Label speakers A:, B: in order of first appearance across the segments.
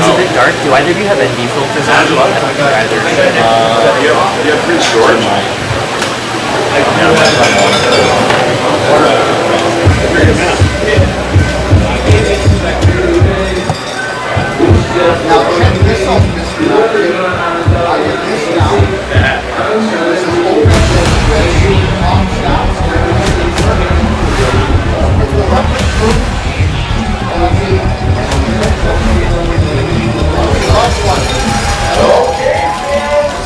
A: a bit dark. Do either of you have ND filters on as well? I don't think either.
B: You have Prince George.
C: Now check this out, Mr. I get this down. This is open arms down. It's the rubber proof. And I mean, last one.
D: Okay, fans.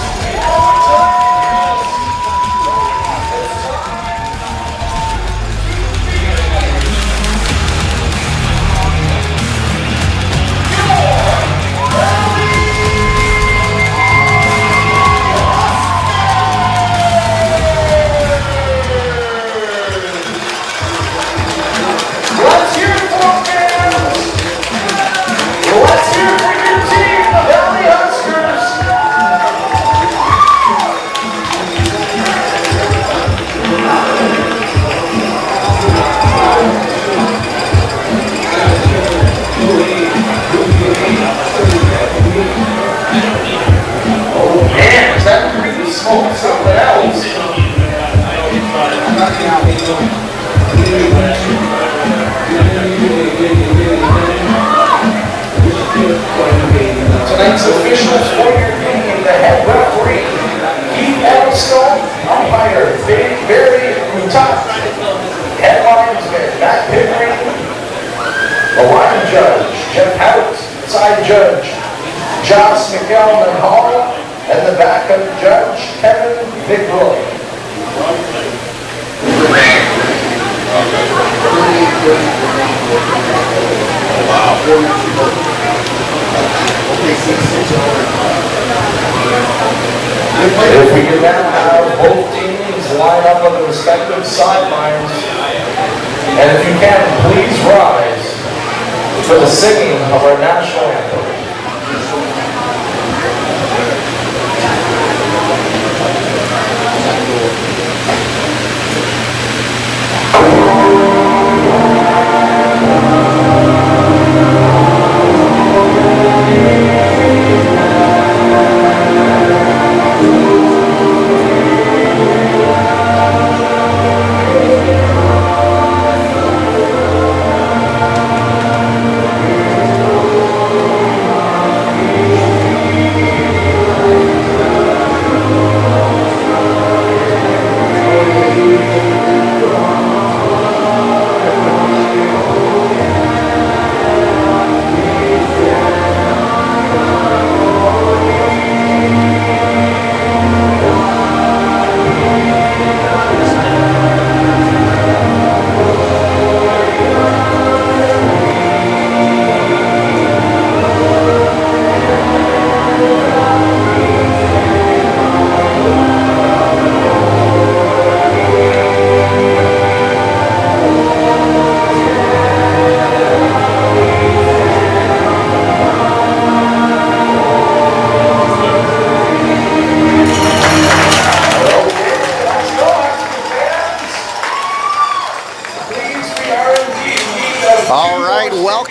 D: Let's hear it for fans. Let's hear it for your team, the Valley Huskers. Oh man, is that really smoke something else? Tonight's officials for your game, the head referee, Keith Elstone, umpire, Barry Tough, headlines, Matt Pickering, the line judge, Jeff Hout, side judge, Josh McElman Hall, and the backup judge, Kevin Vigroy. If we can now have both teams line up on the respective sidelines, and if you can, please rise for the singing of our national anthem.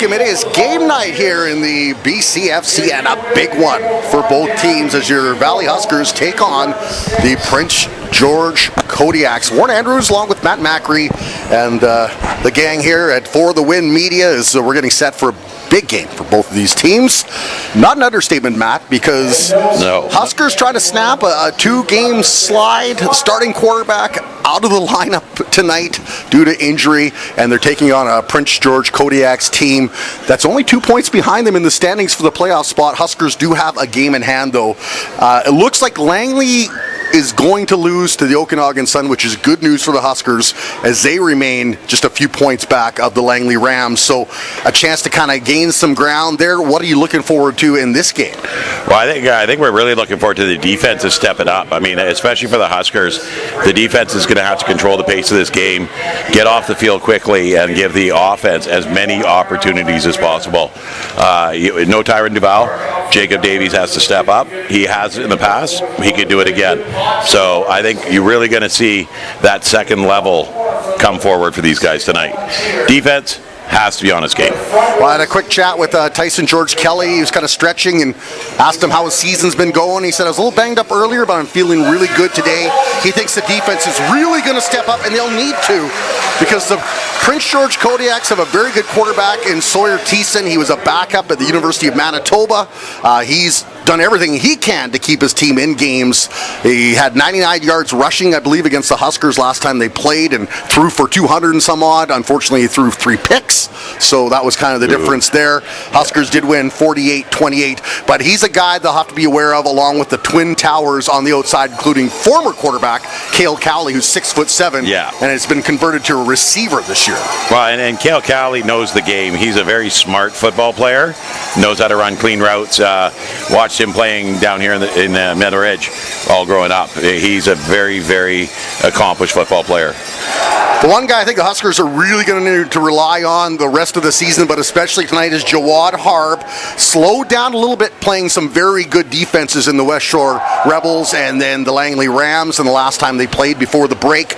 E: It is game night here in the BCFC, and a big one for both teams as your Valley Huskers take on the Prince George Kodiaks. Warren Andrews along with Matt Macri and the gang here at For the Win Media is we're getting set for a big game for both of these teams. Not an understatement, Matt, because Huskers trying to snap a two-game slide, starting quarterback out of the lineup tonight due to injury, and they're taking on a Prince George Kodiaks team that's only 2 points behind them in the standings for the playoff spot. Huskers do have a game in hand, though. It looks like Langley is going to lose to the Okanagan Sun, which is good news for the Huskers as they remain just a few points back of the Langley Rams. So a chance to kind of gain some ground there. What are you looking forward to in this game?
F: Well, I think we're really looking forward to the defense is stepping up. I mean, especially for the Huskers, the defense is going to have to control the pace of this game, get off the field quickly, and give the offense as many opportunities as possible. No Tyron Duval. Jacob Davies has to step up. He has in the past. He can do it again. So I think you're really going to see that second level come forward for these guys tonight. Defense has to be on his game.
E: Well, I had a quick chat with Tyson George Kelly. He was kind of stretching and asked him how his season's been going. He said, I was a little banged up earlier, but I'm feeling really good today. He thinks the defense is really going to step up, and they'll need to, because the Prince George Kodiaks have a very good quarterback in Sawyer Thiessen. He was a backup at the University of Manitoba. He's done everything he can to keep his team in games. He had 99 yards rushing, I believe, against the Huskers last time they played, and threw for 200 and some odd. Unfortunately, he threw 3 picks, so that was kind of the difference there. Huskers did win 48-28, but he's a guy they'll have to be aware of, along with the Twin Towers on the outside, including former quarterback Cale Cowley, who's 6'7", and has been converted to a receiver this year.
F: Well, and Cale Cowley knows the game. He's a very smart football player, knows how to run clean routes. Watched him playing down here in Meadow Ridge all growing up. He's a very, very accomplished football player.
E: The one guy I think the Huskers are really going to need to rely on the rest of the season, but especially tonight, is Jawad Harb. Slowed down a little bit, playing some very good defenses in the West Shore Rebels and then the Langley Rams, and the last time they played before the break.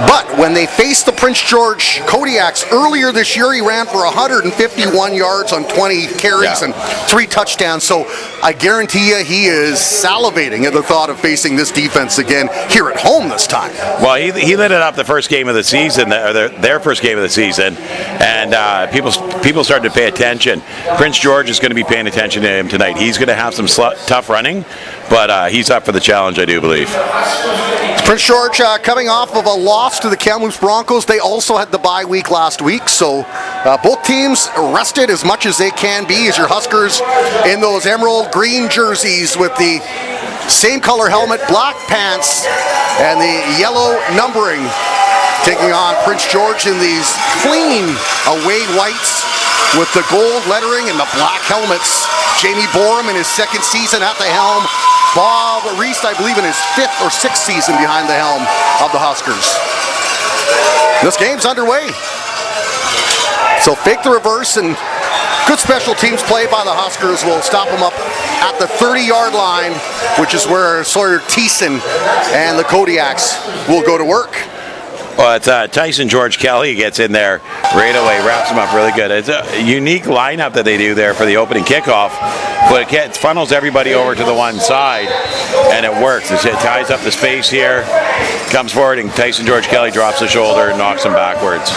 E: But when they faced the Prince George Kodiaks earlier this year, he ran for 151 yards on 20 carries and 3 touchdowns. So I guarantee you he is salivating at the thought of facing this defense again here at home this time.
F: Well, he lit it up the first game of the season, or their first game of the season, and people started to pay attention. Prince George is going to be paying attention to him tonight. He's going to have some tough running, but he's up for the challenge, I do believe.
E: Prince George coming off of a loss to the Kamloops Broncos. They also had the bye week last week, so both teams rested as much as they can be, as your Huskers in those emerald green jerseys with the same color helmet, black pants, and the yellow numbering, taking on Prince George in these clean away whites with the gold lettering and the black helmets. Jamie Borum in his second season at the helm. Bob Reese, I believe, in his 5th or 6th season behind the helm of the Huskers. This game's underway. So fake the reverse, and good special teams play by the Huskers will stop them up at the 30-yard line, which is where Sawyer Thiessen and the Kodiaks will go to work.
F: Well, it's Tyson George Kelly gets in there right away, wraps him up really good. It's a unique lineup that they do there for the opening kickoff, but it funnels everybody over to the one side, and it works. It ties up the space here, comes forward, and Tyson George Kelly drops the shoulder and knocks him backwards.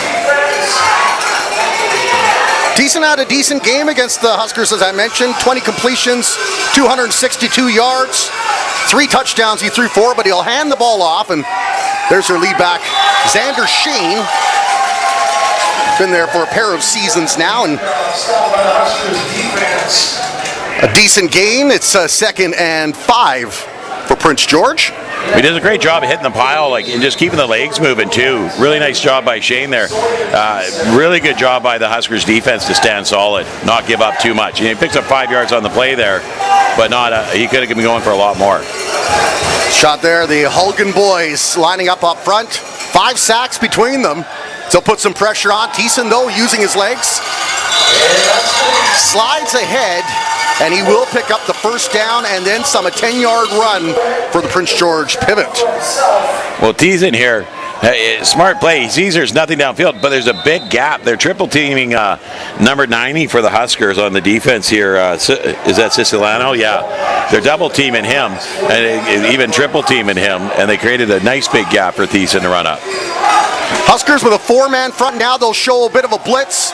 E: Thiessen had a decent game against the Huskers, as I mentioned. 20 completions, 262 yards, 3 touchdowns. He threw 4, but he'll hand the ball off, and there's their lead back, Xander Shane. Been there for a pair of seasons now, and a decent gain. It's 2nd and 5 for Prince George.
F: He does a great job of hitting the pile, and just keeping the legs moving too. Really nice job by Shane there. Really good job by the Huskers defense to stand solid, not give up too much. He picks up 5 yards on the play there, but he could have been going for a lot more.
E: Shot there, the Hulgan boys lining up front. 5 sacks between them. So put some pressure on. Thiessen, though, using his legs, slides ahead, and he will pick up the first down and then some. A 10-yard run for the Prince George pivot.
F: Well, Thiessen here, smart play. He sees there's nothing downfield, but there's a big gap. They're triple teaming number 90 for the Huskers on the defense here. Is that Siciliano? Yeah. They're double teaming him, and even triple teaming him, and they created a nice big gap for Thiessen to run up.
E: Huskers with a 4-man front now. They'll show a bit of a blitz,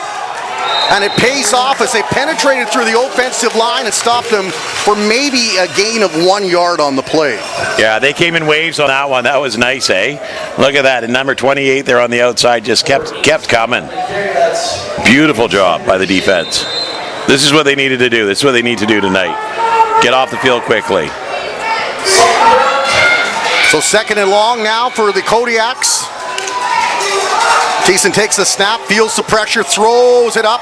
E: and it pays off as they penetrated through the offensive line and stopped them for maybe a gain of 1 yard on the play.
F: Yeah, they came in waves on that one. That was nice, eh? Look at that. And number 28 there on the outside just kept coming. Beautiful job by the defense. This is what they needed to do. This is what they need to do tonight. Get off the field quickly.
E: So 2nd and long now for the Kodiaks. Thiessen takes the snap, feels the pressure, throws it up.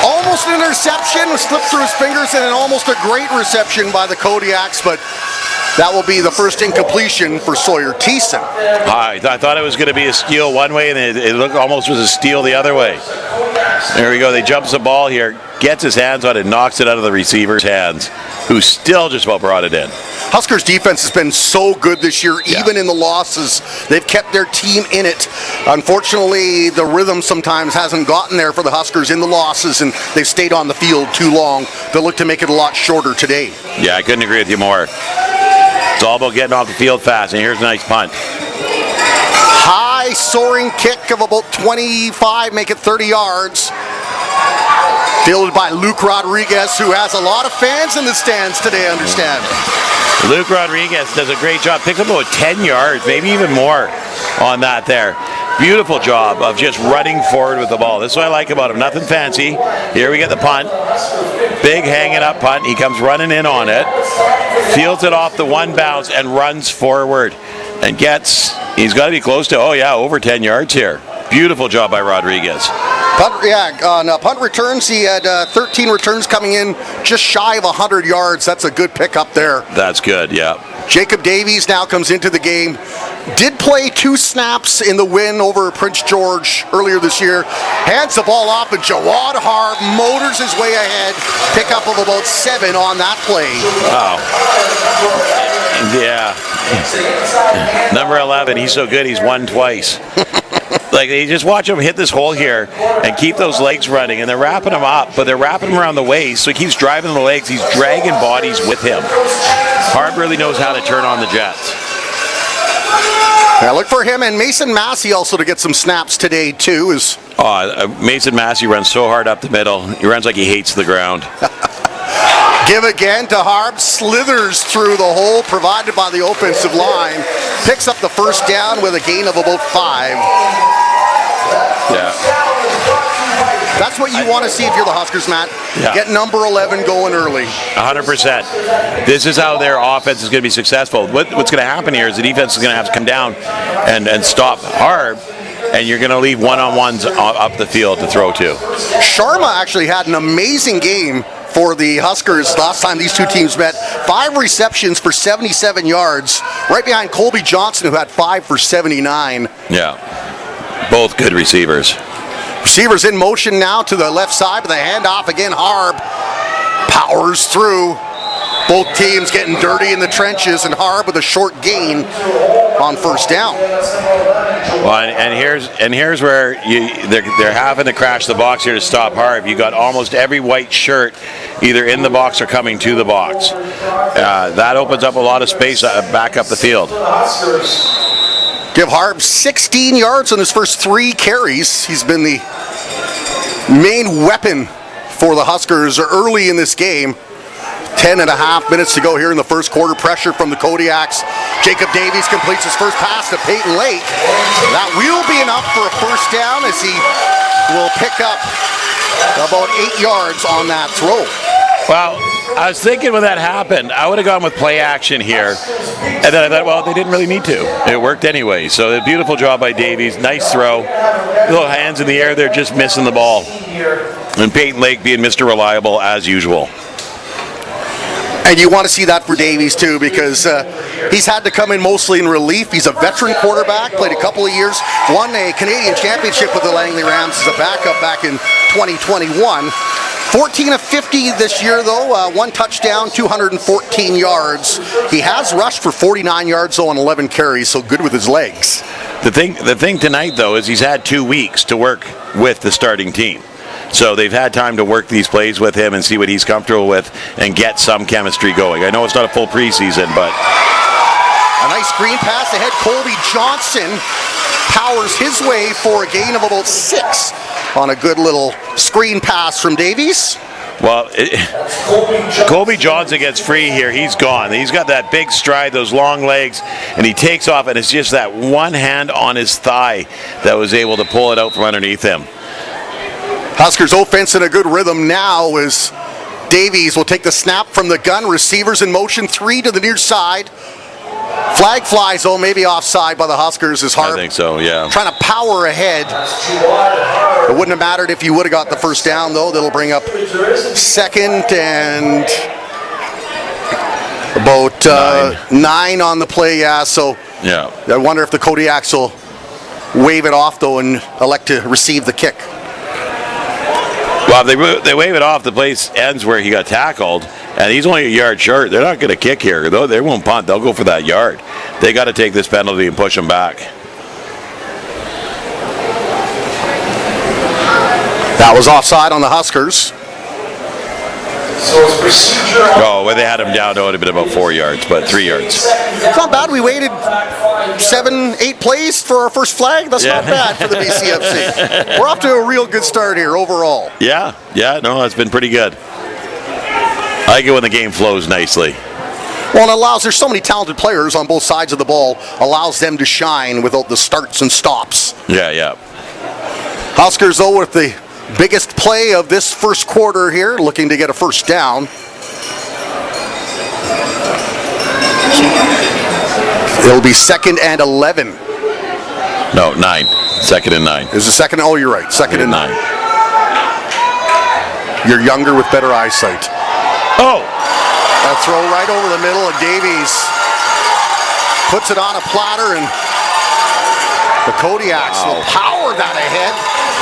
E: Almost an interception, slipped through his fingers, and almost a great reception by the Kodiaks, but that will be the first incompletion for Sawyer Thiessen.
F: I thought it was going to be a steal one way, and it looked almost was a steal the other way. There we go. They jumps the ball here. gets his hands on it, knocks it out of the receiver's hands, who still just about brought it in.
E: Huskers defense has been so good this year, even in the losses. They've kept their team in it. Unfortunately, the rhythm sometimes hasn't gotten there for the Huskers in the losses, and they've stayed on the field too long. They'll look to make it a lot shorter today.
F: Yeah, I couldn't agree with you more. It's all about getting off the field fast, and here's a nice punt.
E: High soaring kick of about 25, make it 30 yards. Fielded by Luke Rodriguez, who has a lot of fans in the stands today, I understand.
F: Luke Rodriguez does a great job. Picks up about 10 yards, maybe even more on that there. Beautiful job of just running forward with the ball. This is what I like about him. Nothing fancy. Here we get the punt. Big hanging up punt. He comes running in on it. Fields it off the one bounce and runs forward. And he's got to be close to, over 10 yards here. Beautiful job by Rodriguez.
E: On punt returns, he had 13 returns coming in, just shy of 100 yards. That's a good pickup there.
F: That's good, yeah.
E: Jacob Davies now comes into the game. Did play 2 snaps in the win over Prince George earlier this year. Hands the ball off, and Jawad Harb motors his way ahead. Pickup of about 7 on that play.
F: Wow. Yeah. Number 11, he's so good, he's won twice. Like, you just watch him hit this hole here and keep those legs running, and they're wrapping him up, but they're wrapping him around the waist, so he keeps driving the legs. He's dragging bodies with him. Harb really knows how to turn on the jets.
E: Yeah, look for him and Mason Massey also to get some snaps today, too.
F: Mason Massey runs so hard up the middle. He runs like he hates the ground.
E: Give again to Harb, slithers through the hole provided by the offensive line, picks up the first down with a gain of about 5.
F: Yeah.
E: That's what you want to see if you're the Huskers, Matt.
F: Yeah.
E: Get number 11 going early.
F: 100%. This is how their offense is going to be successful. What's going to happen here is the defense is going to have to come down and stop Harb, and you're going to leave one-on-ones up the field to throw to.
E: Sharma actually had an amazing game for the Huskers last time these two teams met. 5 receptions for 77 yards, right behind Colby Johnson, who had 5 for 79.
F: Yeah, both good receivers.
E: Receivers in motion now to the left side, but the handoff again. Harb powers through. Both teams getting dirty in the trenches, and Harb with a short gain on first down.
F: Well, and here's where they're having to crash the box here to stop Harb. You got almost every white shirt either in the box or coming to the box. That opens up a lot of space back up the field.
E: Give Harb 16 yards on his first 3 carries. He's been the main weapon for the Huskers early in this game. 10.5 minutes to go here in the first quarter. Pressure from the Kodiaks. Jacob Davies completes his first pass to Peyton Lake. That will be enough for a first down, as he will pick up about 8 yards on that throw.
F: Well, I was thinking when that happened, I would have gone with play action here. And then I thought, well, they didn't really need to. It worked anyway. So a beautiful job by Davies. Nice throw. Little hands in the air. They're just missing the ball. And Peyton Lake being Mr. Reliable as usual.
E: And you want to see that for Davies, too, because he's had to come in mostly in relief. He's a veteran quarterback, played a couple of years, won a Canadian championship with the Langley Rams as a backup back in 2021. 14 of 50 this year, though. 1 touchdown, 214 yards. He has rushed for 49 yards, though, on 11 carries, so good with his legs.
F: The thing tonight, though, is he's had 2 weeks to work with the starting team. So they've had time to work these plays with him and see what he's comfortable with and get some chemistry going. I know it's not a full preseason, but...
E: A nice screen pass ahead. Colby Johnson powers his way for a gain of about 6 on a good little screen pass from Davies.
F: Well, Colby Johnson gets free here. He's gone. He's got that big stride, those long legs, and he takes off, and it's just that one hand on his thigh that was able to pull it out from underneath him.
E: Huskers offense in a good rhythm now as Davies will take the snap from the gun. Receivers in motion, 3 to the near side. Flag flies, though, maybe offside by the Huskers as Harb.
F: I think so, yeah.
E: Trying to power ahead. It wouldn't have mattered if you would have got the first down, though. That'll bring up 2nd and about 9 on the play, yeah. So
F: yeah.
E: I wonder if the Kodiaks will wave it off, though, and elect to receive the kick.
F: Well, if they wave it off, the place ends where he got tackled, and he's only a yard short. They're not going to kick here. They won't punt. They'll go for that yard. They got to take this penalty and push him back.
E: That was offside on the Huskers.
D: So it's procedure.
F: Oh, well, they had him down. It would have been about 4 yards, but 3 yards.
E: It's not bad. We waited 7, 8 plays for our first flag. That's not bad for the BCFC. We're off to a real good start here overall.
F: Yeah, no, it's been pretty good. I like it when the game flows nicely.
E: Well, it allows, there's so many talented players on both sides of the ball, allows them to shine without the starts and stops.
F: Yeah.
E: Huskers, though, with the biggest play of this first quarter here, looking to get a first down. It'll be 2nd and 11.
F: No, 9. 2nd and 9.
E: Is it 2nd? Oh, you're right. 2nd and 9. You're younger with better eyesight.
F: Oh!
E: A throw right over the middle, and Davies puts it on a platter, and the Kodiaks will power that ahead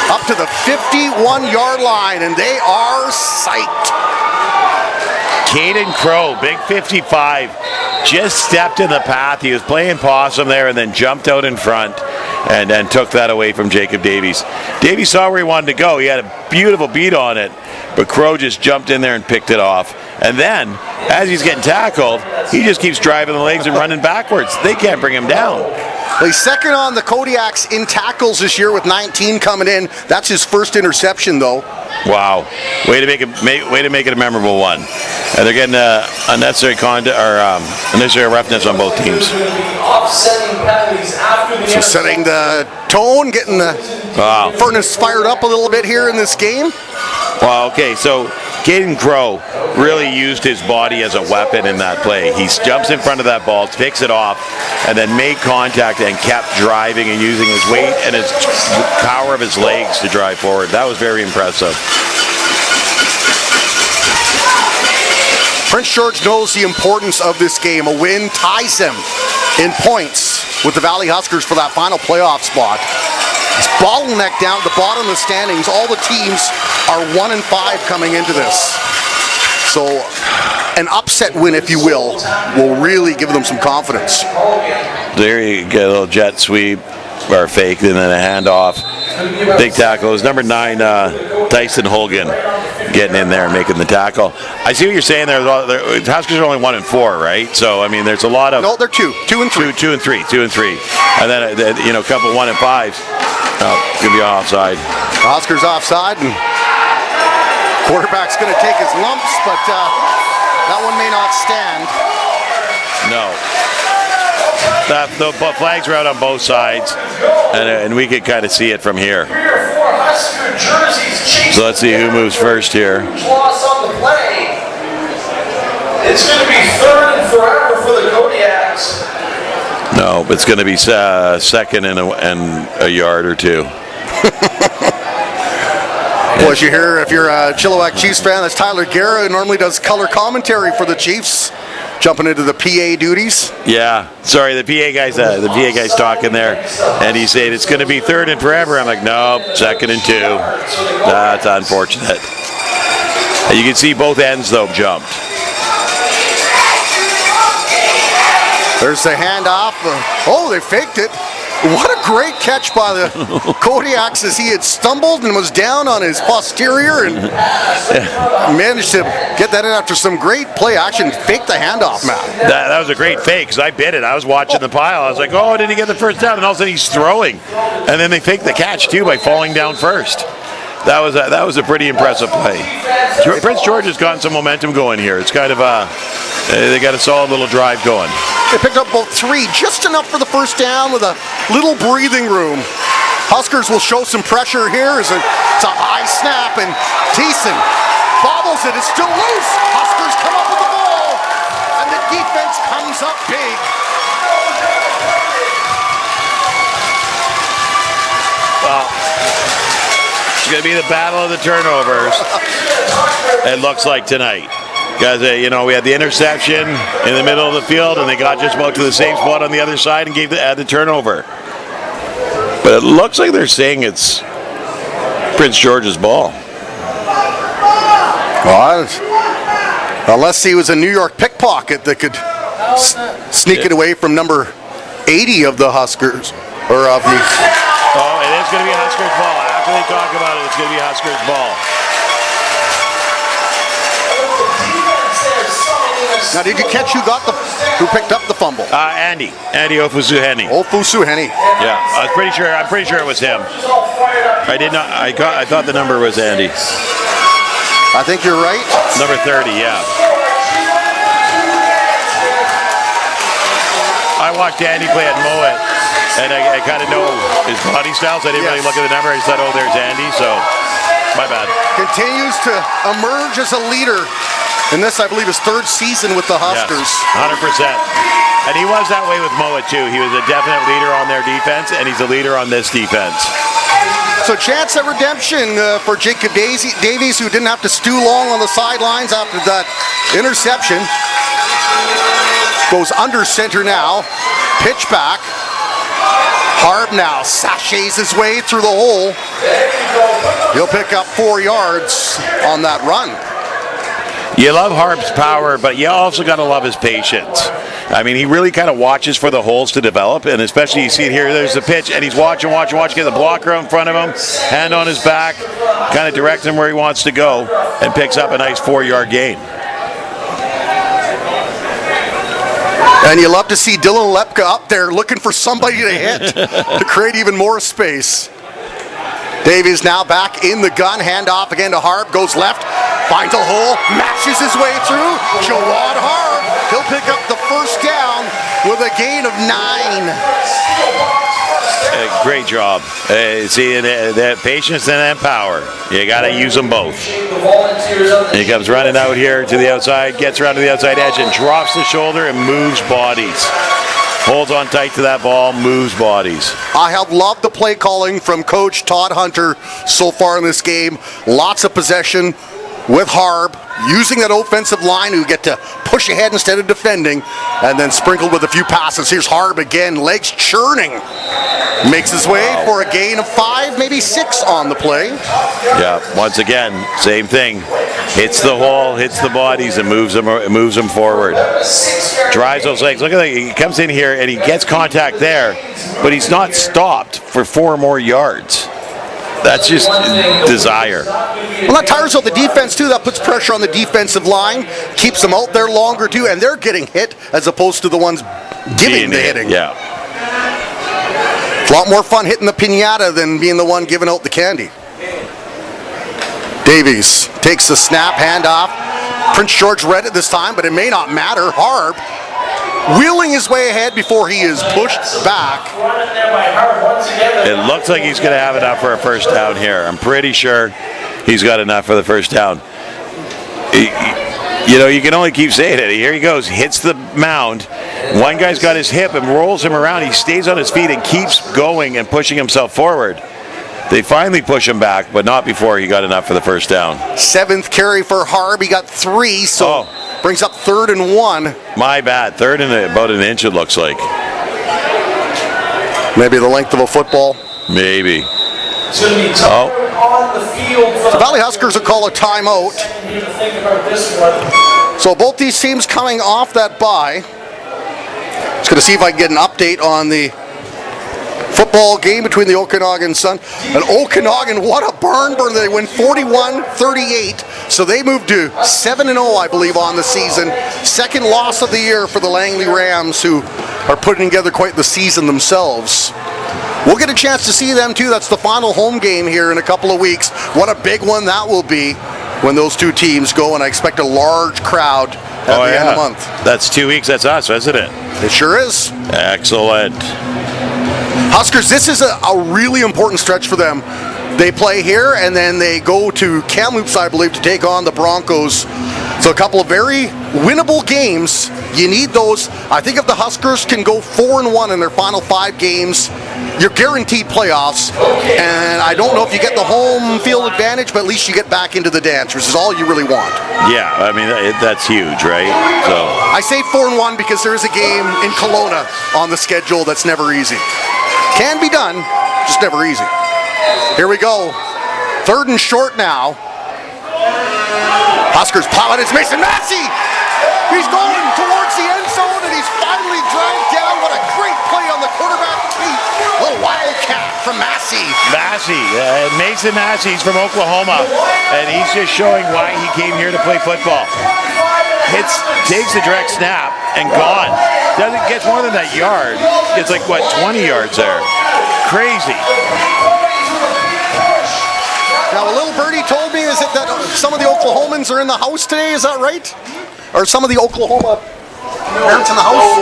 E: up to the 51-yard line, and they are psyched.
F: Caden Crow, big 55, just stepped in the path. He was playing possum there and then jumped out in front and then took that away from Jacob Davies. Davies saw where he wanted to go. He had a beautiful beat on it, but Crow just jumped in there and picked it off. And then, as he's getting tackled, he just keeps driving the legs and running backwards. They can't bring him down.
E: He's 2nd on the Kodiaks in tackles this year with 19 coming in. That's his first interception, though.
F: Wow, way to make it a memorable one. And they're getting unnecessary unnecessary roughness on both teams.
E: So setting the tone, getting the furnace fired up a little bit here in this game.
F: Well, okay, so Caden Crow really used his body as a weapon in that play. He jumps in front of that ball, picks it off, and then made contact and kept driving and using his weight and his power of his legs to drive forward. That was very impressive.
E: Prince George knows the importance of this game. A win ties them in points with the Valley Huskers for that final playoff spot. It's bottleneck down at the bottom of the standings. All the teams are 1-5 coming into this. So an upset win, if you will really give them some confidence.
F: There you get a little jet sweep or fake, and then a handoff. Big tackle. It was number 9, Tyson Holgan, getting in there and making the tackle. I see what you're saying there. Huskers are only 1-4, right? So I mean, there's a lot of.
E: No, they're 2 and 3.
F: 2 and 3, and then a couple 1 and 5s. Gonna be offside.
E: Huskers offside, and quarterback's going to take his lumps, but that one may not stand.
F: No. The flags are out on both sides, and we can kind of see it from here. So let's see who moves first here.
D: It's going to be 3rd and forever for the Kodiaks.
F: No, it's going to be 2nd and a yard or 2.
E: Well, as you hear, if you're a Chilliwack Chiefs fan, that's Tyler Guerra, who normally does color commentary for the Chiefs, jumping into the PA duties.
F: Yeah, sorry, the PA guy's talking there, and he said it's going to be 3rd and forever. I'm like, no, 2nd and 2. That's unfortunate. And you can see both ends though jumped.
E: There's the handoff. Oh, they faked it. What a great catch by the Kodiaks, as he had stumbled and was down on his posterior and managed to get that in after some great play action. Fake the handoff, Matt.
F: That was a great fake, because I bit it. I was watching the pile. I was like, oh, did he get the first down? And all of a sudden he's throwing. And then they faked the catch too by falling down first. That was a pretty impressive play. Prince George has gotten some momentum going here. It's kind of they got a solid little drive going.
E: They picked up about 3, just enough for the first down with a little breathing room. Huskers will show some pressure here. It's a high snap, and Thiessen bobbles it. It's still loose. Huskers come up with the ball, and the defense comes up big.
F: Well, it's going to be the battle of the turnovers, it looks like tonight. Because, we had the interception in the middle of the field, and they got just about to the same spot on the other side and had the turnover. But it looks like they're saying it's Prince George's ball.
E: Unless he was a New York pickpocket that could sneak it away from number 80 of the Huskers, or of the...
F: Oh, it is going to be a Huskers ball. After they talk about it, it's going to be a Huskers ball.
E: Now, did you catch who picked up the fumble?
F: Andy Ofusuheni.
E: Ofusuheni.
F: Yeah, I'm pretty sure it was him. I thought the number was Andy.
E: I think you're right.
F: Number 30, yeah. I watched Andy play at Moet, and I kind of know his body style, so I didn't really look at the number. I just thought, oh, there's Andy, so my bad.
E: Continues to emerge as a leader in this, I believe, his third season with the Huskers.
F: Yes, 100%. And he was that way with Moet, too. He was a definite leader on their defense, and he's a leader on this defense.
E: So chance at redemption for Jacob Davies, who didn't have to stew long on the sidelines after that interception. Goes under center now. Pitch back. Harb now sachets his way through the hole. He'll pick up 4 yards on that run.
F: You love Harb's power, but you also got to love his patience. I mean, he really kind of watches for the holes to develop, and especially you see it here, there's the pitch, and he's watching, get the blocker out in front of him, hand on his back, kind of directs him where he wants to go, and picks up a nice 4-yard gain.
E: And you love to see Dylan Lepka up there looking for somebody to hit to create even more space. Davies now back in the gun, hand off again to Harb, goes left, finds a hole, mashes his way through. Jawad Harb, he'll pick up the first down with a gain of 9.
F: Great job. See, that patience and that power, you got to use them both. He comes running out here to the outside, gets around to the outside edge and drops the shoulder and moves bodies. Holds on tight to that ball, moves bodies.
E: I have loved the play calling from Coach Todd Hunter so far in this game. Lots of possession with Harb, using that offensive line who get to push ahead instead of defending, and then sprinkled with a few passes. Here's Harb again, legs churning. Makes his way for a gain of 5, maybe 6 on the play.
F: Yeah, once again, same thing. Hits the hole, hits the bodies, and moves them forward. Drives those legs. Look at that. He comes in here and he gets contact there, but he's not stopped for 4 more yards. That's just desire.
E: Well, that tires out the defense too. That puts pressure on the defensive line, keeps them out there longer too, and they're getting hit as opposed to the ones giving the hitting.
F: Yeah.
E: It's a lot more fun hitting the piñata than being the one giving out the candy. Davies takes the snap, handoff. Prince George read it this time, but it may not matter. Harb wheeling his way ahead before he is pushed back.
F: It looks like he's going to have enough for a first down here. I'm pretty sure he's got enough for the first down. You know, you can only keep saying it. Here he goes, hits the mound. One guy's got his hip and rolls him around. He stays on his feet and keeps going and pushing himself forward. They finally push him back, but not before he got enough for the first down. 7th carry for Harb. He got 3, so brings up 3rd and 1. My bad. 3rd and about an inch, it looks like.
E: Maybe the length of a football.
F: Maybe.
E: The Valley Huskers will call a timeout. So both these teams coming off that bye. Just going to see if I can get an update on the football game between the Okanagan Sun and Okanagan. What a barn burner. They win 41-38, so they moved to 7-0, I believe, on the season. 2nd loss of the year for the Langley Rams, who are putting together quite the season themselves. We'll get a chance to see them too. That's the final home game here in a couple of weeks. What a big one that will be when those two teams go, and I expect a large crowd at the end of the month.
F: That's 2 weeks. That's us, isn't it?
E: It sure is.
F: Excellent.
E: Huskers, this is a really important stretch for them. They play here, and then they go to Kamloops, I believe, to take on the Broncos. So a couple of very winnable games. You need those. I think if the Huskers can go 4-1 in their final 5 games, you're guaranteed playoffs. And I don't know if you get the home field advantage, but at least you get back into the dance, which is all you really want.
F: Yeah, I mean, that's huge, right? So
E: I say 4-1 because there is a game in Kelowna on the schedule that's never easy. Can be done, just never easy. Here we go. 3rd and short now. Huskers plow it. It's Mason Massey. He's going towards the end zone, and he's finally dragged down. What a great play on the quarterback's feet. A wildcat from Massey.
F: Mason Massey, he's from Oklahoma, and he's just showing why he came here to play football. Takes the direct snap and gone. Doesn't get more than that yard. Gets like, what, 20 yards there. Crazy.
E: Now, a little birdie told me, is it that some of the Oklahomans are in the house today? Is that right? Or some of the Oklahoma parents in the house?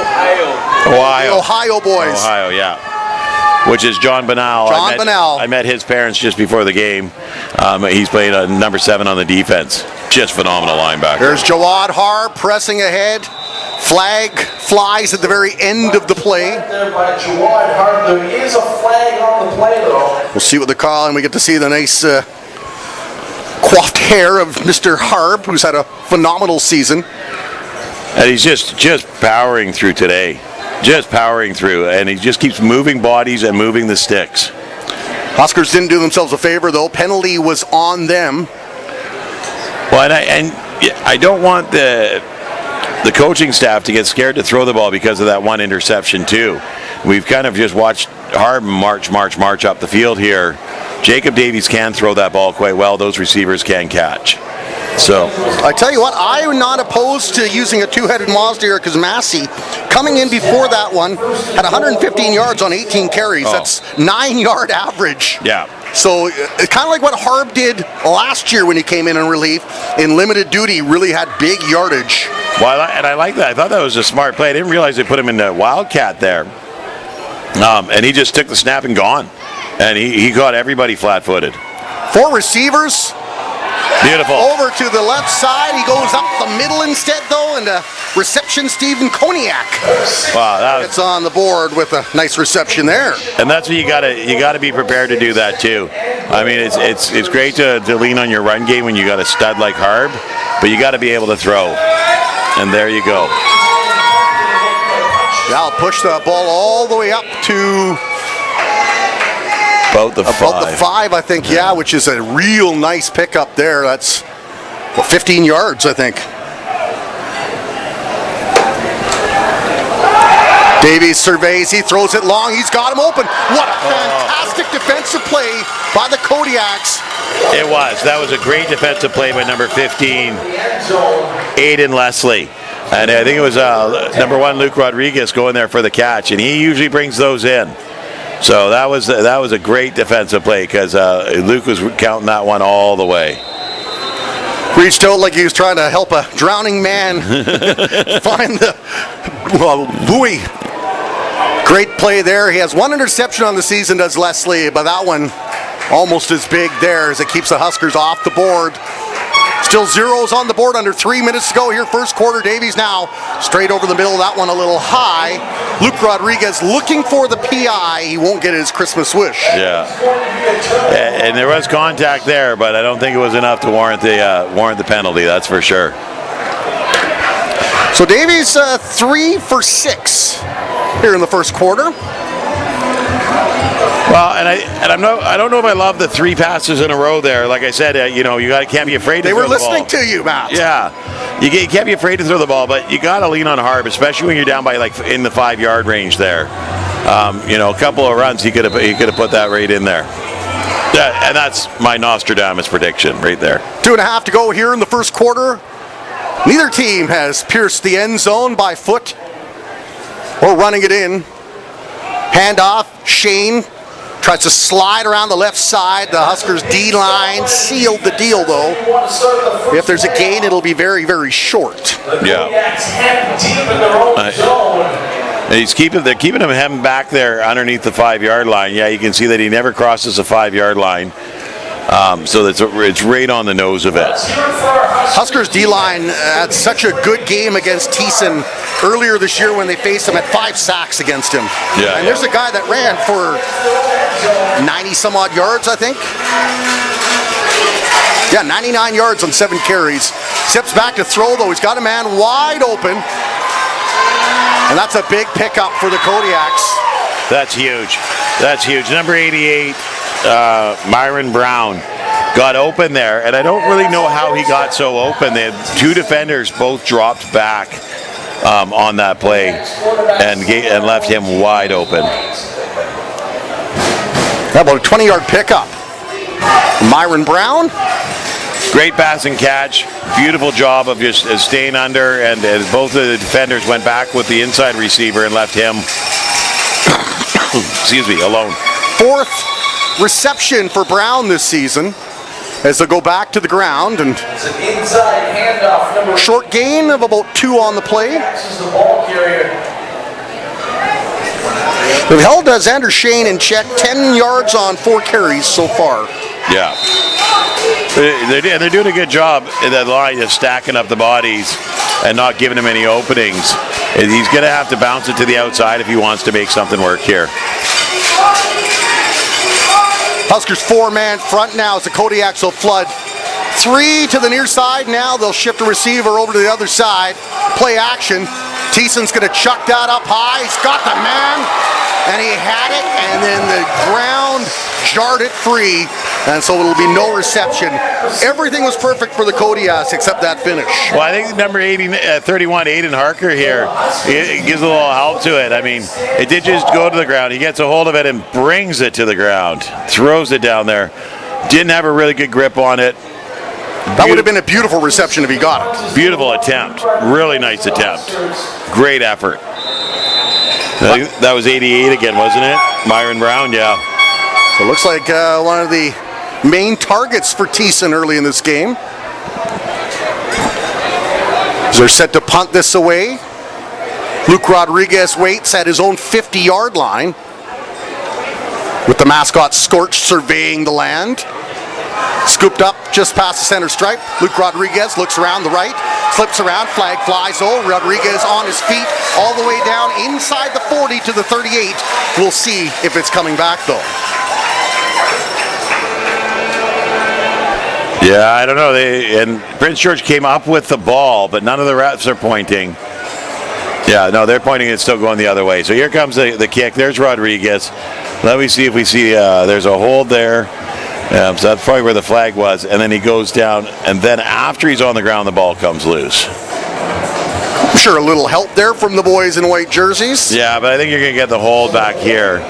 E: Ohio boys.
F: Ohio, yeah. Which is John Banal. I met his parents just before the game. He's playing number 7 on the defense. Just phenomenal linebacker.
E: There's Jawad Harb pressing ahead. Flag flies at the very end of the play.
D: There by Jawad Harb. There is a flag on the play, though.
E: We'll see what they call, and we get to see the nice coiffed hair of Mr. Harb, who's had a phenomenal season.
F: And he's just powering through today. Just powering through, and he just keeps moving bodies and moving the sticks.
E: Huskers didn't do themselves a favor, though. Penalty was on them.
F: Well, and I don't want the coaching staff to get scared to throw the ball because of that one interception, too. We've kind of just watched Harb march up the field here. Jacob Davies can throw that ball quite well. Those receivers can catch. So
E: I tell you what, I'm not opposed to using a two-headed monster here because Massey, coming in before that one, had 115 yards on 18 carries. That's 9-yard average.
F: Yeah.
E: So it's kind of like what Harb did last year when he came in relief. In limited duty, really had big yardage.
F: Well, I like that. I thought that was a smart play. I didn't realize they put him in the Wildcat there. And he just took the snap and gone. And he got everybody flat-footed.
E: 4 receivers.
F: Beautiful.
E: Over to the left side. He goes up the middle instead, though, and reception, Stephen Kodiaks.
F: Wow,
E: it's on the board with a nice reception there.
F: And that's what you gotta be prepared to do that too. I mean, it's great to lean on your run game when you got a stud like Harb, but you got to be able to throw. And there you go.
E: Yeah, I'll push the ball all the way up to
F: about the
E: 5, I think, yeah, which is a real nice pickup there. That's 15 yards, I think. Davies surveys, he throws it long, he's got him open. What a fantastic defensive play by the Kodiaks.
F: It was. That was a great defensive play by number 15, Aiden Leslie. And I think it was number 1, Luke Rodriguez, going there for the catch, and he usually brings those in. So that was a great defensive play because Luke was counting that one all the way.
E: Reached out like he was trying to help a drowning man find the buoy. Great play there. He has 1 interception on the season, does Leslie, but that one almost as big there as it keeps the Huskers off the board. Still zeros on the board, under 3 minutes to go here. First quarter, Davies now straight over the middle. That one a little high. Luke Rodriguez looking for the PI. He won't get his Christmas wish.
F: Yeah. And there was contact there, but I don't think it was enough to warrant the penalty, that's for sure.
E: So Davies 3 for 6 here in the first quarter.
F: Well, I don't know if I love the 3 passes in a row there. Like I said, can't be afraid to throw the ball. They were listening
E: to you, Matt.
F: Yeah, you can't be afraid to throw the ball, but you got to lean on Harb, especially when you're down by in the 5-yard range there. A couple of runs, he could have put that right in there. Yeah, and that's my Nostradamus prediction right there.
E: 2.5 to go here in the first quarter. Neither team has pierced the end zone by foot or running it in. Handoff, Shane tries to slide around the left side. The Huskers D-line sealed the deal, though. If there's a gain, it'll be very, very short.
F: Yeah. They're keeping him back there underneath the 5-yard line. Yeah, you can see that he never crosses the 5-yard line. So it's right on the nose of it.
E: Huskers D-line had such a good game against Thiessen earlier this year when they faced him at 5 sacks against him.
F: Yeah,
E: and there's a guy that ran for 90-some-odd yards, I think. Yeah, 99 yards on 7 carries. Steps back to throw, though. He's got a man wide open. And that's a big pickup for the Kodiaks.
F: That's huge. That's huge. Number 88, Myron Brown. got open there, and I don't really know how he got so open. They had 2 defenders both dropped back on that play and left him wide open.
E: How about a 20-yard pickup? Myron Brown.
F: Great pass and catch. Beautiful job of just staying under, and both of the defenders went back with the inside receiver and left him excuse me, alone.
E: 4th reception for Brown this season as they go back to the ground, and short gain of about 2 on the play. They've held Xander Shane in check, 10 yards on 4 carries so far.
F: Yeah. They're doing a good job in that line of stacking up the bodies and not giving him any openings. He's going to have to bounce it to the outside if he wants to make something work here.
E: Huskers 4-man front now as the Kodiaks will flood. 3 to the near side. Now they'll shift a receiver over to the other side. Play action. Thiessen's going to chuck that up high. He's got the man, and he had it, and then the ground jarred it free, and so it'll be no reception. Everything was perfect for the Kodiaks except that finish.
F: Well, I think number 31, Aiden Harker here, it gives a little help to it. I mean, it did just go to the ground. He gets a hold of it and brings it to the ground, throws it down there. Didn't have a really good grip on it.
E: That would have been a beautiful reception if he got it.
F: Beautiful attempt. Really nice attempt. Great effort. I think that was 88 again, wasn't it? Myron Brown, yeah.
E: So it looks like one of the main targets for Thiessen early in this game. They're set to punt this away. Luke Rodriguez waits at his own 50-yard line, with the mascot Scorch surveying the land. Scooped up just past the center stripe. Luke Rodriguez looks around the right, flips around, flag flies. Oh, Rodriguez on his feet all the way down inside the 40 to the 38. We'll see if it's coming back though.
F: Yeah, I don't know. And Prince George came up with the ball, but none of the refs are pointing. Yeah, no, they're pointing. It's still going the other way. So here comes the kick. There's Rodriguez. Let me see if we see. There's a hold there. So that's probably where the flag was, and then he goes down, and then after he's on the ground, the ball comes loose.
E: I'm sure a little help there from the boys in white jerseys.
F: Yeah, but I think you're going to get the hold back here.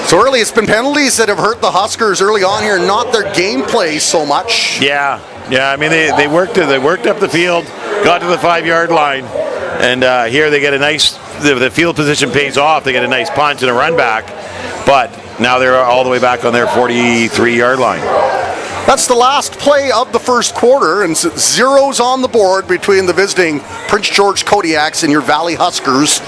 E: So early, it's been penalties that have hurt the Huskers early on here, not their gameplay so much.
F: Yeah. I mean, they worked up the field, got to the 5-yard line, and here they get a nice. The field position pays off. They get a nice punt and a run back, but now they're all the way back on their 43-yard line.
E: That's the last play of the first quarter, and zeros on the board between the visiting Prince George Kodiaks and your Valley Huskers.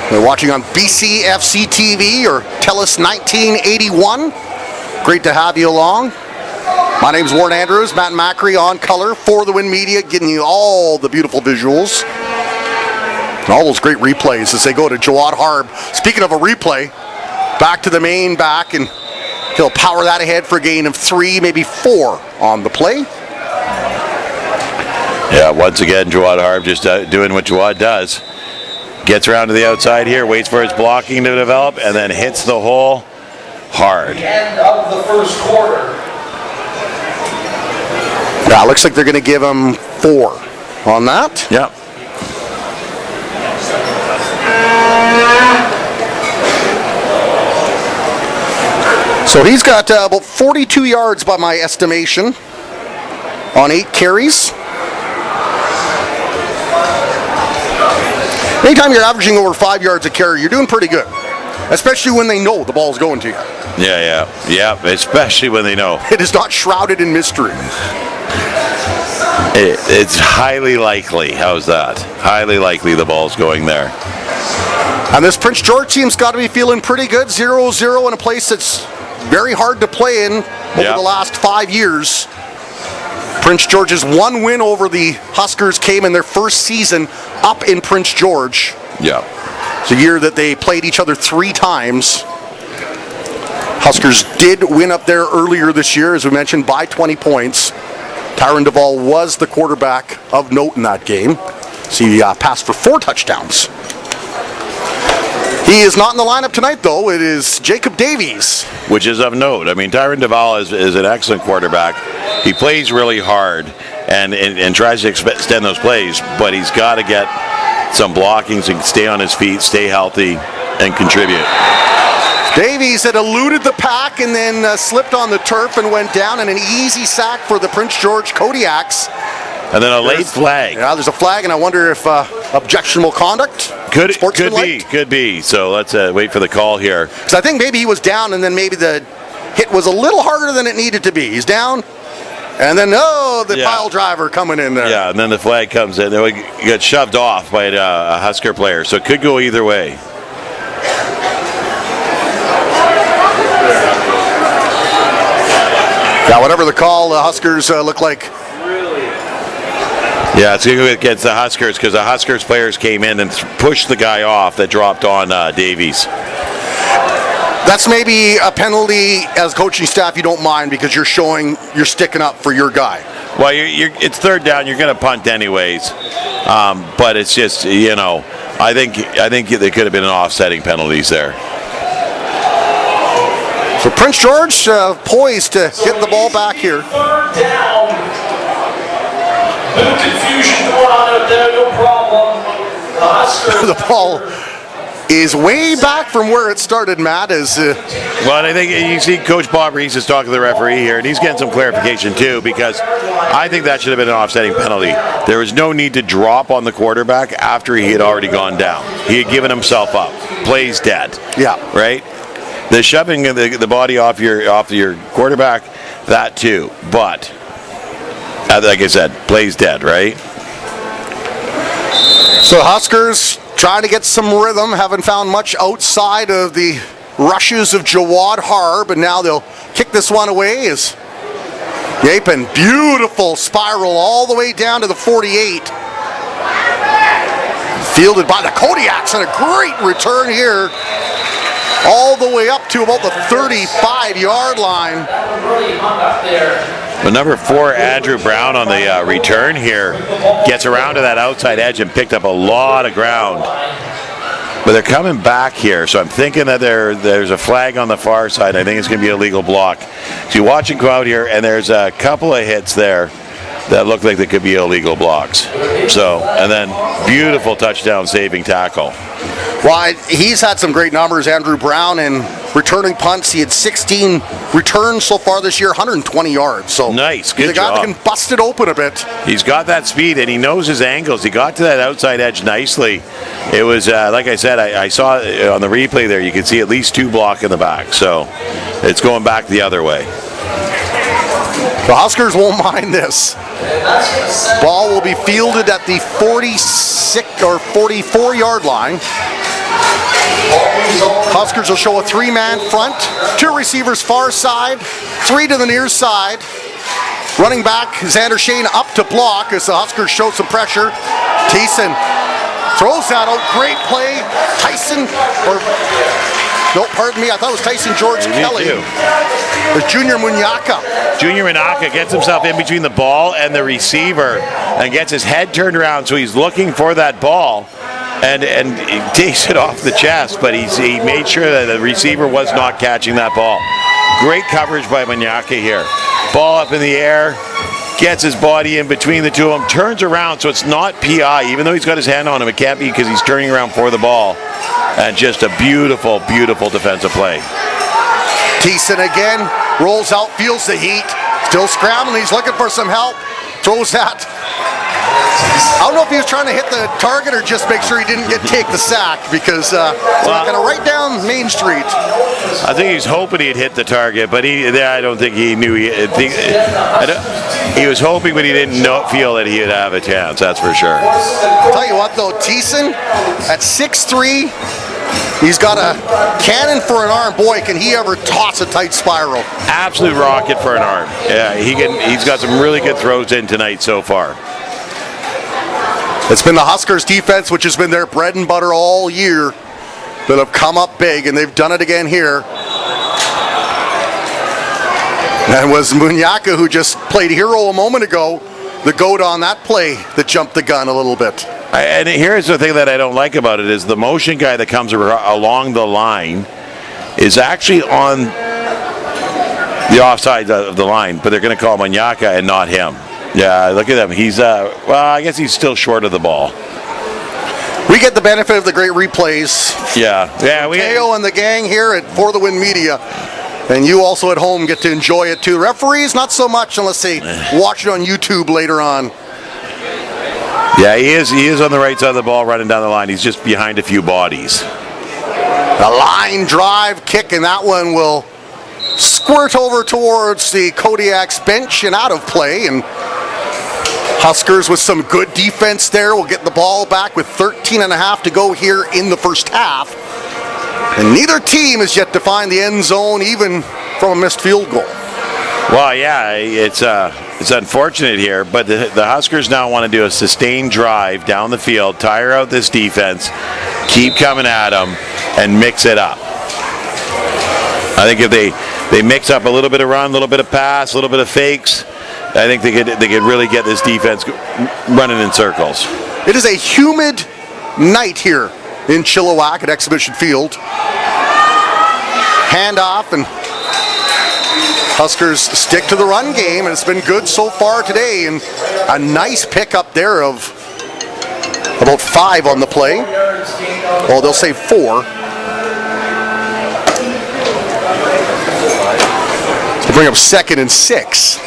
E: They're watching on BCFC TV or TELUS 1981. Great to have you along. My name's Warren Andrews, Matt Macri on color for the Win Media, getting you all the beautiful visuals. And all those great replays as they go to Jawad Harb. Speaking of a replay, back to the main back, and he'll power that ahead for a gain of 3, maybe 4 on the play.
F: Yeah, once again, Jawad Harb just doing what Jawad does. Gets around to the outside here, waits for his blocking to develop, and then hits the hole hard.
D: The end of the first quarter.
E: Yeah, looks like they're going to give him 4 on that.
F: Yep.
E: So he's got about 42 yards by my estimation on 8 carries. Anytime you're averaging over 5 yards a carry, you're doing pretty good. Especially when they know the ball's going to you.
F: Yeah, especially when they know.
E: It is not shrouded in mystery.
F: It's highly likely. How's that? Highly likely the ball's going there.
E: And this Prince George team's got to be feeling pretty good. 0-0 in a place that's very hard to play in over the last 5 years. Prince George's 1 win over the Huskers came in their first season up in Prince George.
F: Yeah.
E: It's a year that they played each other 3 times. Huskers did win up there earlier this year, as we mentioned, by 20 points. Tyron Duvall was the quarterback of note in that game. So he passed for 4 touchdowns. He is not in the lineup tonight, though. It is Jacob Davies.
F: Which is of note. I mean, Tyron Duvall is an excellent quarterback. He plays really hard and tries to extend those plays, but he's got to get some blockings and stay on his feet, stay healthy, and contribute.
E: Davies had eluded the pack and then slipped on the turf and went down, and an easy sack for the Prince George Kodiaks.
F: And then a late flag.
E: Yeah, there's a flag, and I wonder if objectionable conduct.
F: Could be. So let's wait for the call here.
E: Because I think maybe he was down, and then maybe the hit was a little harder than it needed to be. He's down, and then the pile driver coming in there.
F: Yeah, and then the flag comes in. Then he got shoved off by a Husker player. So it could go either way.
E: Yeah, whatever the call, the Huskers look like.
F: Yeah, it's going to go against the Huskers because the Huskers players came in and pushed the guy off that dropped on Davies.
E: That's maybe a penalty as coaching staff you don't mind because you're sticking up for your guy.
F: Well, it's third down. You're going to punt anyways. But it's just, I think there could have been an offsetting penalties there.
E: So Prince George poised to get the ball back here.
D: Third down. No confusion going on out there, no problem. The Huskers.
E: The ball is way back from where it started, Matt.
F: Well, I think you see Coach Bob Reese is talking to the referee here, and he's getting some clarification too, because I think that should have been an offsetting penalty. There was no need to drop on the quarterback after he had already gone down. He had given himself up. Play's dead.
E: Yeah.
F: Right? The shoving the body off your quarterback, that too. But like I said, play's dead, right?
E: So Huskers trying to get some rhythm, haven't found much outside of the rushes of Jawad Harb, and now they'll kick this one away as Yapin, beautiful spiral all the way down to the 48. Fielded by the Kodiaks, and a great return here. All the way up to about the 35-yard line.
F: The number 4, Andrew Brown, on the return here, gets around to that outside edge and picked up a lot of ground. But they're coming back here, so I'm thinking that there's a flag on the far side. I think it's going to be a legal block. So you watch him go out here, and there's a couple of hits there that look like they could be illegal blocks. So, and then beautiful touchdown saving tackle.
E: Well, he's had some great numbers, Andrew Brown, and returning punts. He had 16 returns so far this year, 120 yards. So
F: nice, good
E: the guy
F: job.
E: that can bust it open a bit.
F: He's got that speed, and he knows his angles. He got to that outside edge nicely. It was, like I said, I saw on the replay there, you can see at least 2 block in the back. So it's going back the other way.
E: The Huskers won't mind this. Ball will be fielded at the 46 or 44-yard line. Huskers will show a 3-man front, 2 receivers far side, 3 to the near side. Running back, Xander Shane up to block as the Huskers show some pressure. Thiessen throws that out, great play. Tyson, no, pardon me, I thought it was Tyson George Kelly. There's Junior Munyaka.
F: Junior Munyaka gets himself in between the ball and the receiver and gets his head turned around, so he's looking for that ball. And he takes it off the chest, but he made sure that the receiver was not catching that ball. Great coverage by Munyaka here. Ball up in the air, gets his body in between the two of them, turns around, so it's not PI. Even though he's got his hand on him, it can't be because he's turning around for the ball. And just a beautiful, beautiful defensive play.
E: Thiessen again, rolls out, feels the heat. Still scrambling, he's looking for some help. Throws that. I don't know if he was trying to hit the target or just make sure he didn't take the sack, because it's not going to right down Main Street.
F: I think he's hoping he'd hit the target, but I don't think he knew he was hoping, but he didn't feel that he would have a chance, that's for sure.
E: I'll tell you what though, Thiessen at 6'3", he's got a cannon for an arm. Boy, can he ever toss a tight spiral.
F: Absolute rocket for an arm. Yeah, he's got some really good throws in tonight so far.
E: It's been the Huskers defense, which has been their bread and butter all year, that have come up big, and they've done it again here. And it was Munyaka, who just played hero a moment ago, the goat on that play that jumped the gun a little bit.
F: And here's the thing that I don't like about it is the motion guy that comes along the line is actually on the offside of the line, but they're going to call Manyaka and not him. Yeah, look at him. He's, well, I guess he's still short of the ball.
E: We get the benefit of the great replays.
F: Yeah.
E: Teo and the gang here at For the Win Media. And you also at home get to enjoy it too. Referees, not so much unless they watch it on YouTube later on.
F: Yeah, he is on the right side of the ball running down the line. He's just behind a few bodies.
E: A line drive kick, and that one will squirt over towards the Kodiaks bench and out of play. And Huskers with some good defense there will get the ball back with 13.5 to go here in the first half. And neither team has yet to find the end zone, even from a missed field goal.
F: Well, yeah, it's unfortunate here, but the Huskers now want to do a sustained drive down the field, tire out this defense, keep coming at them, and mix it up. I think if they mix up a little bit of run, a little bit of pass, a little bit of fakes, I think they could really get this defense running in circles.
E: It is a humid night here in Chilliwack at Exhibition Field. Handoff, and Huskers stick to the run game, and it's been good so far today. And a nice pickup there of about 5 on the play. Well, they'll say 4. To bring up 2nd and 6.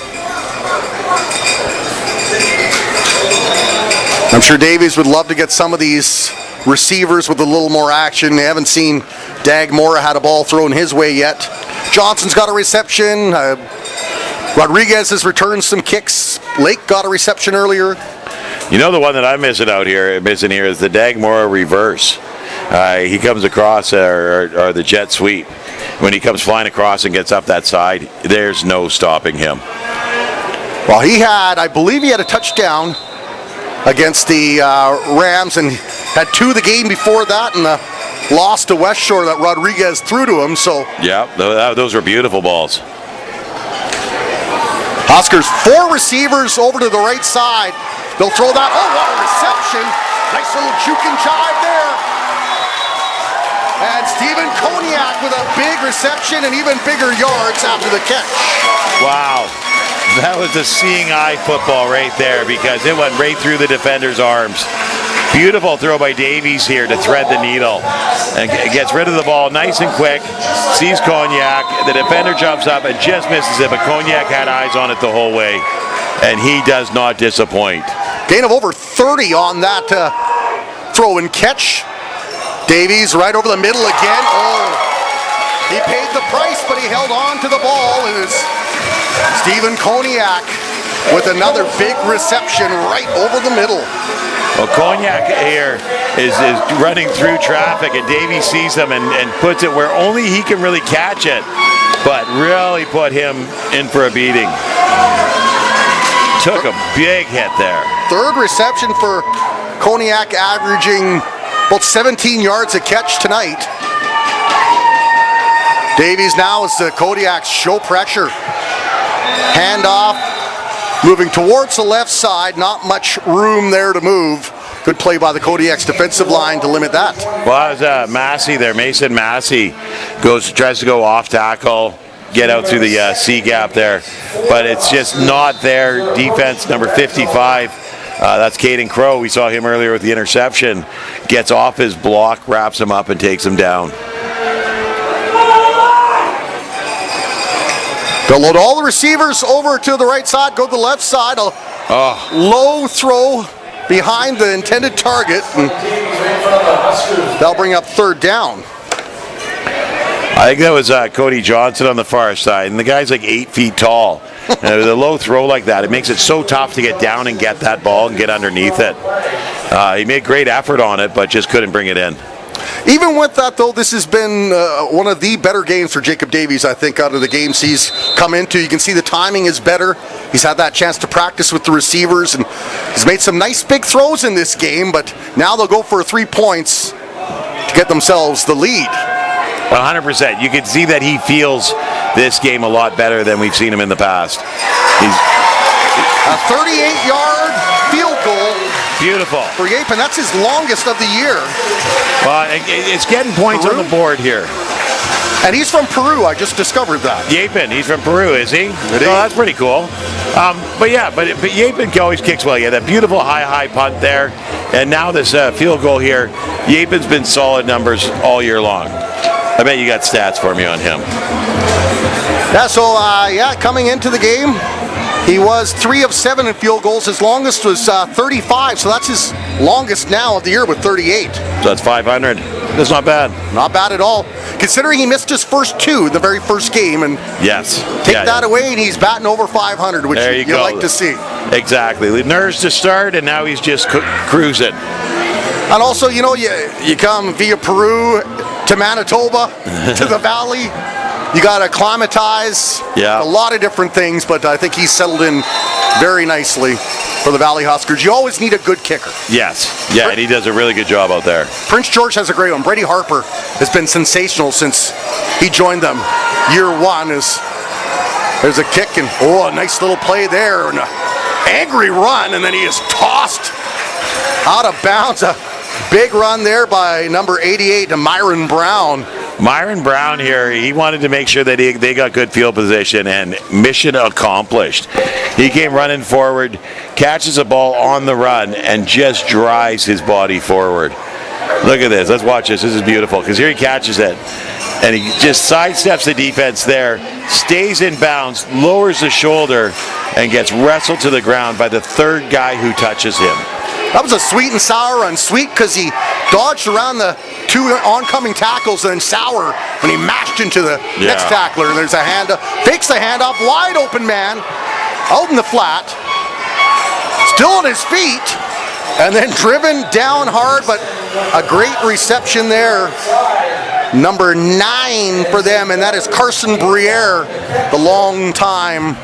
E: I'm sure Davies would love to get some of these receivers with a little more action. They haven't seen Dag Mora had a ball thrown his way yet. Johnson's got a reception. Rodriguez has returned some kicks. Lake got a reception earlier.
F: You know, the one that I'm missing here is the Dag Mora reverse. He comes across or the jet sweep. When he comes flying across and gets up that side, there's no stopping him.
E: Well, I believe he had a touchdown against the Rams, and had 2 the game before that, and the loss to West Shore that Rodriguez threw to him. So
F: yeah, those were beautiful balls.
E: Huskers 4 receivers over to the right side. They'll throw that. Oh, what a reception! Nice little juke and jive there. And Stephen Kodiak with a big reception and even bigger yards after the catch.
F: Wow. That was a seeing eye football right there, because it went right through the defender's arms. Beautiful throw by Davies here to thread the needle. And gets rid of the ball nice and quick. Sees Cognac. The defender jumps up and just misses it, but Cognac had eyes on it the whole way. And he does not disappoint.
E: Gain of over 30 on that throw and catch. Davies right over the middle again. Oh, he paid the price, but he held on to the ball. And it's Stephen Kodiak with another big reception right over the middle.
F: Well, Cognac here is running through traffic, and Davey sees him and puts it where only he can really catch it, but really put him in for a beating. Took a big hit there. 3rd
E: reception for Cognac, averaging about 17 yards a catch tonight. Davies now as the Kodiaks show pressure. Handoff, moving towards the left side, not much room there to move. Good play by the Kodiaks defensive line to limit that.
F: Well, that was Massey there. Mason Massey tries to go off tackle, get out through the C gap there, but it's just not there. Defense number 55, that's Caden Crow. We saw him earlier with the interception. Gets off his block, wraps him up, and takes him down.
E: They'll load all the receivers over to the right side, go to the left side. A low throw behind the intended target, and that'll bring up 3rd down.
F: I think that was Cody Johnson on the far side, and the guy's like 8 feet tall. And with a low throw like that, it makes it so tough to get down and get that ball and get underneath it. He made great effort on it, but just couldn't bring it in.
E: Even with that, though, this has been one of the better games for Jacob Davies, I think, out of the games he's come into. You can see the timing is better. He's had that chance to practice with the receivers, and he's made some nice big throws in this game, but now they'll go for 3 points to get themselves the lead.
F: 100%. You can see that he feels this game a lot better than we've seen him in the past.
E: A 38-yard field goal
F: Beautiful.
E: for Yapin. That's his longest of the year.
F: Well, it's getting points on the board here.
E: And he's from Peru. I just discovered that.
F: Yapin, he's from Peru, is he? Oh, that's pretty cool. But Yapin always kicks well. Yeah, that beautiful high punt there. And now this field goal here. Yapin's been solid numbers all year long. I bet you got stats for me on him.
E: Yeah, so coming into the game, he was 3 of 7 in field goals. His longest was 35, so that's his longest now of the year with 38.
F: So that's 500. That's not bad.
E: Not bad at all, considering he missed his first 2 in the very first game. And
F: yes,
E: take that away, and he's batting over 500, which you like to see.
F: Exactly. Nerves to start, and now he's just cruising.
E: And also, you come via Peru to Manitoba to the Valley. You got to acclimatize.
F: Yeah.
E: A lot of different things, but I think he's settled in very nicely for the Valley Huskers. You always need a good kicker.
F: Yes. Yeah, and he does a really good job out there.
E: Prince George has a great one. Brady Harper has been sensational since he joined them. Year 1 there's a kick and a nice little play there and an angry run, and then he is tossed out of bounds. A big run there by number 88, Myron Brown.
F: Myron Brown here, he wanted to make sure that they got good field position, and mission accomplished. He came running forward, catches a ball on the run, and just drives his body forward. Look at this. Let's watch this. This is beautiful, because here he catches it, and he just sidesteps the defense there, stays in bounds, lowers the shoulder, and gets wrestled to the ground by the third guy who touches him.
E: That was a sweet and sour run. Sweet because he dodged around the 2 oncoming tackles, and then sour when he mashed into the next tackler. And there's a handoff, fakes the handoff, wide open man, out in the flat, still on his feet, and then driven down hard, but a great reception there. Number 9 for them, and that is Carson Briere, the long time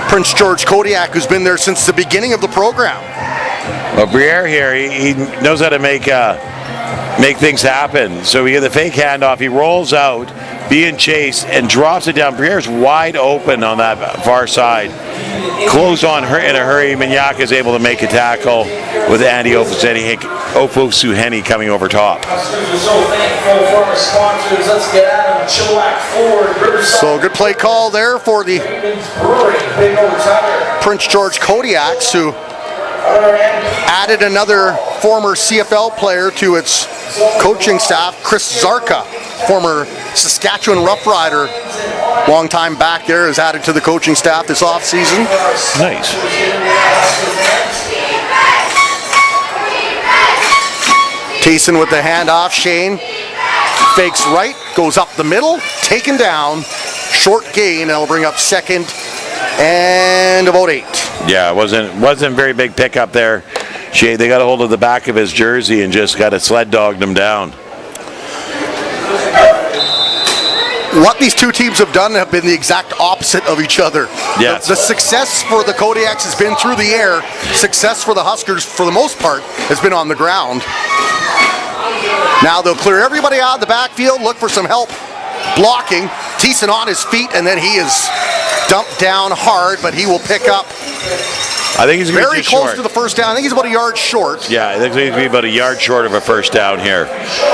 E: Prince George Kodiak, who's been there since the beginning of the program.
F: Well, Briere here, he knows how to make things happen. So we get the fake handoff. He rolls out, being chased, and drops it down. Briere's wide open on that far side. Close on her in a hurry. Mignac is able to make a tackle with Andy Ofosuheni coming over top.
E: So good play call there for the Prince George Kodiaks, who added another former CFL player to its coaching staff. Chris Zarka, former Saskatchewan Rough Rider, long time back there, is added to the coaching staff this offseason.
F: Nice.
E: Thiessen with the handoff. Shane fakes right, goes up the middle, taken down, short gain. That'll bring up second and about 8.
F: Yeah, it wasn't very big pickup there. They got a hold of the back of his jersey and just got a sled dogged him down.
E: What these two teams have done have been the exact opposite of each other.
F: Yes.
E: The success for the Kodiaks has been through the air. Success for the Huskers, for the most part, has been on the ground. Now they'll clear everybody out of the backfield, look for some help blocking. Thiessen on his feet, and then he is dumped down hard, but he will pick up.
F: I think he's
E: very close to the first down. I think he's about a yard short.
F: Yeah, I think he's going to be about a yard short of a first down here.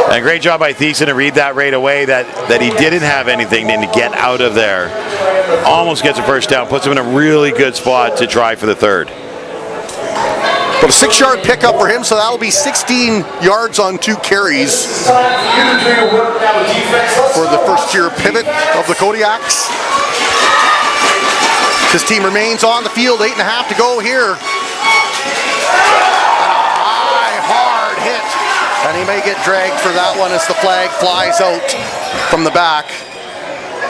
F: And great job by Thiessen to read that right away, that he didn't have anything to get out of there. Almost gets a first down, puts him in a really good spot to try for the third.
E: But a 6-yard pickup for him, so that'll be 16 yards on 2 carries for the first-year pivot of the Kodiaks. This team remains on the field, 8.5 to go here. High, hard hit, and he may get dragged for that one as the flag flies out from the back.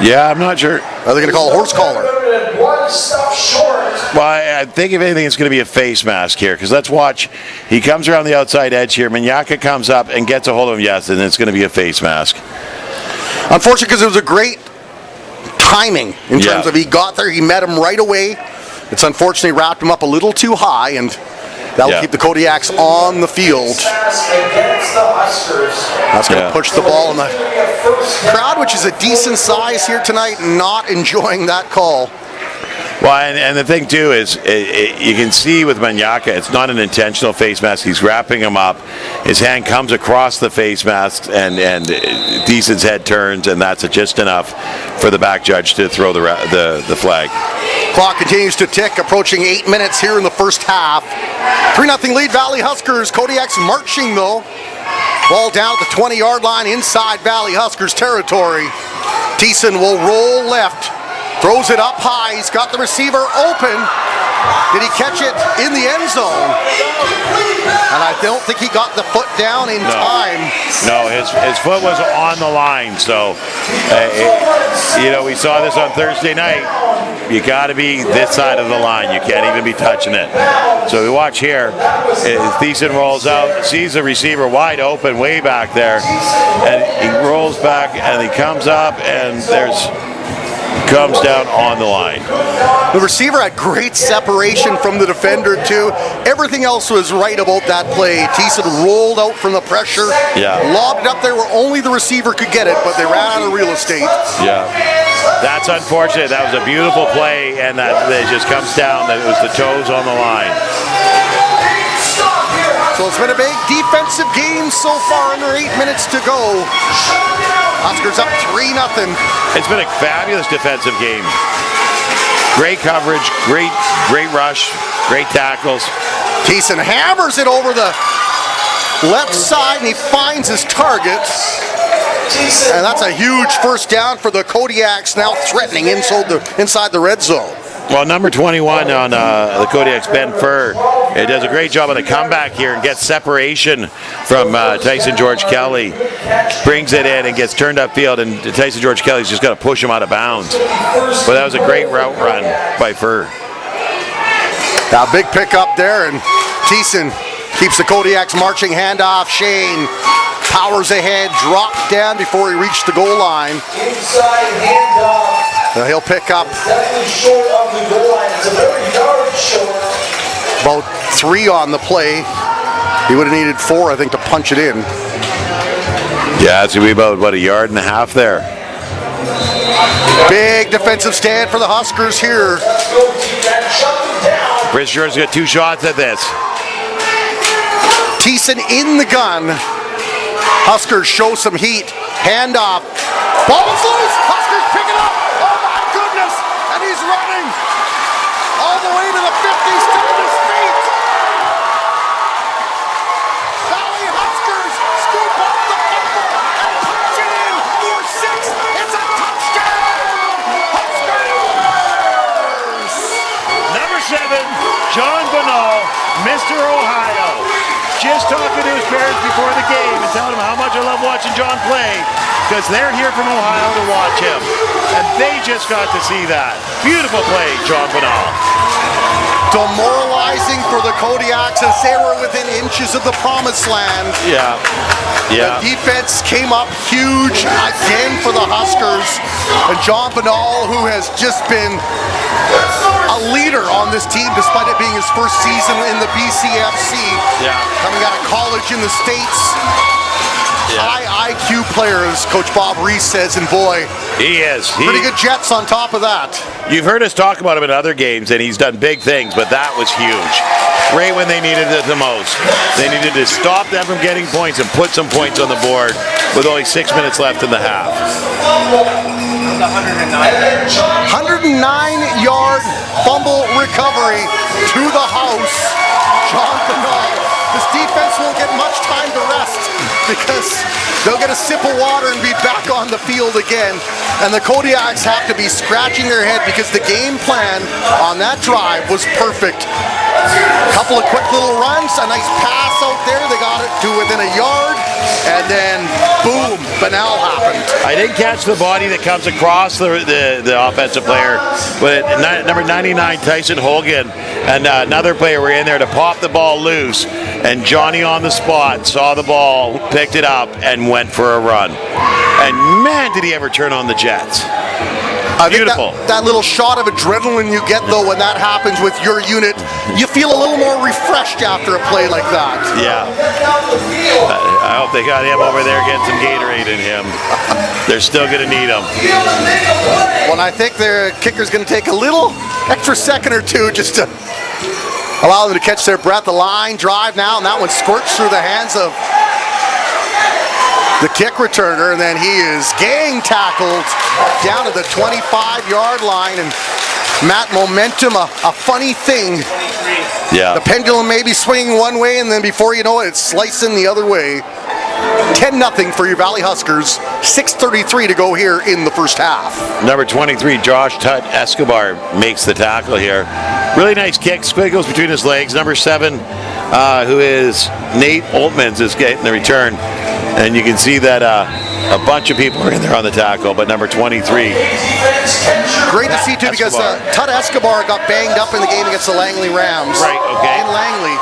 F: Yeah, I'm not sure.
E: Are they going to call a horse collar?
F: Well, I think if anything, it's going to be a face mask here, because let's watch. He comes around the outside edge here. Mignacca comes up and gets a hold of him, yes, and it's going to be a face mask.
E: Unfortunate, because it was a great timing in terms of he got there, he met him right away. It's unfortunately wrapped him up a little too high, and that'll keep the Kodiaks on the field. That's going to push the ball, and the crowd, which is a decent size here tonight, not enjoying that call.
F: Well, and the thing too is, you can see with Manyaka, it's not an intentional face mask. He's wrapping him up. His hand comes across the face mask, and Deason's head turns, and that's just enough for the back judge to throw the flag.
E: Clock continues to tick, approaching 8 minutes here in the first half. 3-0 lead, Valley Huskers. Kodiaks marching though. Ball down at the 20-yard line inside Valley Huskers territory. Deason will roll left. Throws it up high. He's got the receiver open. Did he catch it in the end zone? And I don't think he got the foot down in time.
F: No, his foot was on the line. So, we saw this on Thursday night. You got to be this side of the line. You can't even be touching it. So we watch here. Deason rolls out, sees the receiver wide open way back there, and he rolls back and he comes up and comes down on the line.
E: The receiver had great separation from the defender too. Everything else was right about that play. Deason rolled out from the pressure, lobbed it up there where only the receiver could get it, but they ran out of real estate.
F: Yeah, that's unfortunate. That was a beautiful play, and that it just comes down that it was the toes on the line.
E: So it's been a big defensive game so far under 8 minutes to go. Huskers up 3-0.
F: It's been a fabulous defensive game. Great coverage, great rush, great tackles.
E: Deason hammers it over the left side and he finds his target. And that's a huge first down for the Kodiaks, now threatening inside the red zone.
F: Well, number 21 on the Kodiaks, Ben Furr, it does a great job on the comeback here and gets separation from Tyson George Kelly. Brings it in and gets turned upfield, and Tyson George Kelly's just got to push him out of bounds. But that was a great route run by Furr.
E: Now, big pickup there, and Deason keeps the Kodiaks marching. Handoff, Shane powers ahead, dropped down before he reached the goal line.
D: Inside handoff.
E: Now he'll pick up
D: Definitely short of the goal line. It's about a yard short.
E: about 3 on the play. He would have needed 4, I think, to punch it in.
F: Yeah, it's going to be about, a yard and a half there.
E: Big defensive stand for the Huskers here.
F: Chris Jordan's got 2 shots at this.
E: Deason in the gun. Huskers show some heat. Handoff. Ball's loose. Huskers pick it up. Oh my goodness. And he's running all the way to the 50, still on his feet. Valley Huskers scoop up the football and punch it in for 6. It's a touchdown. Huskers.
F: Number 7, John Bonal, Mr. Ohio. Just talking to his parents before the game and telling them how much I love watching John play, because they're here from Ohio to watch him. And they just got to see that. Beautiful play, John Bonal.
E: Demoralizing for the Kodiaks as they were within inches of the promised land.
F: Yeah.
E: The defense came up huge again for the Huskers. And John Bonal, who has just been a leader on this team despite it being his first season in the BCFC. Coming out of college in the States. High IQ player, as Coach Bob Reese says, and boy,
F: he is.
E: Pretty good Jets on top of that.
F: You've heard us talk about him in other games, and he's done big things, but that was huge. Right when they needed it the most. They needed to stop them from getting points and put some points on the board with only 6 minutes left in the half.
E: 109-yard fumble recovery to the house. John Bonal. This defense won't get much time to rest because they'll get a sip of water and be back on the field again. And the Kodiaks have to be scratching their head because the game plan on that drive was perfect. A couple of quick little runs, a nice pass out there. They got it to within a yard, and then boom, Bonal happened.
F: I didn't catch the body that comes across the offensive player, but number 99, Tyson Hogan, and another player were in there to pop the ball loose, and Johnny on the spot saw the ball, picked it up, and went for a run. And man, did he ever turn on the Jets.
E: I think
F: Beautiful.
E: that little shot of adrenaline you get, though, when that happens with your unit, you feel a little more refreshed after a play like that.
F: Yeah. I hope they got him over there getting some Gatorade in him. They're still going to need him.
E: Well, I think their kicker's going to take a little extra second or two just to allow them to catch their breath. The line drive now, and that one squirts through the hands of the kick returner, and then he is gang tackled down to the 25-yard line. And Matt, momentum, a funny thing.
F: Yeah.
E: The pendulum may be swinging one way, and then before you know it, it's slicing the other way. 10-0 for your Valley Huskers. 6:33 to go here in the first half.
F: Number 23, Josh Tut Escobar makes the tackle here. Really nice kick. Squid goes between his legs. Number 7, who is Nate Oltmans, is getting the return. And you can see that a bunch of people are in there on the tackle, but number 23.
E: Great to see, too, because Tut Escobar got banged up in the game against the Langley Rams.
F: Right, okay.
E: In Langley.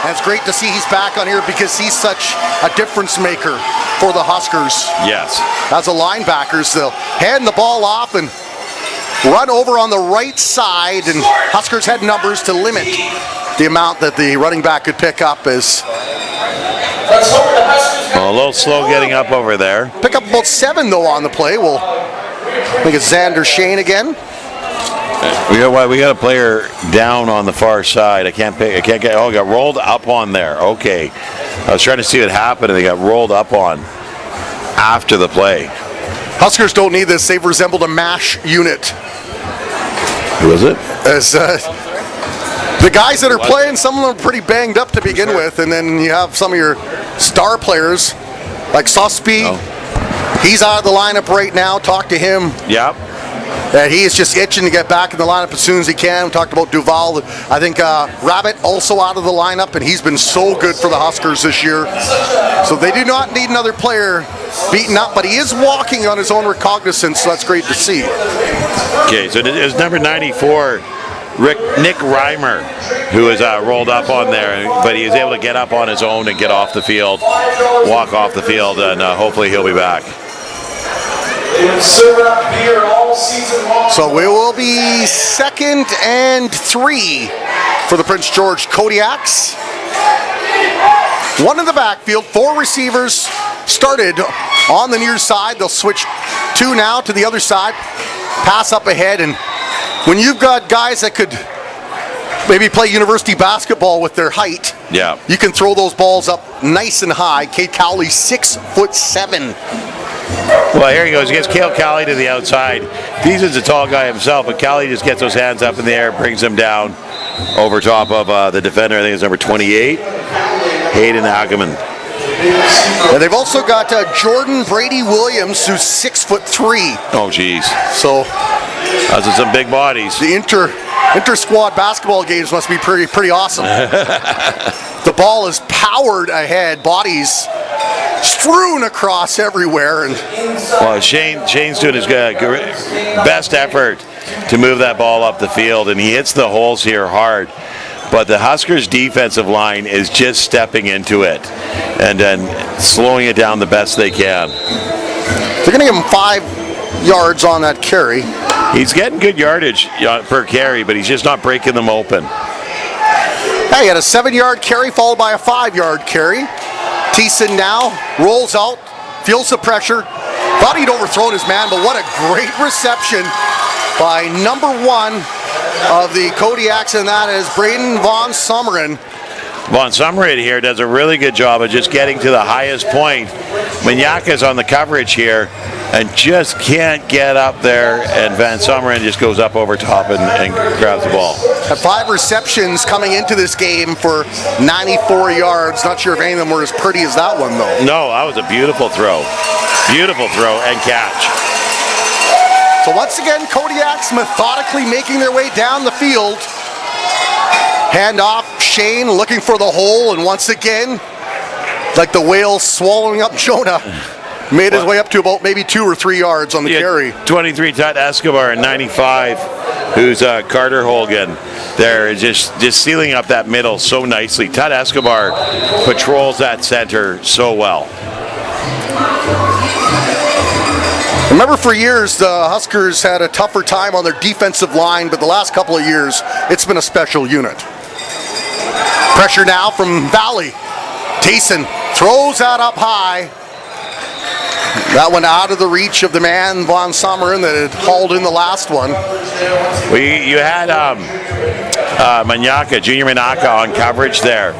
E: And it's great to see he's back on here because he's such a difference maker for the Huskers.
F: Yes.
E: As a linebacker, they'll hand the ball off and run over on the right side, and Huskers had numbers to limit the amount that the running back could pick up. As
F: well, a little slow getting up over there.
E: Pick up about 7 though on the play. Well, I think it's Xander Shane again.
F: We got a player down on the far side. I can't get. Oh, got rolled up on there. Okay, I was trying to see what happened, and they got rolled up on after the play.
E: Huskers don't need this. They've resembled a MASH unit.
F: Who is it?
E: As the guys that are playing, some of them are pretty banged up to begin with, and then you have some of your star players like Sospi.
F: Oh.
E: He's out of the lineup right now. Talk to him.
F: Yep.
E: That he is just itching to get back in the lineup as soon as he can. We talked about Duval. I think Rabbit also out of the lineup, and he's been so good for the Huskers this year. So they do not need another player beaten up, but he is walking on his own recognizance, so that's great to see.
F: Okay, so it is number 94, Nick Reimer, who is rolled up on there, but he is able to get up on his own and get off the field, walk off the field, and hopefully he'll be back.
E: So we will be 2nd and 3 for the Prince George Kodiaks. 1 in the backfield, 4 receivers started on the near side. They'll switch 2 now to the other side. Pass up ahead, and when you've got guys that could maybe play university basketball with their height,
F: yeah,
E: you can throw those balls up nice and high. Cade Cowley, 6'7".
F: Well, here he goes. He gets Cale Cowley to the outside. He's a tall guy himself, but Cowley just gets those hands up in the air, brings him down over top of the defender. I think it's number 28, Hayden Ackerman.
E: And they've also got Jordan Brady Williams, who's 6'3".
F: Oh, geez.
E: So
F: those are some big bodies.
E: The inter-squad basketball games must be pretty awesome. The ball is powered ahead, bodies strewn across everywhere. And
F: well, Shane's doing his best effort to move that ball up the field, and he hits the holes here hard. But the Huskers' defensive line is just stepping into it and then slowing it down the best they can.
E: They're going to give him 5 yards on that carry.
F: He's getting good yardage per carry, but he's just not breaking them open.
E: Hey, he had a 7-yard carry followed by a 5-yard carry. Thiessen now rolls out, feels the pressure. Thought he'd overthrown his man, but what a great reception by number 1 of the Kodiaks, and that is Braden Von Summeren.
F: Von Summeren here does a really good job of just getting to the highest point. Manyaka's on the coverage here and just can't get up there, and Van Summeren just goes up over top and grabs the ball.
E: Had 5 receptions coming into this game for 94 yards. Not sure if any of them were as pretty as that one, though.
F: No, that was a beautiful throw. Beautiful throw and catch.
E: So once again, Kodiaks methodically making their way down the field. Hand off, Shane looking for the hole, and once again, like the whale swallowing up Jonah, made his way up to about maybe 2 or 3 yards on the carry. 23
F: Tut Escobar and 95, who's Carter Holgan. They're just sealing up that middle so nicely. Tut Escobar patrols that center so well.
E: Remember, for years, the Huskers had a tougher time on their defensive line, but the last couple of years, it's been a special unit. Pressure now from Valley. Tayson throws that up high. That one out of the reach of the man, Von Sommeren, that had hauled in the last one.
F: You had Junior Manaka on coverage there,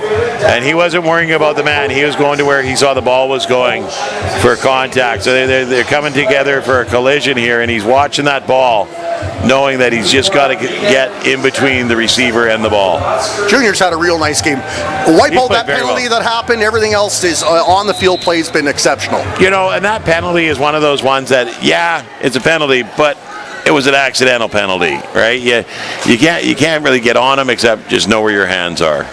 F: and he wasn't worrying about the man. He was going to where he saw the ball was going for contact. So they're coming together for a collision here, and he's watching that ball, knowing that he's just got to get in between the receiver and the ball.
E: Junior's had a real nice game. Wipe out that penalty that happened. Everything else is on the field play's been exceptional.
F: You know, and that penalty is one of those ones that, yeah, it's a penalty, but it was an accidental penalty, right? You can't really get on him except just know where your hands are.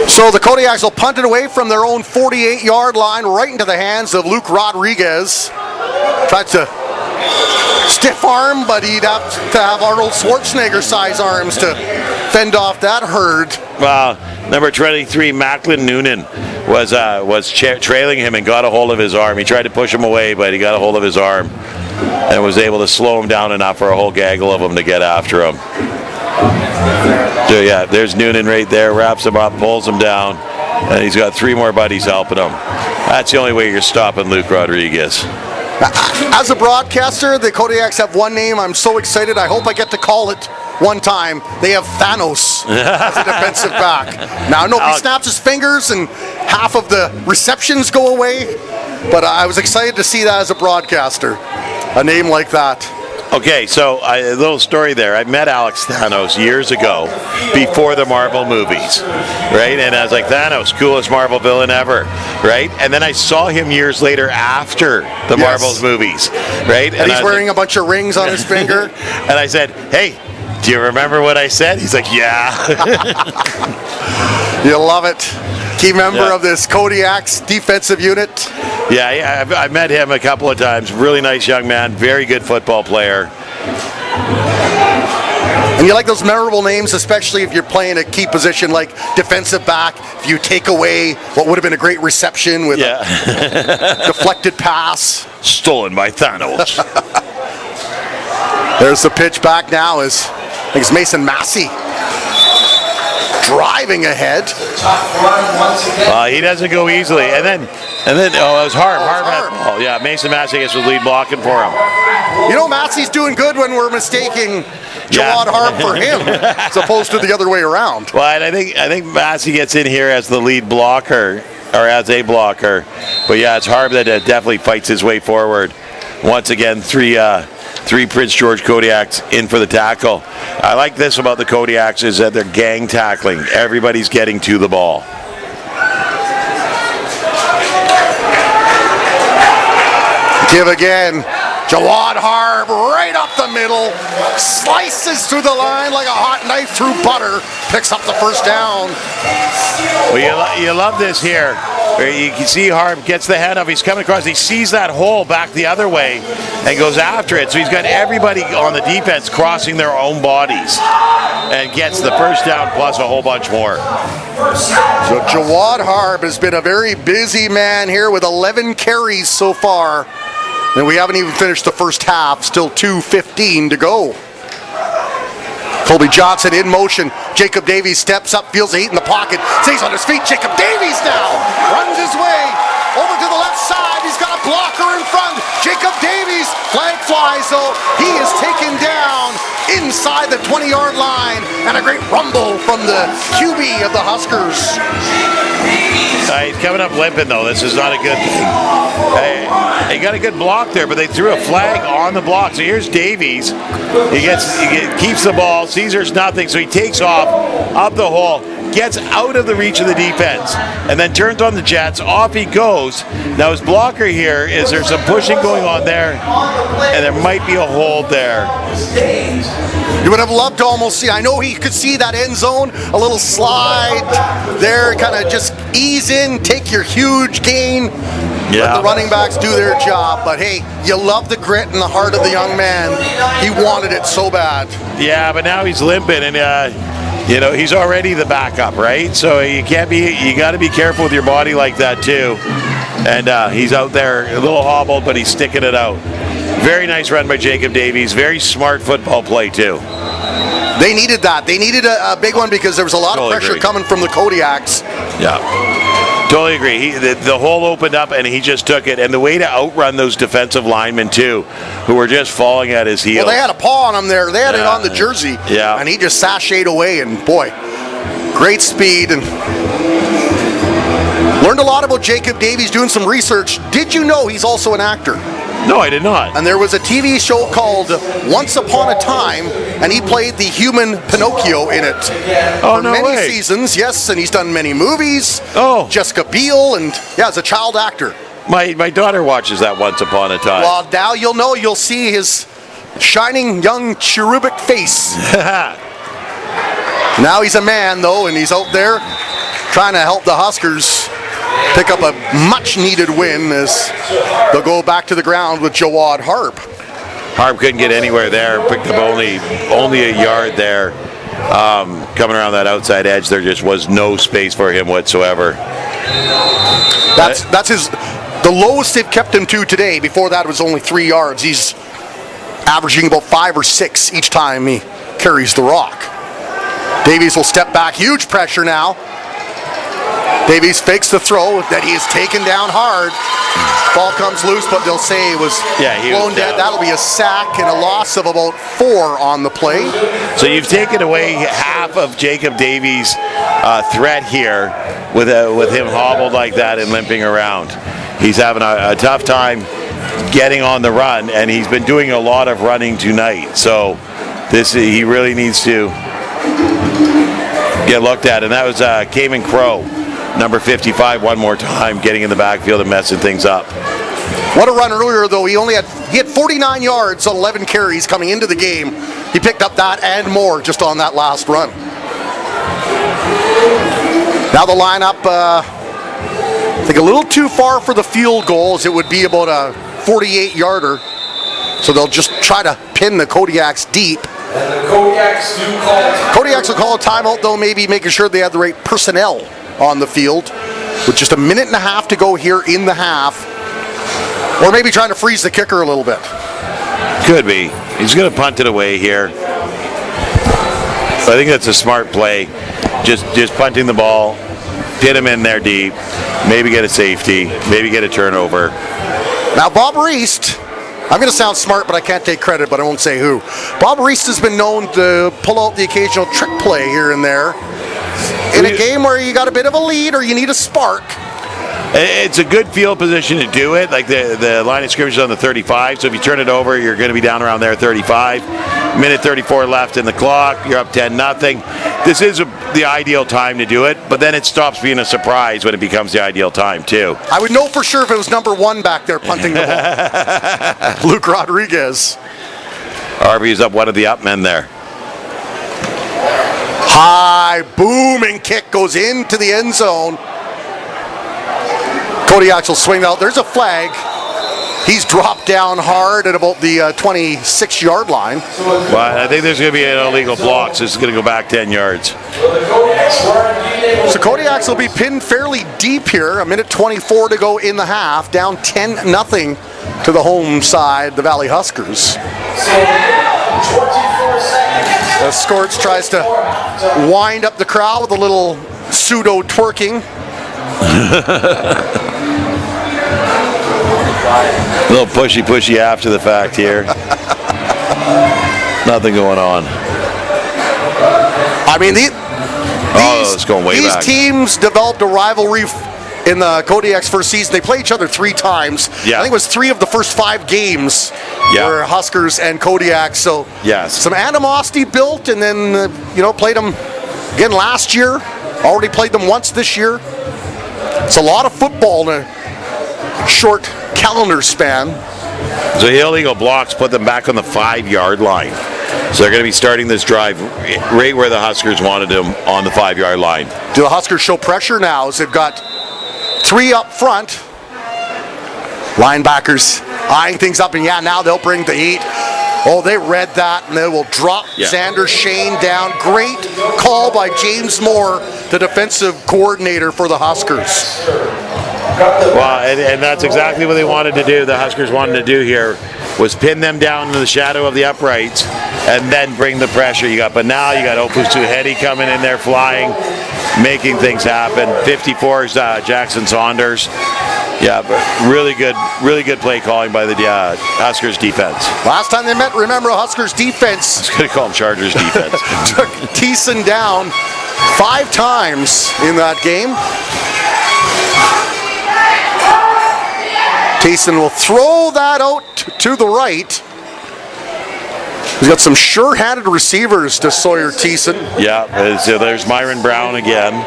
E: So the Kodiaks will punt it away from their own 48-yard line right into the hands of Luke Rodriguez. Tried to stiff arm, but he'd have to have Arnold Schwarzenegger-size arms to fend off that herd.
F: Well, number 23, Macklin Noonan, was trailing him and got a hold of his arm. He tried to push him away, but he got a hold of his arm and was able to slow him down enough for a whole gaggle of them to get after him. So yeah, there's Noonan right there, wraps him up, pulls him down, and he's got 3 more buddies helping him. That's the only way you're stopping Luke Rodriguez.
E: As a broadcaster, the Kodiaks have one name. I'm so excited. I hope I get to call it one time. They have Thanos as a defensive back. Now, I know he snaps his fingers and half of the receptions go away, but I was excited to see that as a broadcaster, a name like that.
F: Okay, so a little story there. I met Alex Thanos years ago before the Marvel movies, right? And I was like, Thanos, coolest Marvel villain ever, right? And then I saw him years later after the Marvel's movies, right?
E: And he's wearing a bunch of rings on his finger.
F: And I said, hey, do you remember what I said? He's like, yeah.
E: You love it. Key member of this Kodiaks defensive unit.
F: Yeah, I've met him a couple of times. Really nice young man, very good football player.
E: And you like those memorable names, especially if you're playing a key position like defensive back. If you take away what would have been a great reception with a deflected pass.
F: Stolen by Thanos.
E: There's the pitch back now I think it's Mason Massey driving ahead.
F: He doesn't go easily. And then it was Harb. Harb had the ball. Yeah, Mason Massey was lead blocking for him.
E: You know, Massey's doing good when we're mistaking Jawad Harb for him, as opposed to the other way around.
F: Well, and I think Massey gets in here as the lead blocker, or as a blocker. But yeah, it's Harb that definitely fights his way forward. Once again, three Prince George Kodiaks in for the tackle. I like this about the Kodiaks is that they're gang tackling. Everybody's getting to the ball.
E: Give again. Jawad Harb right up the middle. Slices through the line like a hot knife through butter. Picks up the first down.
F: Well, you love this here. You can see Harb gets the head up. He's coming across. He sees that hole back the other way and goes after it. So he's got everybody on the defense crossing their own bodies and gets the first down plus a whole bunch more.
E: So Jawad Harb has been a very busy man here with 11 carries so far. And we haven't even finished the first half. Still 2:15 to go. Colby Johnson in motion. Jacob Davies steps up, feels the heat in the pocket, stays on his feet. Jacob Davies now runs his way over to the left side. He's got a blocker in front. Jacob Davies, flag flies though. He is taken down inside the 20-yard line, and a great rumble from the QB of the Huskers.
F: He's coming up limping though. This is not a good thing. He got a good block there, but they threw a flag on the block. So here's Davies. He keeps the ball. Caesar's nothing, so he takes off up the hole, gets out of the reach of the defense, and then turns on the jets. Off he goes. Now his blocker here is there's some pushing going on there, and there might be a hold there.
E: You would have loved to almost see, I know he could see that end zone, a little slide there, kind of just ease in, take your huge gain. Let the running backs do their job, but hey, you love the grit and the heart of the young man. He wanted it so bad.
F: Yeah, but now he's limping, and You know, he's already the backup, right? So you got to be careful with your body like that too. And he's out there a little hobbled, but he's sticking it out. Very nice run by Jacob Davies. Very smart football play too.
E: They needed that. They needed a big one because there was a lot of pressure coming from the Kodiaks.
F: Yeah. Totally agree. The hole opened up and he just took it. And the way to outrun those defensive linemen too, who were just falling at his heels.
E: Well, they had a paw on him there. They had it on the jersey.
F: Yeah.
E: And he just sashayed away. And boy, great speed. And learned a lot about Jacob Davies doing some research. Did you know he's also an actor?
F: No, I did not.
E: And there was a TV show called Once Upon a Time, and he played the human Pinocchio in it.
F: Oh,
E: for
F: no
E: many
F: way.
E: seasons, yes, and he's done many movies.
F: Oh.
E: Jessica Biel, and yeah, as a child actor.
F: My daughter watches that Once Upon a Time.
E: Well, now you'll see his shining young cherubic face. Now he's a man, though, and he's out there trying to help the Huskers pick up a much-needed win as they'll go back to the ground with Jawad Harp.
F: Harp couldn't get anywhere there. Picked up only a yard there. Coming around that outside edge, there just was no space for him whatsoever.
E: That's the lowest they've kept him to today. Before that, it was only 3 yards. He's averaging about 5 or 6 each time he carries the rock. Davies will step back. Huge pressure now. Davies fakes the throw that he is taken down hard. Ball comes loose, but they'll say it was blown dead. That'll be a sack and a loss of about 4 on the play.
F: So you've taken away half of Jacob Davies' threat here with him hobbled like that and limping around. He's having a tough time getting on the run, and he's been doing a lot of running tonight. So he really needs to get looked at. And that was Cayman Crow, number 55, one more time, getting in the backfield and messing things up.
E: What a run earlier, though. He had 49 yards on 11 carries coming into the game. He picked up that and more just on that last run. Now the lineup, I think a little too far for the field goals. It would be about a 48-yarder. So they'll just try to pin the Kodiaks deep.
D: And the Kodiaks
E: will call a timeout, though, maybe making sure they have the right personnel on the field with just a minute and a half to go here in the half, or maybe trying to freeze the kicker a little bit.
F: Could be. He's going to punt it away here. So I think that's a smart play. Just punting the ball, get him in there deep, maybe get a safety, maybe get a turnover.
E: Now Bob Reist, I'm going to sound smart, but I can't take credit, but I won't say who. Bob Reist has been known to pull out the occasional trick play here and there. In a game where you got a bit of a lead or you need a spark.
F: It's a good field position to do it. Like the line of scrimmage is on the 35, so if you turn it over, you're going to be down around there 35. Minute 34 left in the clock. You're up 10-0. This is the ideal time to do it, but then it stops being a surprise when it becomes the ideal time too.
E: I would know for sure if it was number 1 back there punting the ball. Luke Rodriguez.
F: Harvey's up one of the up men there.
E: High booming kick goes into the end zone. Kodiaks will swing out. There's a flag. He's dropped down hard at about the 26-yard line.
F: Well, I think there's going to be an illegal block, so it's going to go back 10 yards.
E: So Kodiaks will be pinned fairly deep here. A minute 24 to go in the half. Down 10-0 to the home side, the Valley Huskers. Scorch tries to wind up the crowd with a little pseudo twerking.
F: A little pushy after the fact here. Nothing going on.
E: I mean,
F: it's going way back.
E: These teams developed a rivalry in the Kodiaks first season. They played each other 3 times.
F: Yeah.
E: I think it was 3 of the first 5 games were Huskers and Kodiaks. So some animosity built, and then played them again last year. Already played them once this year. It's a lot of football in a short calendar span.
F: So the illegal blocks put them back on the 5-yard line. So they're going to be starting this drive right where the Huskers wanted them, on the 5-yard line.
E: Do the Huskers show pressure now as they've got 3 up front? Linebackers eyeing things up, and now they'll bring the 8. Oh, they read that, and they will drop Xander Shane down. Great call by James Moore, the defensive coordinator for the Huskers.
F: Well, and that's exactly what they wanted to do. The Huskers wanted to do here was pin them down in the shadow of the uprights and then bring the pressure you got. But now you got Opusu Hedy coming in there flying, making things happen. 54 is Jackson Saunders. Yeah, but really good play calling by the Huskers defense.
E: Last time they met, remember, Huskers defense.
F: I was going to call them Chargers defense.
E: Took Thiessen down 5 times in that game. Thiessen will throw that out to the right. He's got some sure-handed receivers to Sawyer Thiessen.
F: Yeah, there's Myron Brown again.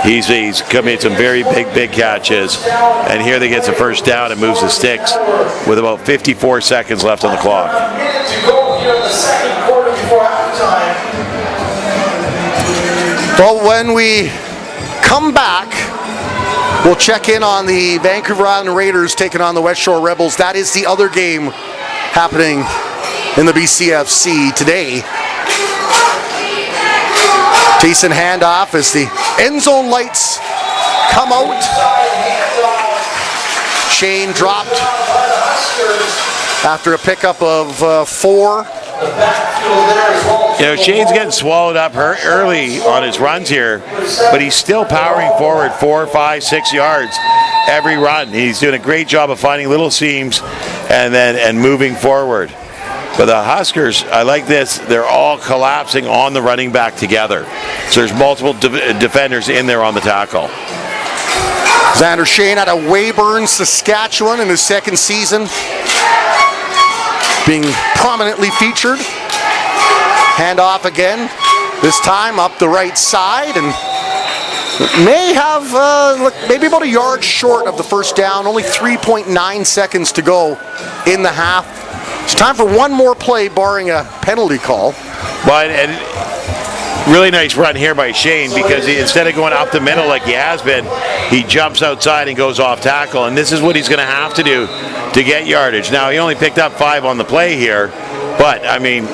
F: He's made some very big catches. And here they get the first down and moves the sticks with about 54 seconds left on the clock.
D: A minute to go here in the second quarter before halftime.
E: Well, when we come back, we'll check in on the Vancouver Island Raiders taking on the West Shore Rebels. That is the other game happening in the BCFC today. Thiessen handoff as the end zone lights come out. Shane dropped after a pickup of 4.
F: You know, Shane's getting swallowed up early on his runs here, but he's still powering forward 4, 5, 6 yards every run. He's doing a great job of finding little seams and moving forward. But the Huskers, I like this, they're all collapsing on the running back together. So there's multiple defenders in there on the tackle.
E: Xander Shane out of Weyburn, Saskatchewan in his second season, being prominently featured. Handoff again, this time up the right side, and may have maybe about a yard short of the first down, only 3.9 seconds to go in the half. It's time for one more play, barring a penalty call.
F: But and really nice run here by Shane, because instead of going up the middle like he has been, he jumps outside and goes off tackle. And this is what he's going to have to do to get yardage. Now, he only picked up 5 on the play here, but, I mean,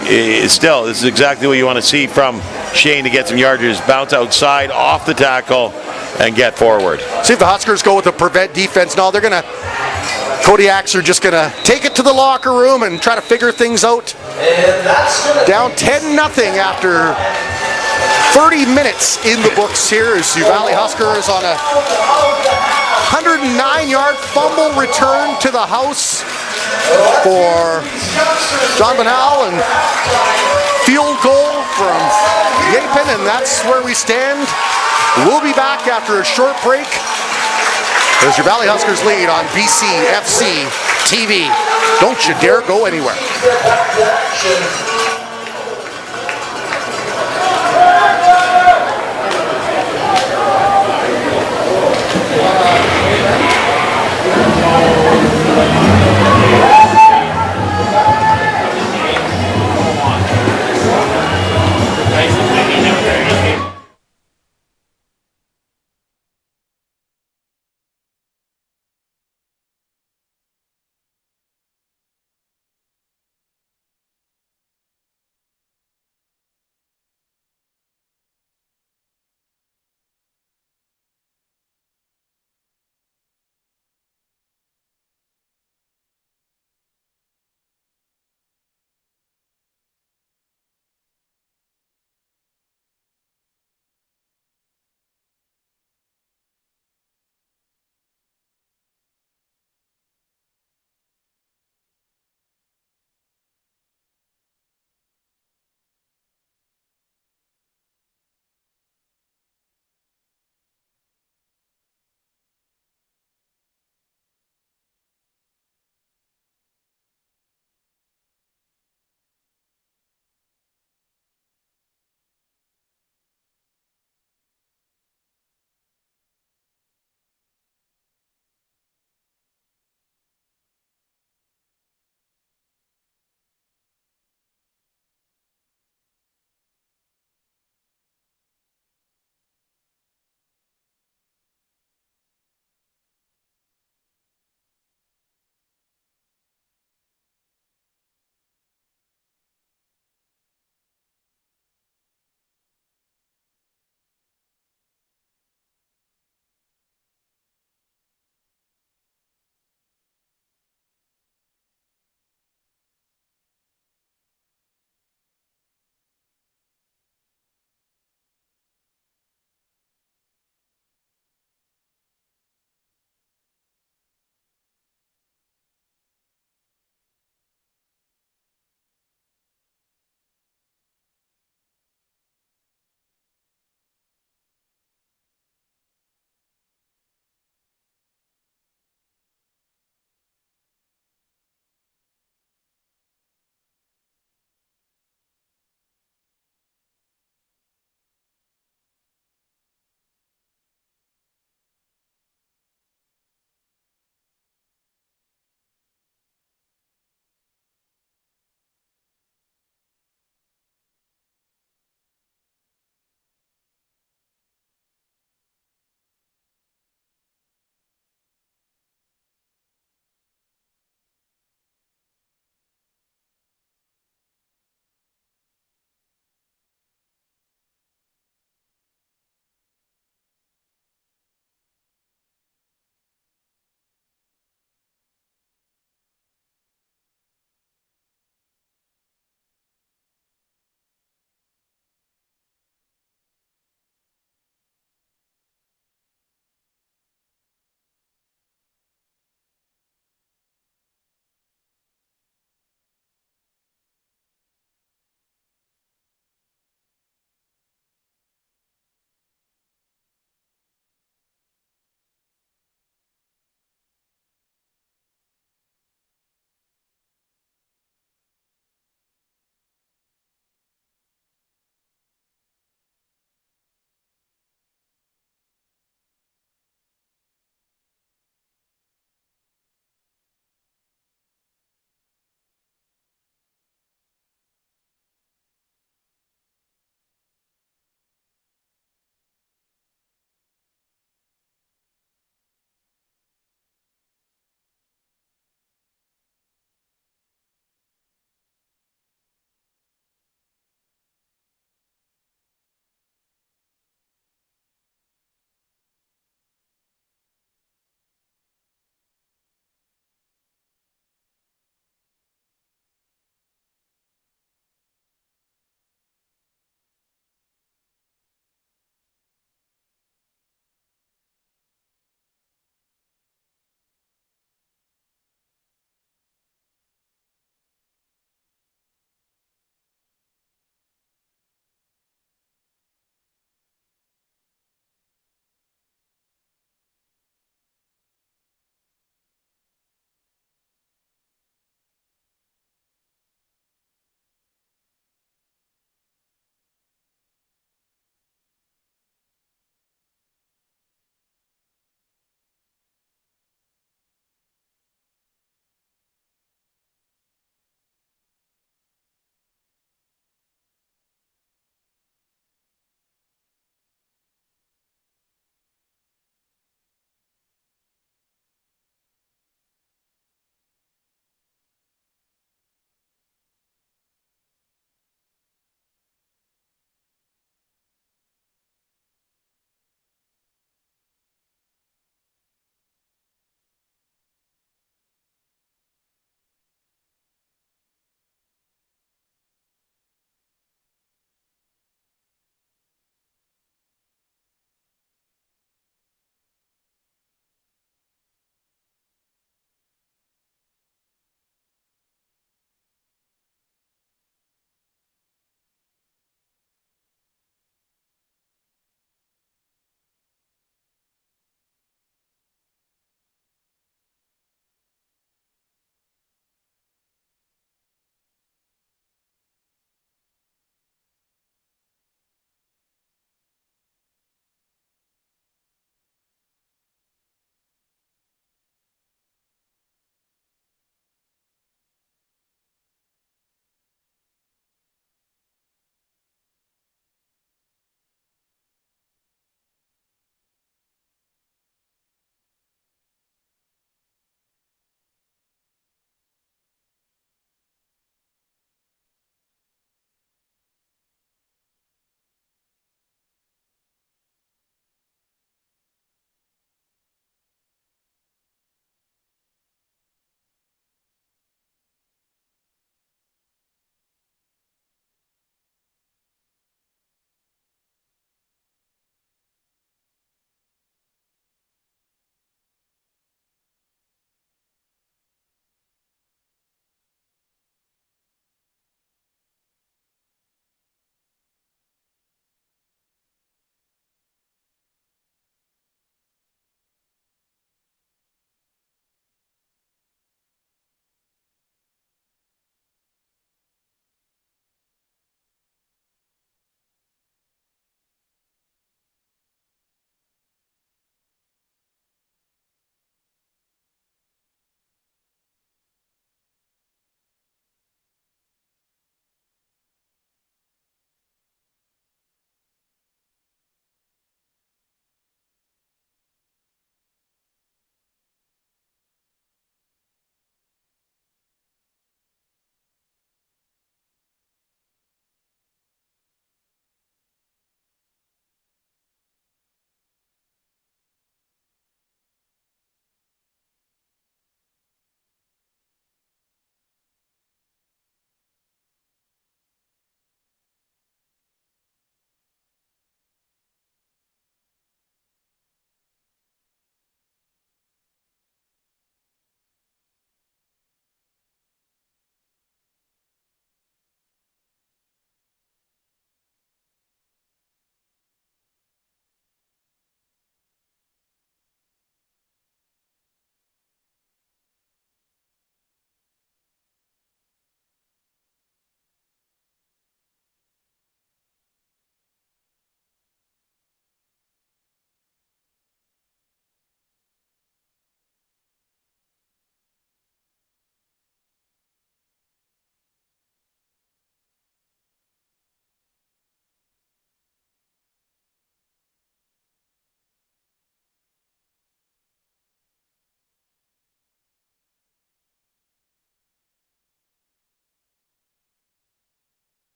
F: still, this is exactly what you want to see from Shane to get some yardage. Bounce outside, off the tackle, and get forward.
E: See if the Huskers go with the prevent defense. No, they're going to... Kodiaks are just going to take it to the locker room and try to figure things out. Down 10-0 after 30 minutes in the books here as Valley Huskers on a 109-yard fumble return to the house for John Banal, and field goal from Yapin, and that's where we stand. We'll be back after a short break. There's your Valley Huskers lead on BCFC TV. Don't you dare go anywhere.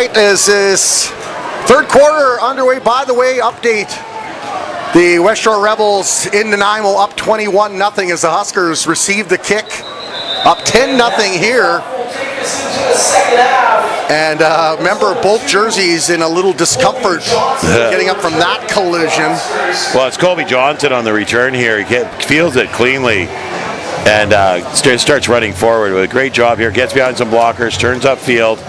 E: right, as is third quarter underway. By the way, update. The West Shore Rebels in Nanaimo up 21-0 as the Huskers receive the kick. Up 10-0 here. And remember, both jerseys in a little discomfort getting up from that collision.
F: Well, it's Colby Johnson on the return here. He feels it cleanly and starts running forward with a great job here. Gets behind some blockers, turns upfield,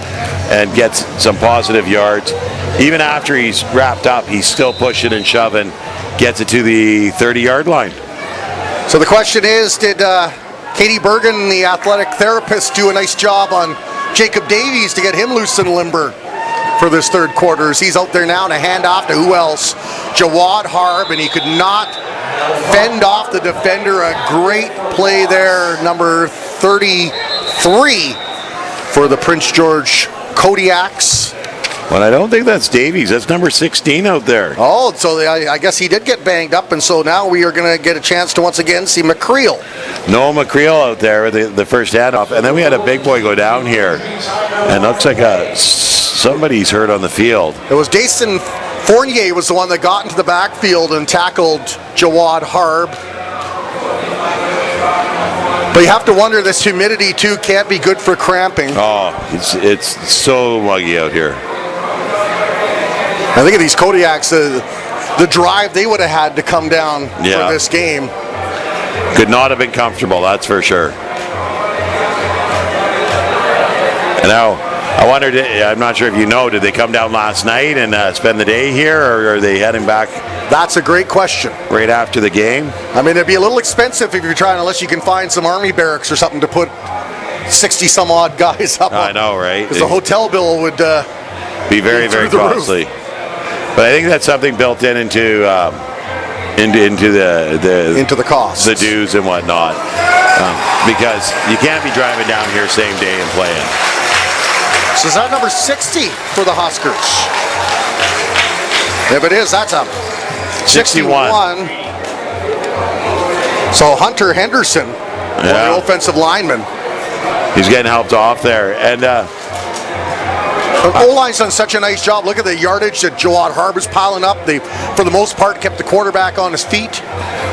F: and gets some positive yards. Even after he's wrapped up, he's still pushing and shoving. Gets it to the 30-yard line.
E: So the question is, did Katie Bergen, the athletic therapist, do a nice job on Jacob Davies to get him loose and limber for this third quarter? As he's out there now, and a handoff to who else? Jawad Harb, and he could not fend off the defender. A great play there, number 33 for the Prince George Kodiaks.
F: Well, I don't think that's Davies. That's number 16 out there.
E: Oh, so I guess he did get banged up, and so now we are going to get a chance to once again see McCreel.
F: Noah McCreel out there with the first handoff, and then we had a big boy go down here, and looks like somebody's hurt on the field.
E: It was Jason Fournier was the one that got into the backfield and tackled Jawad Harb. But you have to wonder, this humidity too can't be good for cramping.
F: Oh, it's so muggy out here.
E: I think of these Kodiaks, the drive they would have had to come down for this game.
F: Could not have been comfortable, that's for sure. And now, I wondered, I'm not sure if you know, did they come down last night and spend the day here, or are they heading back?
E: That's a great question.
F: Right after the game?
E: I mean, it'd be a little expensive if you're trying, unless you can find some army barracks or something to put 60 some odd guys up on.
F: I know, right?
E: Because the hotel bill would
F: be very, very costly. Roof. But I think that's something built into the cost,
E: the
F: dues and whatnot, because you can't be driving down here same day and playing.
E: So is that number 60 for the Huskers? If it is, that's a 61. So Hunter Henderson, the offensive lineman.
F: He's getting helped off there, and
E: O-line's done such a nice job. Look at the yardage that Jawad Harb is piling up. They, for the most part, kept the quarterback on his feet.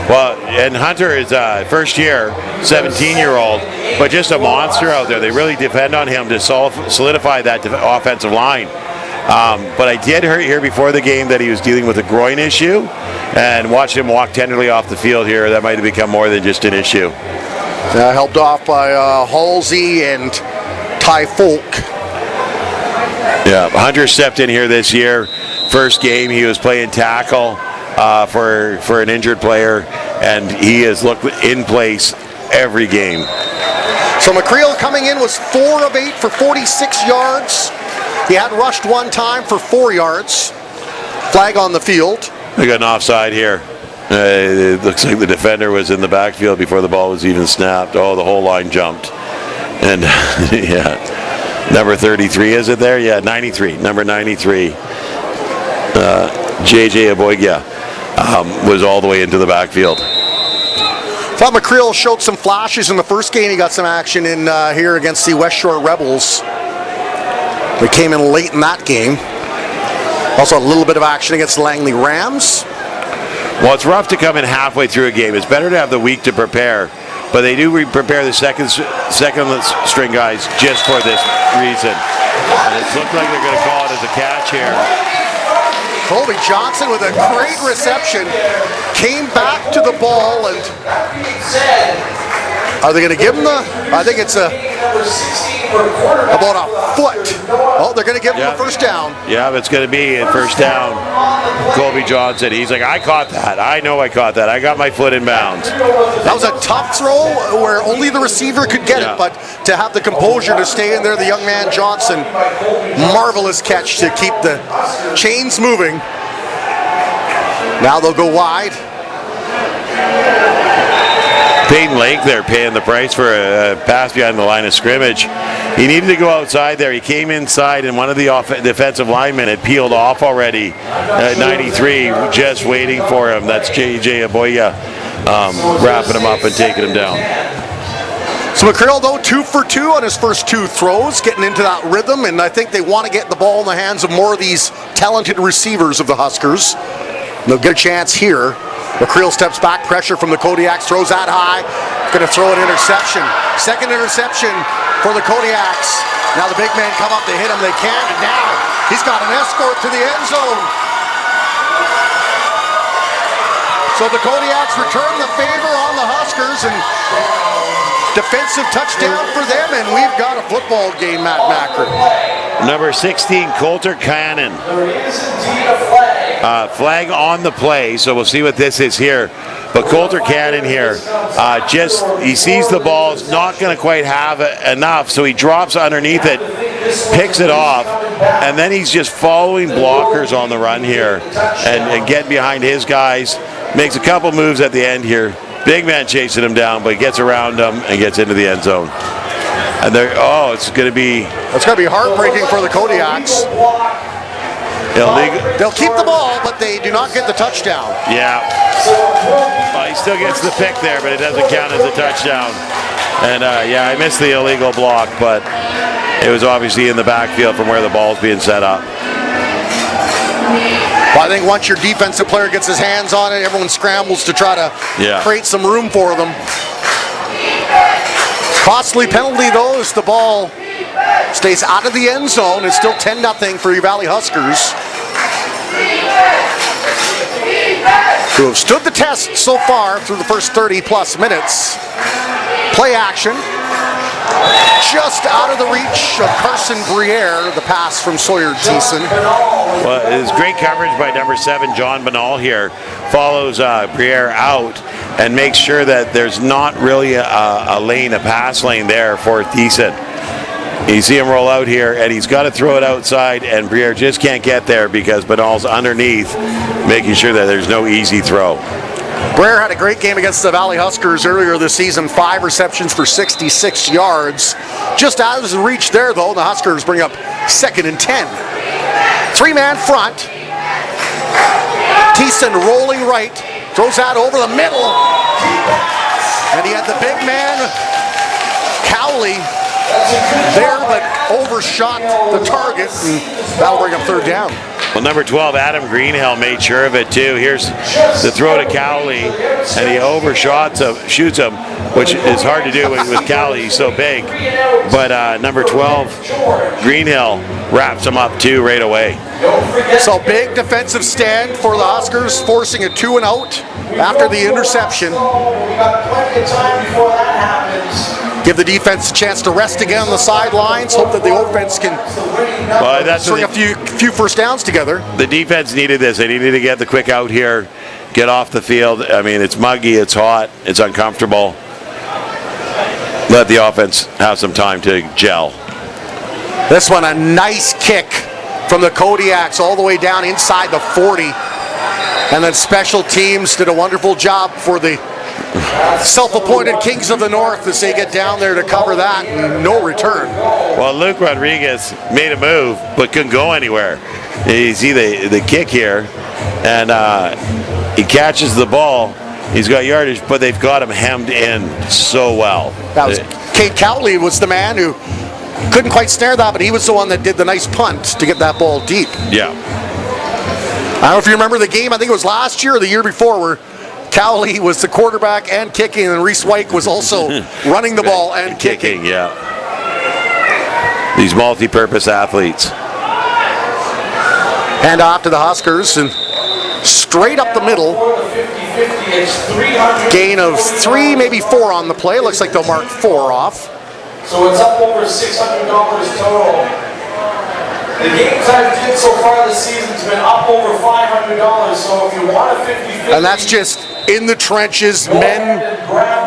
F: Well, and Hunter is first year, 17-year-old, but just a monster out there. They really depend on him to solidify that offensive line. But I did hear before the game that he was dealing with a groin issue, and watched him walk tenderly off the field here. That might have become more than just an issue.
E: Helped off by Halsey and Ty Folk.
F: Yeah, Hunter stepped in here this year. First game, he was playing tackle for an injured player, and he has looked in place every game.
E: So McCreel coming in was 4 of 8 for 46 yards. He had rushed one time for 4 yards. Flag on the field.
F: We got an offside here. It looks like the defender was in the backfield before the ball was even snapped. Oh, the whole line jumped. And yeah. Number 33, is it there? Yeah, 93. Number 93. JJ Aboygia was all the way into the backfield.
E: Thought McCreel showed some flashes in the first game. He got some action in here against the West Shore Rebels. They came in late in that game. Also a little bit of action against Langley Rams.
F: Well, it's rough to come in halfway through a game. It's better to have the week to prepare. But they do prepare the second string guys just for this reason. And it looked like they're going to call it as a catch here.
E: Colby Johnson with a great reception. Came back to the ball, and are they going to give him I think it's about a foot. Oh, they're going to give him a first down.
F: Yeah, but it's going to be a first down. Colby Johnson, he's like, I caught that. I know I caught that. I got my foot in bounds.
E: That was a tough throw where only the receiver could get it, but to have the composure to stay in there, the young man Johnson, marvelous catch to keep the chains moving. Now they'll go wide.
F: Peyton Lake there paying the price for a pass behind the line of scrimmage. He needed to go outside there. He came inside, and one of the defensive linemen had peeled off already at 93, just waiting for him. That's JJ Aboya wrapping him up and taking him down.
E: So McCreal, though, 2 for 2 on his first 2 throws, getting into that rhythm, and I think they want to get the ball in the hands of more of these talented receivers of the Huskers. They'll get a chance here. McCreal steps back, pressure from the Kodiaks, throws that high, going to throw an interception. Second interception for the Kodiaks. Now the big men come up to hit him, they can't, and now he's got an escort to the end zone. So the Kodiaks return the favor on the Huskers, and defensive touchdown for them, and we've got a football game, Matt Macri.
F: Number 16, Coulter Cannon. Flag on the play, so we'll see what this is here. But Coulter Cannon here, he sees the ball, is not going to quite have enough, so he drops underneath it, picks it off, and then he's just following blockers on the run here and getting behind his guys. Makes a couple moves at the end here. Big man chasing him down, but he gets around him and gets into the end zone. And it's going to be
E: heartbreaking for the Kodiaks.
F: illegal.
E: They'll keep the ball, but they do not get the touchdown.
F: Yeah. Well, he still gets the pick there, but it doesn't count as a touchdown. And I missed the illegal block, but it was obviously in the backfield from where the ball's being set up.
E: Well, I think once your defensive player gets his hands on it, everyone scrambles to try to create some room for them. Costly penalty, though, as the ball stays out of the end zone. It's still 10-0 for your Valley Huskers, who have stood the test so far through the first 30-plus minutes. Play action. Just out of the reach of Carson Briere, the pass from Sawyer Thiessen.
F: Well, it's great coverage by number 7, John Banal here. Follows Briere out and makes sure that there's not really a pass lane there for Thiessen. You see him roll out here, and he's got to throw it outside, and Briere just can't get there because Banal's underneath, making sure that there's no easy throw.
E: Briere had a great game against the Valley Huskers earlier this season, 5 receptions for 66 yards. Just out of his reach there, though, the Huskers bring up 2nd and 10. 3-man front. Thiessen rolling right, throws that over the middle. And he had the big man, Cowley, there, but overshot the target, and that'll bring up 3rd down.
F: Well, number 12, Adam Greenhill, made sure of it too. Here's the throw to Cowley, and he shoots him, which is hard to do with Cowley. He's so big. But number 12, Greenhill, wraps him up too right away.
E: So big defensive stand for the Huskers, forcing a 2-and-out after the interception. Give the defense a chance to rest again on the sidelines. Hope that the offense can string a few first downs together.
F: The defense needed this. They needed to get the quick out here, get off the field. I mean, it's muggy, it's hot, it's uncomfortable. Let the offense have some time to gel.
E: This one, a nice kick from the Kodiaks all the way down inside the 40. And then special teams did a wonderful job for the self-appointed Kings of the North as they get down there to cover that, and no return.
F: Well, Luke Rodriguez made a move but couldn't go anywhere. You see the kick here, and he catches the ball. He's got yardage, but they've got him hemmed in so well.
E: That was Kate Cowley was the man who couldn't quite snare that, but he was the one that did the nice punt to get that ball deep.
F: Yeah.
E: I don't know if you remember the game, I think it was last year or the year before, where Cowley was the quarterback and kicking, and Reese White was also running the ball and kicking.
F: Yeah. These multi-purpose athletes.
E: Hand off to the Huskers, and straight up the middle. Gain of 3, maybe 4 on the play. Looks like they'll mark 4 off.
D: So it's up over $600 total. The games I've did so far this season's been up over $500. So if you want a 50-50,
E: and that's just in the trenches, men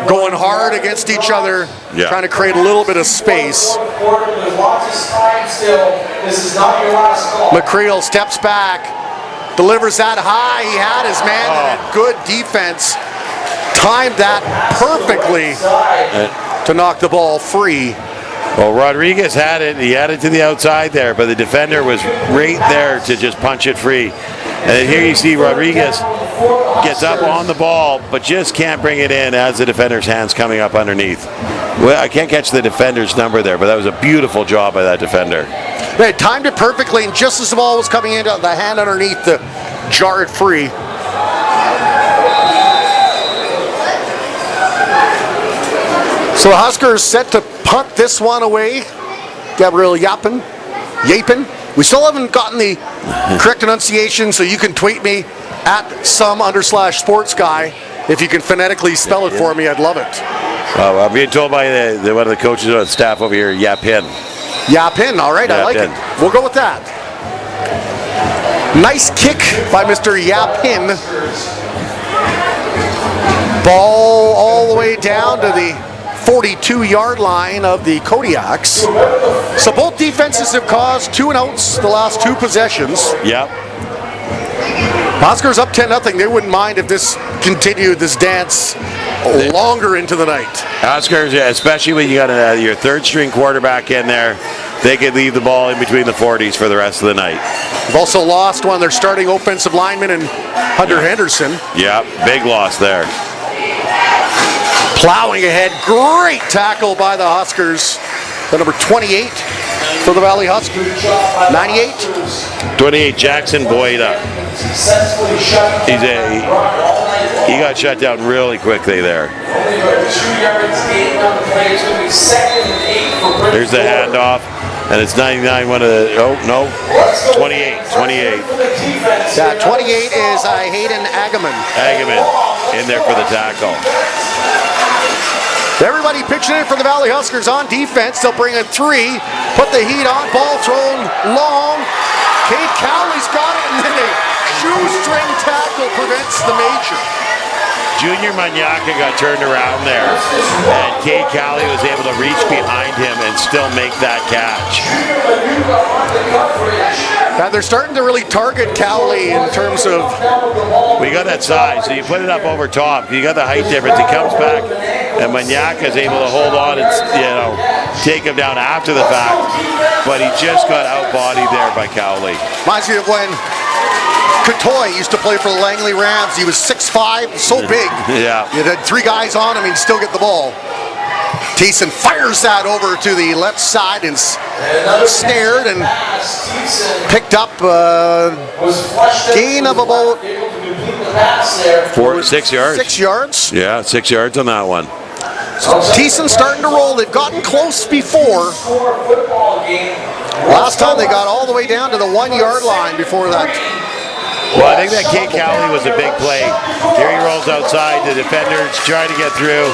E: going hard against each other, trying to create a little bit of space.
D: There's lots of time still. This is not your last call.
E: McCreal steps back, delivers that high. He had his man, and good defense timed that perfectly to knock the ball free.
F: Well, Rodriguez had it. He had it to the outside there, but the defender was right there to just punch it free. And here you see Rodriguez gets up on the ball, but just can't bring it in as the defender's hand's coming up underneath. Well, I can't catch the defender's number there, but that was a beautiful job by that defender.
E: They timed it perfectly, and just as the ball was coming into the hand underneath, the jarred free. So the Huskers set to punt this one away. Gabriel Yapin. We still haven't gotten the correct enunciation, so you can tweet me at @some_sports guy. If you can phonetically spell it for me, I'd love it.
F: I'm being told by one of the coaches on staff over here, Yapin.
E: Yapin, all right, I like it. We'll go with that. Nice kick by Mr. Yapin. Ball all the way down to the 42-yard line of the Kodiaks. So both defenses have caused 2 and outs the last 2 possessions.
F: Yep.
E: Huskers up 10-0. They wouldn't mind if this continued, this dance, longer into the night.
F: Huskers, especially when you got your third-string quarterback in there, they could leave the ball in between the 40s for the rest of the night.
E: They've also lost one of their starting offensive linemen in Hunter Henderson.
F: Yep, big loss there.
E: Plowing ahead, great tackle by the Huskers. The number 28 for the Valley Huskers. 98.
F: 28, Jackson Boyda. He got shut down really quickly there. There's the handoff, and it's 99. 28.
E: Yeah, 28 is Hayden Agaman.
F: In there for the tackle.
E: Everybody pitching in for the Valley Huskers on defense. They'll bring in 3, put the heat on, ball thrown long. Cade Cowley's got it, and then a shoestring tackle prevents the major.
F: Junior Manyaka got turned around there, and Cade Cowley was able to reach behind him and still make that catch.
E: Now they're starting to really target Cowley in terms of...
F: Well, you got that size, so you put it up over top. You got the height difference. He comes back, and Manyaka is able to hold on and take him down after the fact. But he just got outbodied there by Cowley.
E: Reminds me of when Katoy used to play for the Langley Rams. He was 6'5", so big.
F: Yeah.
E: You had 3 guys on him, he'd still get the ball. Thiessen fires that over to the left side and snared and picked up a gain of about
F: 6 yards.
E: 6 yards.
F: Yeah, 6 yards on that one.
E: Thiessen starting to roll. They've gotten close before. Last time they got all the way down to the 1-yard line before that.
F: Well, I think that Cade Cowley was a big play. Here he rolls outside. The defender's trying to get through,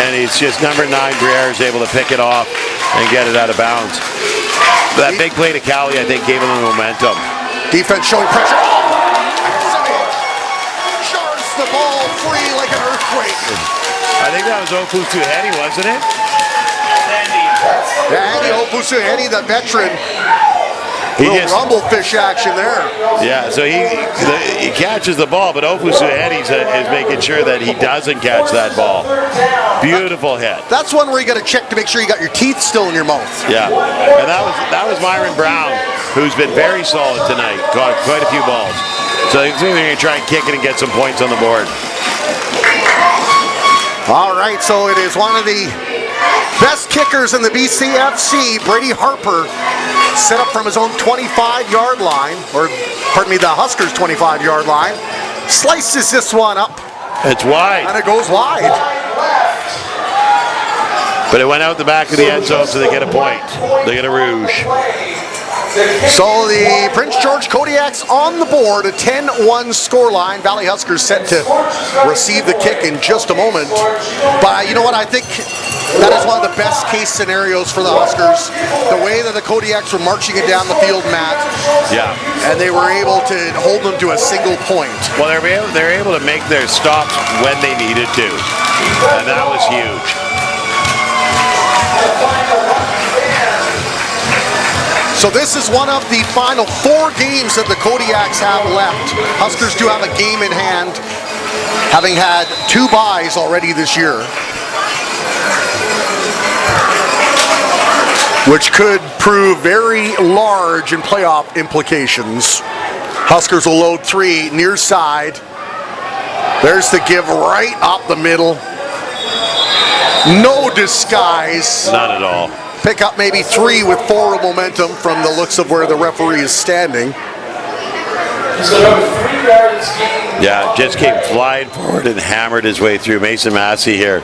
F: and he's just number 9, Briere, is able to pick it off and get it out of bounds. That big play to Cowley, I think, gave him the momentum.
E: Defense showing pressure. Jars the ball free like an earthquake.
F: I think that was Ofusuhedi, wasn't it?
E: Yeah, Andy Ofusuhedi, the veteran. Rumblefish action there.
F: Yeah, so he catches the ball, but Ofusuhedi is making sure that he doesn't catch that ball. Beautiful hit.
E: That's one where you got to check to make sure you got your teeth still in your mouth.
F: Yeah, and that was Myron Brown, who's been very solid tonight. Caught quite a few balls. So they're going to try and kick it and get some points on the board.
E: All right, so it is one of the best kickers in the BCFC, Brady Harper, set up from his own 25-yard line, or pardon me, the Huskers' 25-yard line. Slices this one up.
F: It's wide.
E: And it goes wide.
F: But it went out the back of the end zone, so they get a point. They get a rouge.
E: So the Prince George Kodiaks on the board, a 10-1 scoreline. Valley Huskers set to receive the kick in just a moment. But you know what, I think that is one of the best case scenarios for the Huskers. The way that the Kodiaks were marching it down the field, Matt.
F: Yeah.
E: And they were able to hold them to a single point.
F: Well, they're able to make their stops when they needed to. And that was huge.
E: So this is one of the final 4 games that the Kodiaks have left. Huskers do have a game in hand, having had 2 byes already this year, which could prove very large in playoff implications. Huskers will load 3 near side. There's the give right up the middle. No disguise.
F: Not at all.
E: Pick up maybe 3 with forward momentum from the looks of where the referee is standing.
D: So 3 yards gain.
F: Yeah, just came flying forward and hammered his way through. Mason Massey here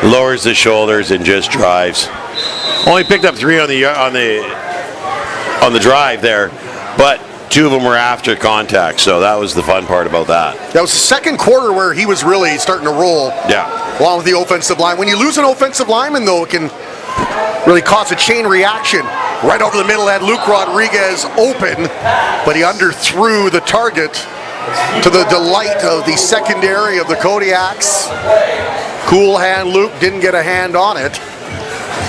F: lowers the shoulders and just drives. Only picked up 3 on the drive there, but 2 of them were after contact, so that was the fun part about that.
E: That was the second quarter where he was really starting to roll.
F: Yeah.
E: Along with the offensive line. When you lose an offensive lineman, though, it can really cause a chain reaction. Right over the middle had Luke Rodriguez open, but he underthrew the target to the delight of the secondary of the Kodiaks. Cool hand Luke didn't get a hand on it.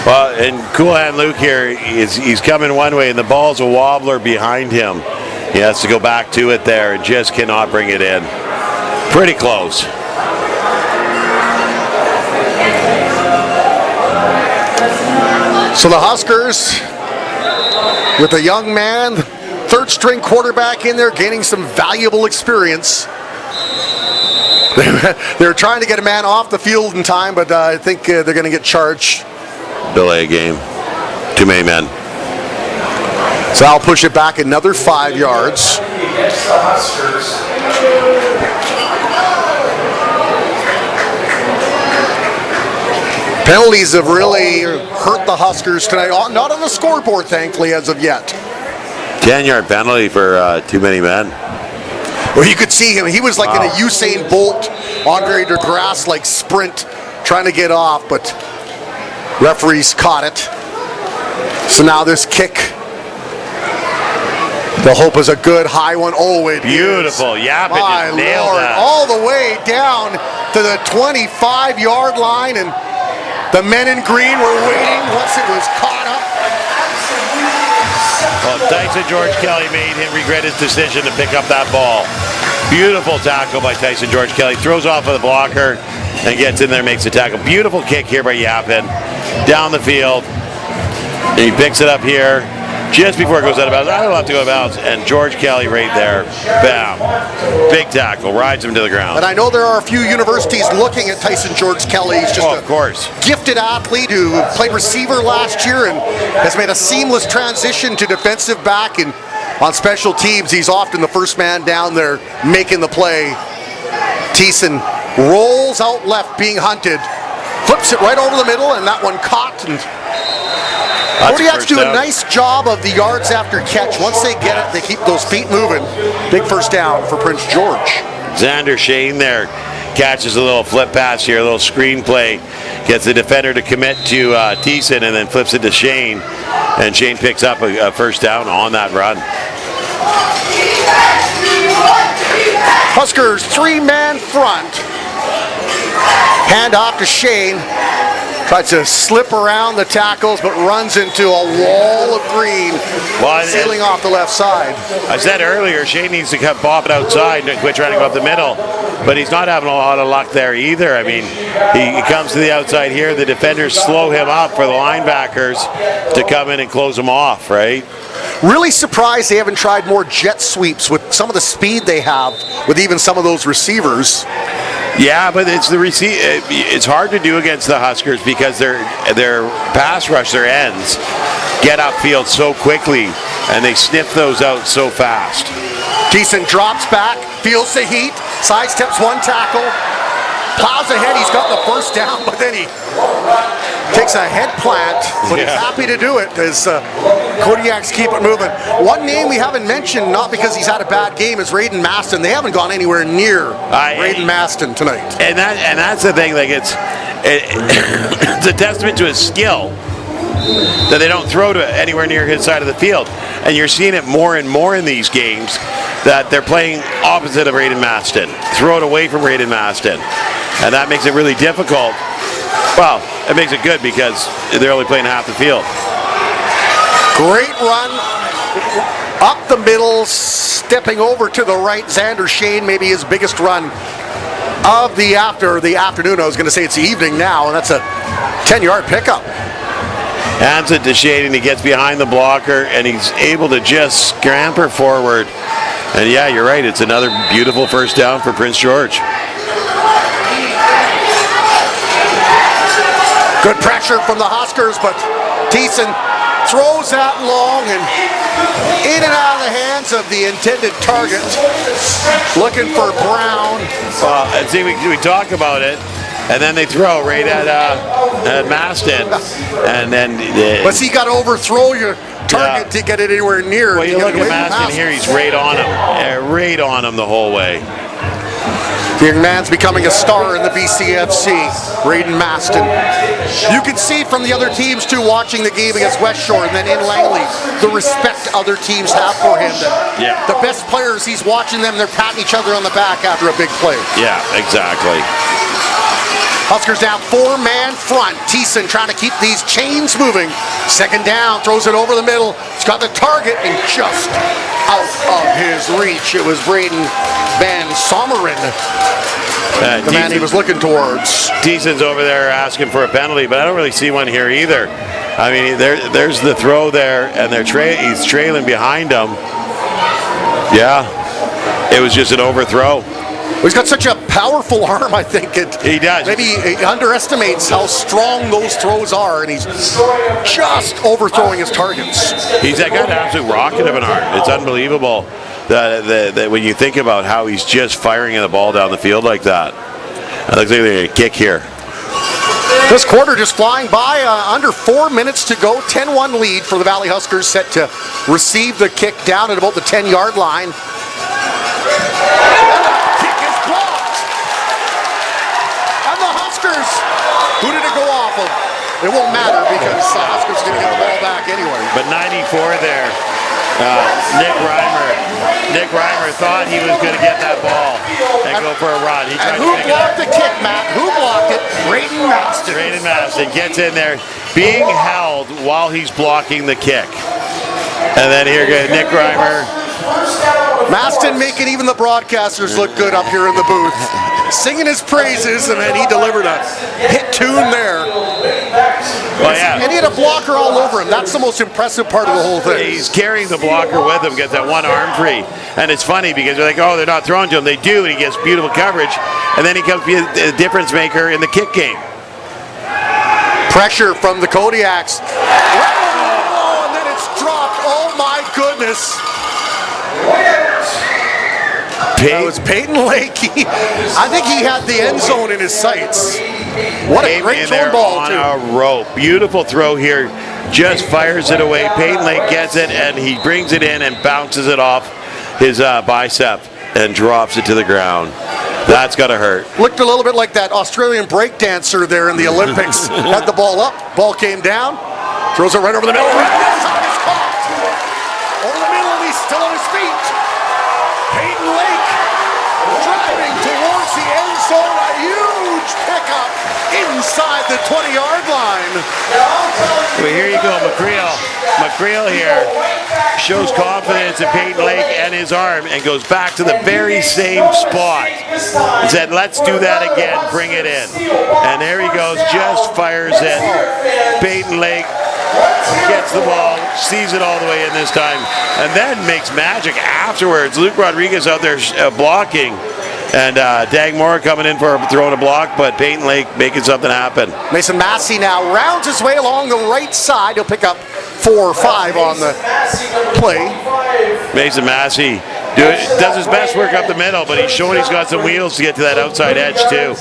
F: Well, and Cool Hand Luke here, he's coming one way, and the ball's a wobbler behind him. He has to go back to it there and just cannot bring it in. Pretty close.
E: So the Huskers, with a young man, third string quarterback in there, gaining some valuable experience. They're trying to get a man off the field in time, but I think they're going to get charged.
F: Delay game. Too many men.
E: So I'll push it back another 5 yards.
D: Against the Huskers.
E: Penalties have really hurt the Huskers tonight. Not on the scoreboard, thankfully, as of yet.
F: 10-yard penalty for too many men.
E: Well, you could see him. He was like in a Usain Bolt, Andre DeGrasse-like sprint, trying to get off, but referees caught it. So now this kick. The hope is a good high one. Oh, it
F: beautiful. Yeah, but just nailed
E: Lord,
F: that.
E: all the way down to the 25-yard line, and the men in green were waiting once it was caught up.
F: Well, Tyson George Kelly made him regret his decision to pick up that ball. Beautiful tackle by Tyson George Kelly. Throws off of the blocker and gets in there, makes the tackle. Beautiful kick here by Yapin. Down the field. And he picks it up here just before it goes out of bounds. I don't have to go out of bounds. And George Kelly right there. Bam. Big tackle. Rides him to the ground.
E: And I know there are a few universities looking at Tyson George Kelly. He's just
F: of course.
E: Gifted athlete who played receiver last year and has made a seamless transition to defensive back. And on special teams, he's often the first man down there making the play. Thiessen rolls out left, being hunted. Flips it right over the middle, and that one caught. And Kodiaks do a nice job of the yards after catch. Once they get it, they keep those feet moving. Big first down for Prince George.
F: Xander Shane there catches a little flip pass here, a little screen play. Gets the defender to commit to Thiessen and then flips it to Shane. And Shane picks up a first down on that run.
E: Huskers 3-man front. Hand off to Shane. Tries to slip around the tackles, but runs into a wall of green, sealing off the left side.
F: I said earlier, Shane needs to pop it outside and quit trying to go up the middle, but he's not having a lot of luck there either. I mean, he comes to the outside here. The defenders slow him up for the linebackers to come in and close him off, right?
E: Really surprised they haven't tried more jet sweeps with some of the speed they have with even some of those receivers.
F: Yeah, but it's hard to do against the Huskers because their pass rush, their ends, get upfield so quickly, and they sniff those out so fast.
E: Thiessen drops back, feels the heat, sidesteps one tackle, plows ahead. He's got the first down, but then he takes a head plant, but he's happy to do it as Kodiaks keep it moving. One name we haven't mentioned, not because he's had a bad game, is Raiden Maston. They haven't gone anywhere near Raiden Maston tonight.
F: And that's the thing. Like it's a testament to his skill that they don't throw to anywhere near his side of the field. And you're seeing it more and more in these games that they're playing opposite of Raiden Maston. Throw it away from Raiden Maston. And that makes it really difficult. Well, it makes it good because they're only playing half the field.
E: Great run up the middle, stepping over to the right. Xander Shane, maybe his biggest run of the afternoon. I was going to say it's the evening now, and that's a 10-yard pickup.
F: Hands it to Shane, and he gets behind the blocker, and he's able to just scamper forward. And yeah, you're right. It's another beautiful first down for Prince George.
E: Good pressure from the Huskers, but Thiessen throws that long and in and out of the hands of the intended target. Looking for Brown.
F: And see, we talk about it, and then they throw right at Maston, and then.
E: But see, you got to overthrow your target to get it anywhere near.
F: Well, you look at Maston here; he's right on him the whole way.
E: The young man's becoming a star in the BCFC, Braden Maston. You can see from the other teams too, watching the game against West Shore and then in Langley, the respect other teams have for him. The best players, he's watching them, they're patting each other on the back after a big play.
F: Yeah, exactly.
E: Huskers down 4-man front. Thiessen trying to keep these chains moving. Second down, throws it over the middle. He's got the target and just out of his reach. It was Braden Van Sommeren, the man he was looking towards.
F: Thiessen's over there asking for a penalty, but I don't really see one here either. I mean, there's the throw there, and he's trailing behind him. Yeah, it was just an overthrow.
E: He's got such a powerful arm, I think.
F: He does.
E: Maybe he underestimates how strong those throws are, and he's just overthrowing his targets.
F: He's got an absolute rocket of an arm. It's unbelievable that when you think about how he's just firing the ball down the field like that. It looks like they're going to kick here.
E: This quarter just flying by, under 4 minutes to go. 10-1 lead for the Valley Huskers, set to receive the kick down at about the 10-yard line. Who did it go off of? It won't matter because Huskers are going to get the ball back anyway.
F: But 94 there, Nick Reimer thought he was going to get that ball and go for a run. He tried
E: and who blocked the kick, Matt? Who blocked it? Braden Maston.
F: Braden Maston gets in there, being held while he's blocking the kick. And then here goes Nick Reimer.
E: Maston making even the broadcasters look good up here in the booth. Singing his praises, and then he delivered a hit tune there.
F: Well, yeah.
E: And he had a blocker all over him. That's the most impressive part of the whole thing.
F: He's carrying the blocker with him, gets that one arm free. And it's funny because they're like, oh, they're not throwing to him. They do, and he gets beautiful coverage. And then he comes to be a difference maker in the kick game.
E: Pressure from the Kodiaks. Oh, and then it's dropped. Oh, my goodness. That was Peyton Lake. I think he had the end zone in his sights. What a great throw ball,
F: on
E: too.
F: A rope. Beautiful throw here. Just fires it away. Peyton Lake gets it, and he brings it in and bounces it off his bicep and drops it to the ground. That's got to hurt.
E: Looked a little bit like that Australian breakdancer there in the Olympics. Had the ball up. Ball came down. Throws it right over the middle. It's caught. Over the middle, and he's still on his feet. Peyton Lake driving towards the end zone, a huge pickup inside the 20-yard line.
F: Well, here you go, McCreel here shows confidence in Peyton Lake and his arm and goes back to the very same spot. He said, let's do that again, bring it in. And there he goes, just fires it. Peyton Lake gets the ball, sees it all the way in this time, and then makes magic afterwards. Luke Rodriguez out there blocking, and Dag Moore coming in for throwing a block, but Peyton Lake making something happen.
E: Mason Massey now rounds his way along the right side. He'll pick up 4 or 5 on the play.
F: Mason Massey does his best work up the middle, but he's showing he's got some wheels to get to that outside edge too.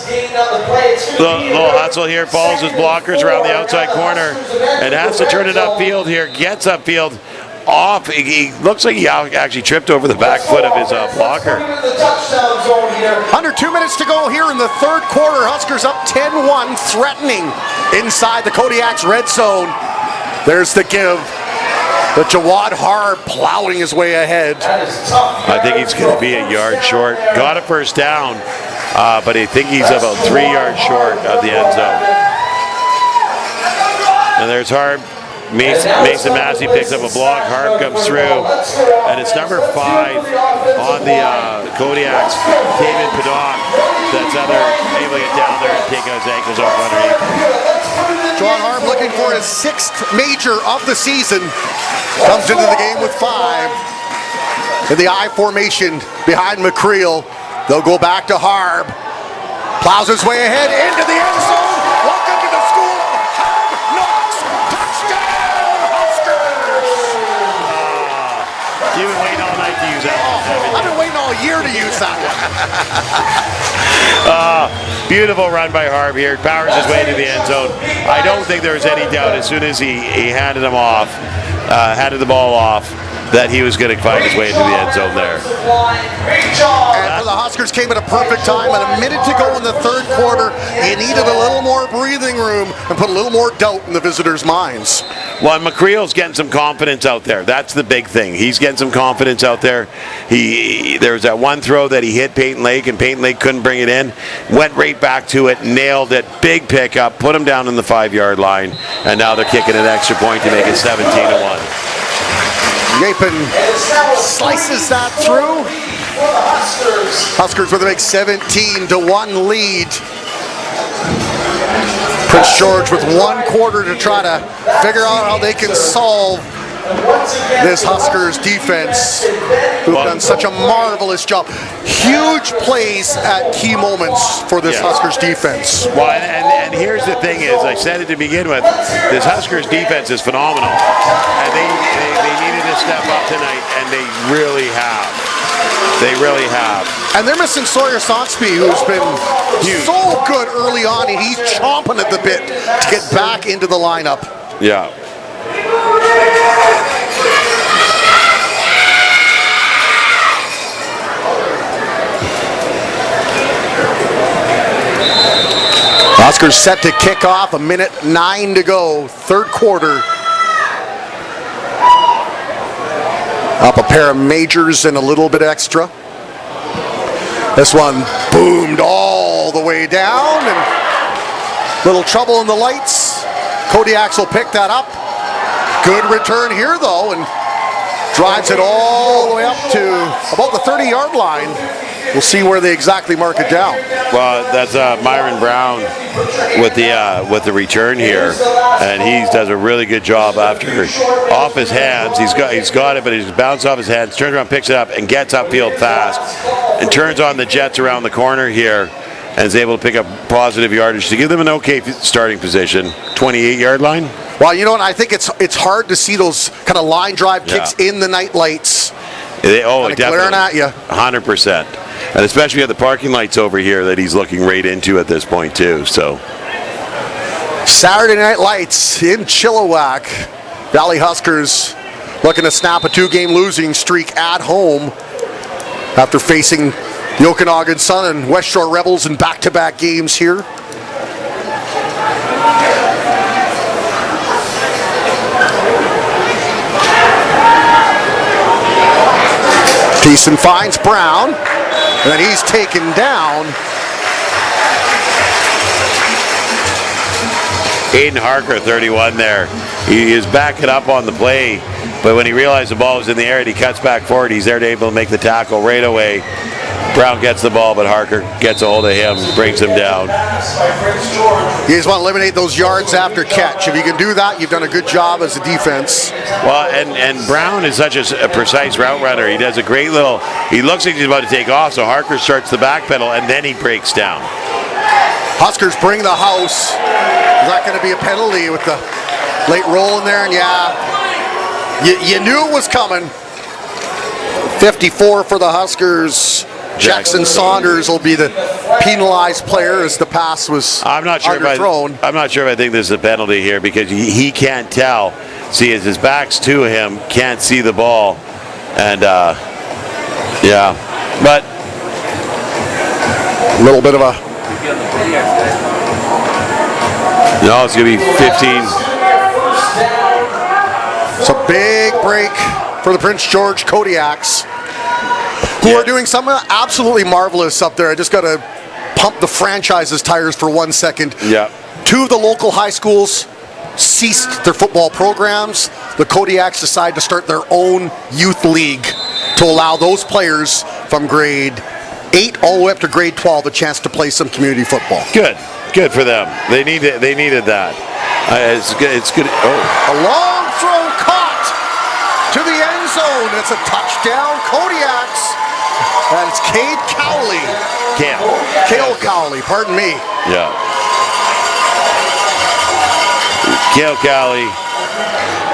F: Little hustle here, follows his blockers around the outside corner and has to turn it upfield here, gets upfield off. He looks like he actually tripped over the back foot of his blocker.
E: Under 2 minutes to go here in the third quarter. Huskers up 10-1, threatening inside the Kodiaks red zone. There's the give. But Jawad Harb plowing his way ahead.
F: I think he's going to be a yard short. Got a first down, but I think he's about 3 yards short of the end zone. And there's Harb. Mason Massey picks up a block. Harb comes through, and it's number 5 on the Kodiaks, David Paddock, that's able to get down there and take out his ankles off underneath.
E: Jawad Harb looking for his 6th major of the season. Comes into the game with 5. In the I formation behind McCreel. They'll go back to Harb. Plows his way ahead into the end zone. Welcome to the school of all year to use that one.
F: Beautiful run by Harb here. Powers his way to the end zone. I don't think there was any doubt as soon as he handed the ball off, that he was going to find his way into the end zone there.
E: And for the Huskers came at a perfect time. At a minute to go in the third quarter, he needed a little more breathing room and put a little more doubt in the visitors' minds.
F: Well, McCreel's getting some confidence out there. That's the big thing. He's getting some confidence out there. There was that one throw that he hit Peyton Lake, and Peyton Lake couldn't bring it in. Went right back to it, nailed it, big pickup, put him down in the 5-yard line, and now they're kicking an extra point to make it 17-1.
E: Yapin slices that through. Huskers with a big 17-1 lead. Prince George with 1 quarter to try to figure out how they can solve this Huskers defense, who've done such a marvelous job. Huge plays at key moments for this Huskers defense.
F: Well, and here's the thing is, I said it to begin with, this Huskers defense is phenomenal. And they needed to step up tonight, and they really have. They really have.
E: And they're missing Sawyer Soxby, who's been so good early on, and he's chomping at the bit to get back into the lineup.
F: Yeah.
E: Huskers set to kick off, 1:09 to go, third quarter. Up a pair of majors and a little bit extra. This one boomed all the way down, and little trouble in the lights. Kodiaks will pick that up. Good return here though, and drives it all the way up to about the 30-yard line. We'll see where they exactly mark it down.
F: Well, that's Myron Brown with the return here, and he does a really good job after off his hands. He's got it, but he's bounced off his hands, turns around, picks it up, and gets upfield fast, and turns on the Jets around the corner here, and is able to pick up positive yardage to give them an okay starting position. 28-yard line.
E: Well, you know what? I think it's hard to see those kind of line drive kicks in the night lights.
F: Definitely.
E: Glaring at you.
F: 100%. And especially at the parking lights over here that he's looking right into at this point too. So
E: Saturday Night Lights in Chilliwack. Valley Huskers looking to snap a 2-game losing streak at home after facing the Okanagan Sun and West Shore Rebels in back-to-back games here. Thiessen finds Brown, and then he's taken down.
F: Aiden Harker, 31 there. He is backing up on the play, but when he realized the ball was in the air and he cuts back forward, he's there to able to make the tackle right away. Brown gets the ball, but Harker gets a hold of him, brings him down.
E: You just want to eliminate those yards after catch. If you can do that, you've done a good job as a defense.
F: Well, and Brown is such a precise route runner. He does a great little, he looks like he's about to take off, so Harker starts the back pedal, and then he breaks down.
E: Huskers bring the house. Is that going to be a penalty with the late roll in there? And you knew it was coming. 54 for the Huskers. Jackson Saunders will be the penalized player as the pass was underthrown.
F: I'm not sure if I think there's a penalty here because he can't tell. See, as his back's to him, can't see the ball. And, but
E: a little bit of a...
F: No, it's going to be 15.
E: It's a big break for the Prince George Kodiaks, who are doing something absolutely marvelous up there. I just got to pump the franchise's tires for 1 second.
F: Yeah.
E: 2 of the local high schools ceased their football programs. The Kodiaks decided to start their own youth league to allow those players from grade 8 all the way up to grade 12 a chance to play some community football.
F: Good for them. They needed that. It's good. Oh.
E: A long throw caught to the end zone. It's a touchdown, Kodiaks. And it's Cade Cowley. Cale Cowley, pardon me.
F: Yeah. Cale Cowley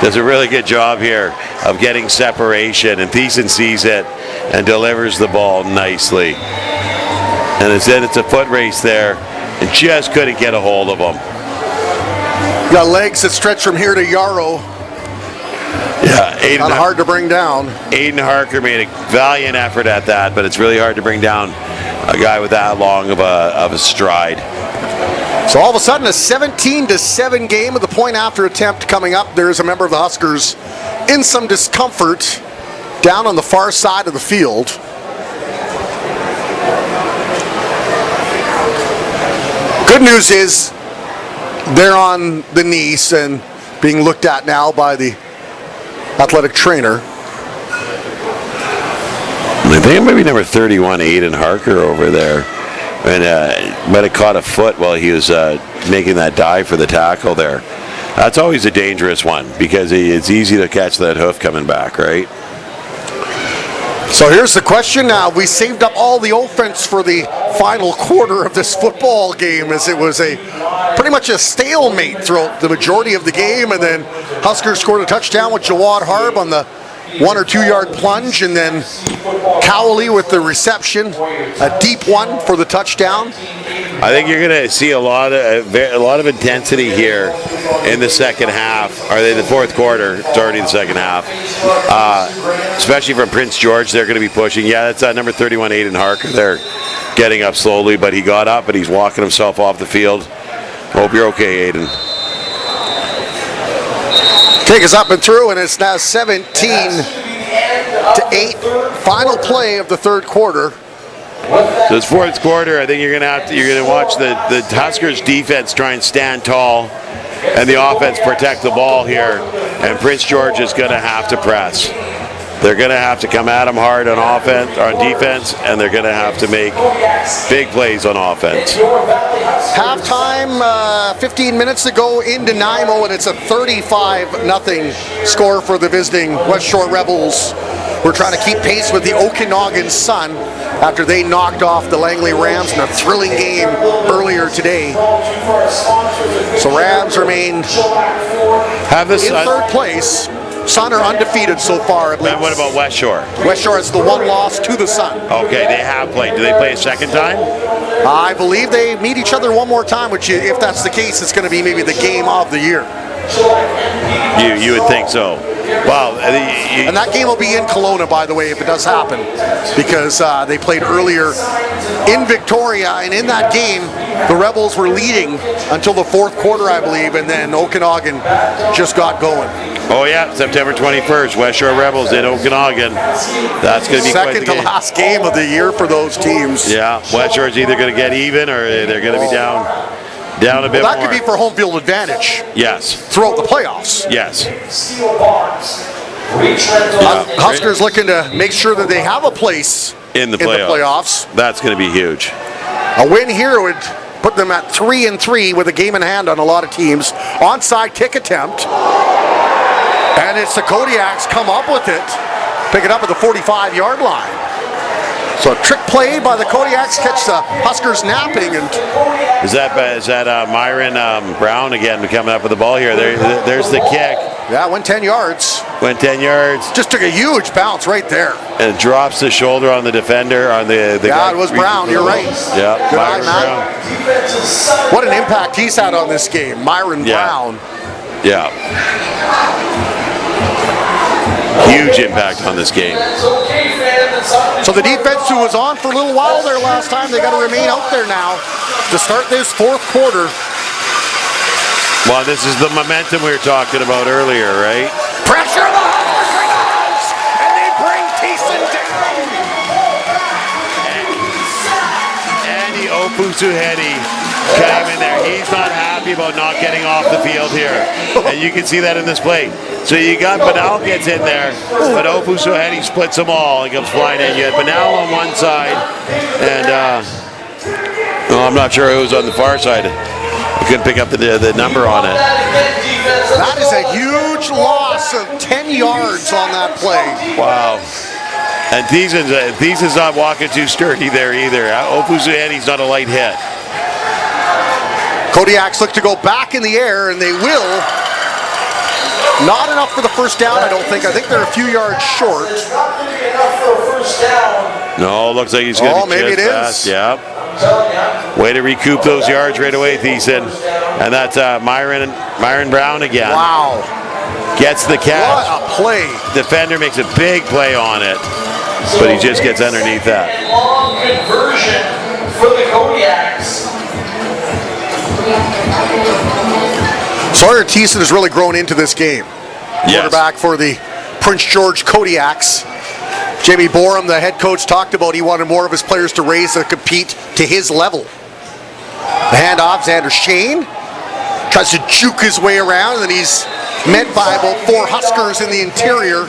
F: does a really good job here of getting separation, and Thiessen sees it and delivers the ball nicely. And instead it's a foot race there, and just couldn't get a hold of him.
E: Got legs that stretch from here to Yarrow.
F: Yeah,
E: Not hard to bring down.
F: Aiden Harker made a valiant effort at that, but it's really hard to bring down a guy with that long of a stride.
E: So all of a sudden, a 17-7 game with the point after attempt coming up. There's a member of the Huskers in some discomfort down on the far side of the field. Good news is they're on the knees and being looked at now by the athletic trainer.
F: I think maybe number 31, Aiden Harker over there. And might have caught a foot while he was making that dive for the tackle there. That's always a dangerous one because it's easy to catch that hoof coming back, right?
E: So here's the question now. We saved up all the offense for the final quarter of this football game, as it was pretty much a stalemate throughout the majority of the game, and then Huskers scored a touchdown with Jawad Harb on the 1 or 2 yard plunge, and then Cowley with the reception, a deep one for the touchdown.
F: I think you're going to see a lot of intensity here in the second half, or in the fourth quarter. It's already the second half, especially from Prince George. They're going to be pushing. Yeah, that's number 31, Aiden Harker. They're getting up slowly, but he got up and he's walking himself off the field. Hope you're okay, Aiden.
E: Kick is up and through, and it's now 17-8. Final play of the third quarter.
F: So this fourth quarter, I think you're going to watch the Huskers defense try and stand tall, and the offense protect the ball here. And Prince George is going to have to press. They're going to have to come at them hard on defense, and they're going to have to make big plays on offense.
E: Halftime, 15 minutes to go in Nanaimo, and it's a 35-0 score for the visiting West Shore Rebels. We're trying to keep pace with the Okanagan Sun after they knocked off the Langley Rams in a thrilling game earlier today. So Rams remain in third place. Sun are undefeated so far, I believe.
F: And what about West Shore?
E: West Shore has the one loss to the Sun.
F: Okay, they have played. Do they play a second time?
E: I believe they meet each other one more time, which, if that's the case, it's going to be maybe the game of the year.
F: You would think so. Wow.
E: And that game will be in Kelowna, by the way, if it does happen, because they played earlier in Victoria, and in that game, the Rebels were leading until the fourth quarter, I believe, and then Okanagan just got going.
F: Oh yeah, September 21st, West Shore Rebels in Okanagan. That's going to be
E: second to last game of the year for those teams.
F: Yeah, West Shore's either going to get even or they're going to be down a bit more.
E: That could be for home field advantage.
F: Yes.
E: Throughout the playoffs.
F: Yes.
E: Huskers looking to make sure that they have a place
F: in the playoffs. That's going to be huge.
E: A win here would put them at 3-3 with a game in hand on a lot of teams. Onside kick attempt. And it's the Kodiaks come up with it. Pick it up at the 45-yard line. So a trick play by the Kodiaks, catch the Huskers napping. And
F: is that Myron Brown again coming up with the ball here? There's the kick.
E: Yeah, went 10 yards.
F: Went 10 yards.
E: Just took a huge bounce right there.
F: And it drops the shoulder on the defender, on the
E: yeah, it was Brown, you're right.
F: Yeah,
E: good eye, Matt. What an impact he's had on this game, Myron Brown.
F: Yeah. Huge impact on this game.
E: So the defense, who was on for a little while there last time, they got to remain out there now to start this fourth quarter.
F: Well, this is the momentum we were talking about earlier, right?
E: Pressure the Huskers, and they bring Thiessen down.
F: Andy Opusuhedi came in there. He's not happy about not getting off the field here. And you can see that in this play. So you got Banal gets in there, but Opusuhedi splits them all and comes flying in. You had Banal on one side, and I'm not sure who's on the far side. I couldn't pick up the number on it.
E: That is a huge loss of 10 yards on that play.
F: Wow. And Thiessen's not walking too sturdy there either. Opusuhedi's not a light hit.
E: Kodiaks look to go back in the air, and they will. Not enough for the first down, I don't think. I think they're a few yards short.
D: Not going to be enough for a first down.
F: No, looks like he's going to be
E: maybe
F: just
E: it is.
F: past. Yeah. Way to recoup those yards right away, Thiessen. And that's Myron Brown again.
E: Wow.
F: Gets the catch.
E: What a play.
F: Defender makes a big play on it, but he just gets underneath that.
D: Long conversion for the Kodiaks.
E: Sawyer Thiessen has really grown into this game. Quarterback for the Prince George Kodiaks. Jamie Borum, the head coach, talked about he wanted more of his players to raise and compete to his level. The handoff, Xander Shane tries to juke his way around, and then he's met by about 4 Huskers in the interior,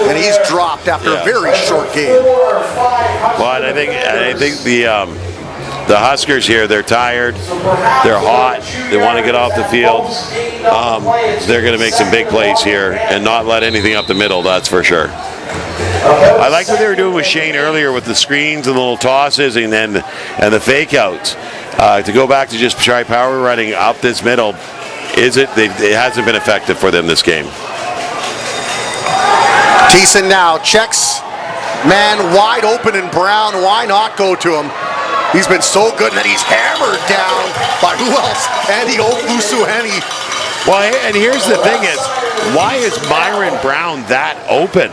E: and he's dropped after a very short game.
F: Well, I think the Huskers here, they're tired, they're hot, they want to get off the field. They're going to make some big plays here and not let anything up the middle, that's for sure. I like what they were doing with Shane earlier with the screens and the little tosses and the fake outs. To go back to just try power running up this middle, it hasn't been effective for them this game.
E: Thiessen now checks, man wide open in Brown. Why not go to him? He's been so good that he's hammered down by who else? Andy Ofusuheni.
F: Well, and here's the thing is, why is Myron Brown that open?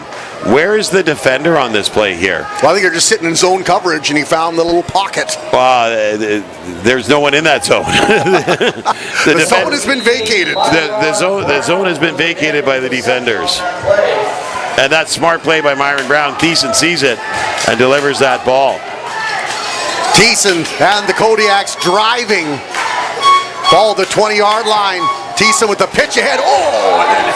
F: Where is the defender on this play here?
E: Well, I think they're just sitting in zone coverage, and he found the little pocket.
F: There's no one in that zone.
E: the zone has been vacated.
F: The zone has been vacated by the defenders. And that smart play by Myron Brown. Thiessen sees it and delivers that ball.
E: Thiessen and the Kodiaks driving. Ball at the 20-yard line. Thiessen with the pitch ahead. Oh, and then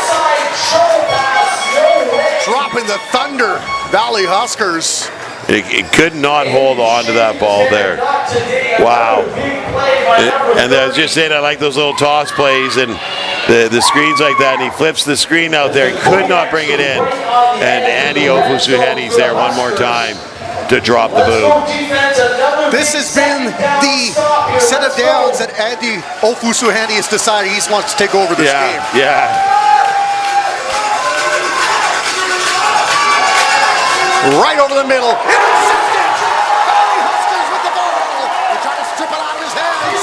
E: dropping the thunder. Valley Huskers.
F: It could not hold on to that ball there. Wow. And I was just saying, I like those little toss plays and the screens like that, and he flips the screen out there. He could not bring it in. And Andy Ofusuheni's there one more time to drop the boot.
E: This has been the set of downs that Andy Ofusuheni has decided he wants to take over this game.
F: Yeah.
E: Right over the middle. Intercepted! Valley Huskers with the ball. They try to strip it out of his hands.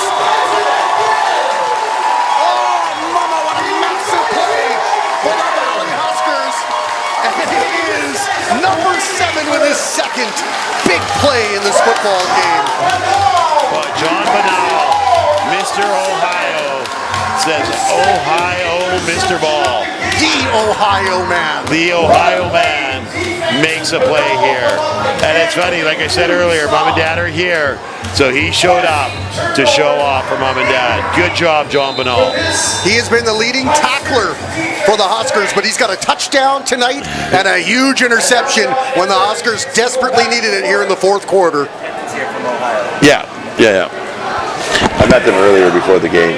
E: Oh, mama, what a massive play for the Valley Huskers. And it is number 7 with his second big play in this football game.
F: Well, John Banal, Mr. Ohio, says, Ohio, Mr. Ball.
E: The Ohio man.
F: The Ohio man makes a play here. And it's funny, like I said earlier, Mom and Dad are here, so he showed up to show off for Mom and Dad. Good job, John Banal.
E: He has been the leading tackler for the Huskers, but he's got a touchdown tonight and a huge interception when the Huskers desperately needed it here in the fourth quarter.
F: Yeah. I met them earlier before the game.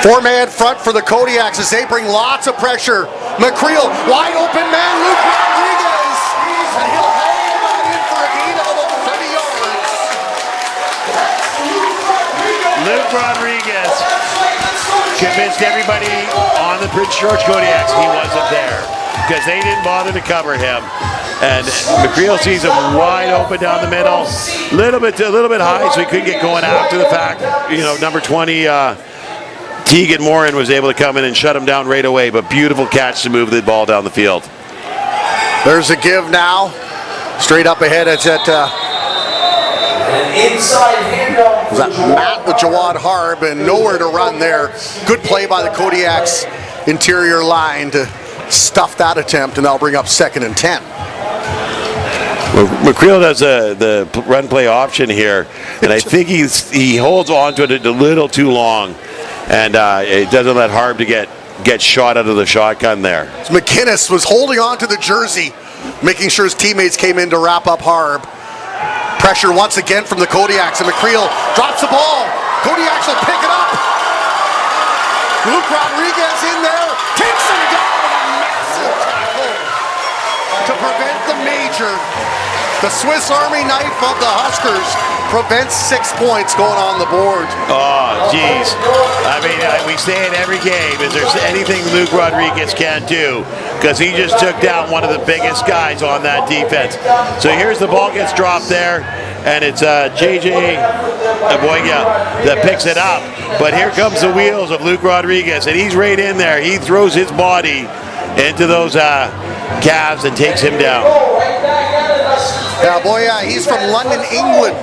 E: 4-man front for the Kodiaks as they bring lots of pressure. McCreel, wide open man, Luke Rodriguez, and he'll haul that in for a gain of about 30 yards.
F: Luke Rodriguez convinced everybody on the Prince George Kodiaks he wasn't there because they didn't bother to cover him. And McCreel sees him wide open down the middle, a little bit high, so he couldn't get going after the fact. Number 20, Tegan Morin was able to come in and shut him down right away, but beautiful catch to move the ball down the field.
E: There's a give now. Straight up ahead, it's at
D: Inside handoff.
E: was that Matt with Jawad Harb, and nowhere to run there. Good play by the Kodiaks interior line to stuff that attempt, and that'll bring up 2nd and 10.
F: Well, McCreel does the run play option here, and I think he holds on to it a little too long, and it doesn't let Harb to get shot out of the shotgun there.
E: McInnes was holding on to the jersey, making sure his teammates came in to wrap up Harb. Pressure once again from the Kodiaks, and McCreel drops the ball. Kodiaks will pick it up. Luke Rodriguez in there, takes him down with a massive tackle to prevent the major. The Swiss Army knife of the Huskers prevents 6 points going on the board.
F: Oh, geez. I mean, we say it every game. Is there anything Luke Rodriguez can't do? Because he just took down one of the biggest guys on that defense. So here's the ball gets dropped there, and it's JJ Aboyga that picks it up. But here comes the wheels of Luke Rodriguez, and he's right in there. He throws his body into those calves and takes him down.
E: Yeah, boy, he's from London, England.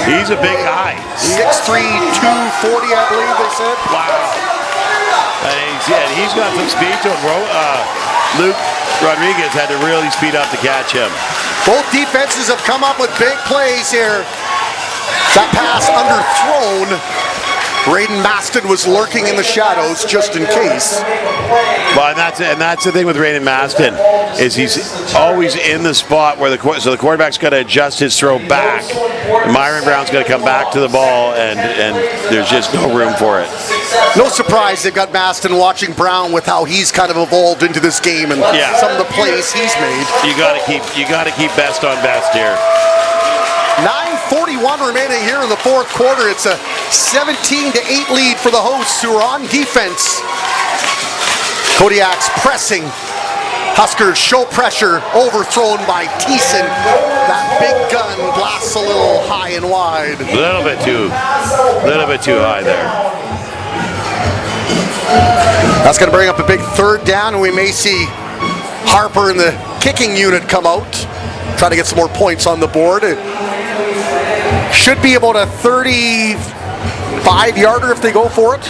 F: He's a big guy.
E: 6'3", 240, I believe they said.
F: Wow. And he's got some speed to him. Luke Rodriguez had to really speed up to catch him.
E: Both defenses have come up with big plays here. That pass underthrown. Braden Maston was lurking in the shadows just in case.
F: Well, and that's the thing with Braden Maston is he's always in the spot where the quarterback's got to adjust his throw back. And Myron Brown's going to come back to the ball, and there's just no room for it.
E: No surprise they've got Maston watching Brown with how he's kind of evolved into this game and some of the plays he's made.
F: You got to keep best on best here.
E: 9:41 remaining here in the fourth quarter. It's a 17-8 lead for the hosts who are on defense. Kodiaks pressing. Huskers show pressure, overthrown by Thiessen. That big gun blasts a little high and wide.
F: A little bit too high there.
E: That's going to bring up a big third down, and we may see Harper and the kicking unit come out, try to get some more points on the board. It should be about a 35-yarder if they go for it.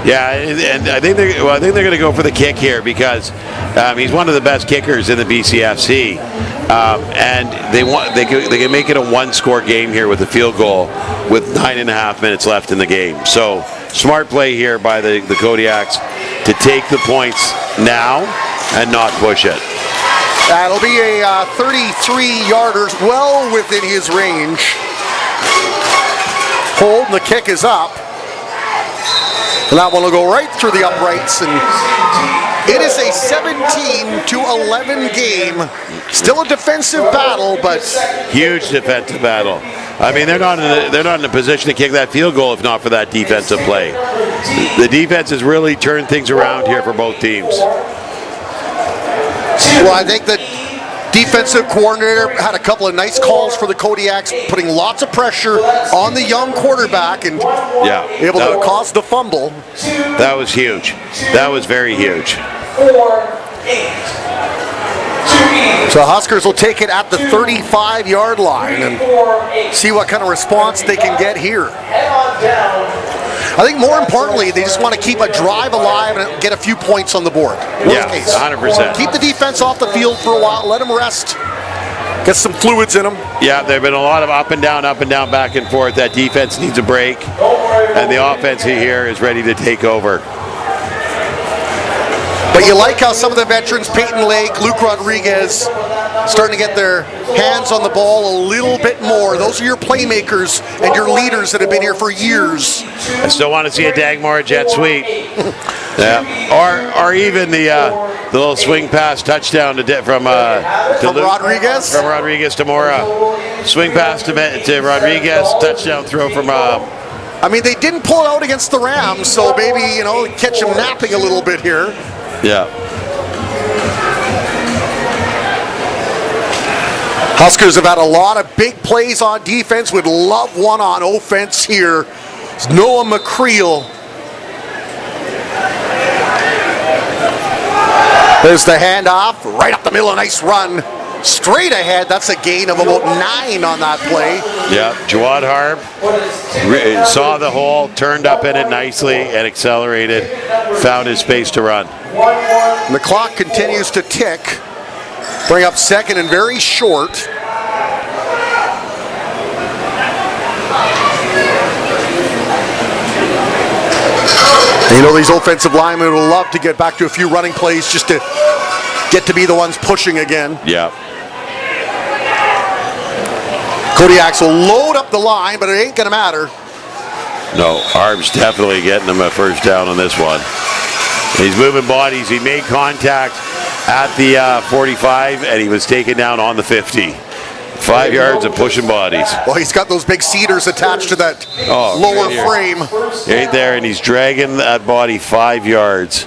F: Yeah, and I think they're going to go for the kick here because he's one of the best kickers in the BCFC, and they can make it a one-score game here with a field goal with 9.5 minutes left in the game. So smart play here by the Kodiaks to take the points now and not push it.
E: That'll be a 33-yarder, well within his range. Hold, and the kick is up. And that one will go right through the uprights, and it is a 17-11 game. Still a defensive battle, but
F: huge defensive battle. I mean, they're not in a position to kick that field goal if not for that defensive play. The defense has really turned things around here for both teams.
E: Well, I think the defensive coordinator had a couple of nice calls for the Kodiaks, putting lots of pressure on the young quarterback and able to cause the fumble.
F: That was huge. That was very huge.
E: So Huskers will take it at the 35-yard line and see what kind of response they can get here. I think more importantly, they just want to keep a drive alive and get a few points on the board.
F: Yeah, 100%.
E: Keep the defense off the field for a while, let them rest, get some fluids in them.
F: Yeah, there have been a lot of up and down, back and forth. That defense needs a break, and the offense here is ready to take over.
E: But you like how some of the veterans, Peyton Lake, Luke Rodriguez, starting to get their hands on the ball a little bit more. Those are your playmakers and your leaders that have been here for years.
F: I still want to see a Dagmar jet sweep. Or even the little swing pass touchdown from
E: Rodriguez?
F: From Rodriguez to Mora. Swing pass to Rodriguez, touchdown throw from...
E: I mean, they didn't pull it out against the Rams, so maybe, catch them napping a little bit here.
F: Yeah.
E: Huskers have had a lot of big plays on defense. Would love one on offense here. It's Noah McCreel. There's the handoff, right up the middle, a nice run. Straight ahead, that's a gain of about 9 on that play.
F: Yeah, Jawad Harb saw the hole, turned up in it nicely, and accelerated, found his space to run.
E: And the clock continues to tick. Bring up second and very short. These offensive linemen will love to get back to a few running plays just to get to be the ones pushing again.
F: Yeah.
E: Kodiaks will load up the line, but it ain't going to matter.
F: No, Harb's definitely getting him a first down on this one. He's moving bodies. He made contact at the 45, and he was taken down on the 50. 5 yards of pushing bodies.
E: Well, he's got those big cedars attached to that
F: Oh,
E: lower
F: right here.
E: frame.
F: Right there, and he's dragging that body 5 yards.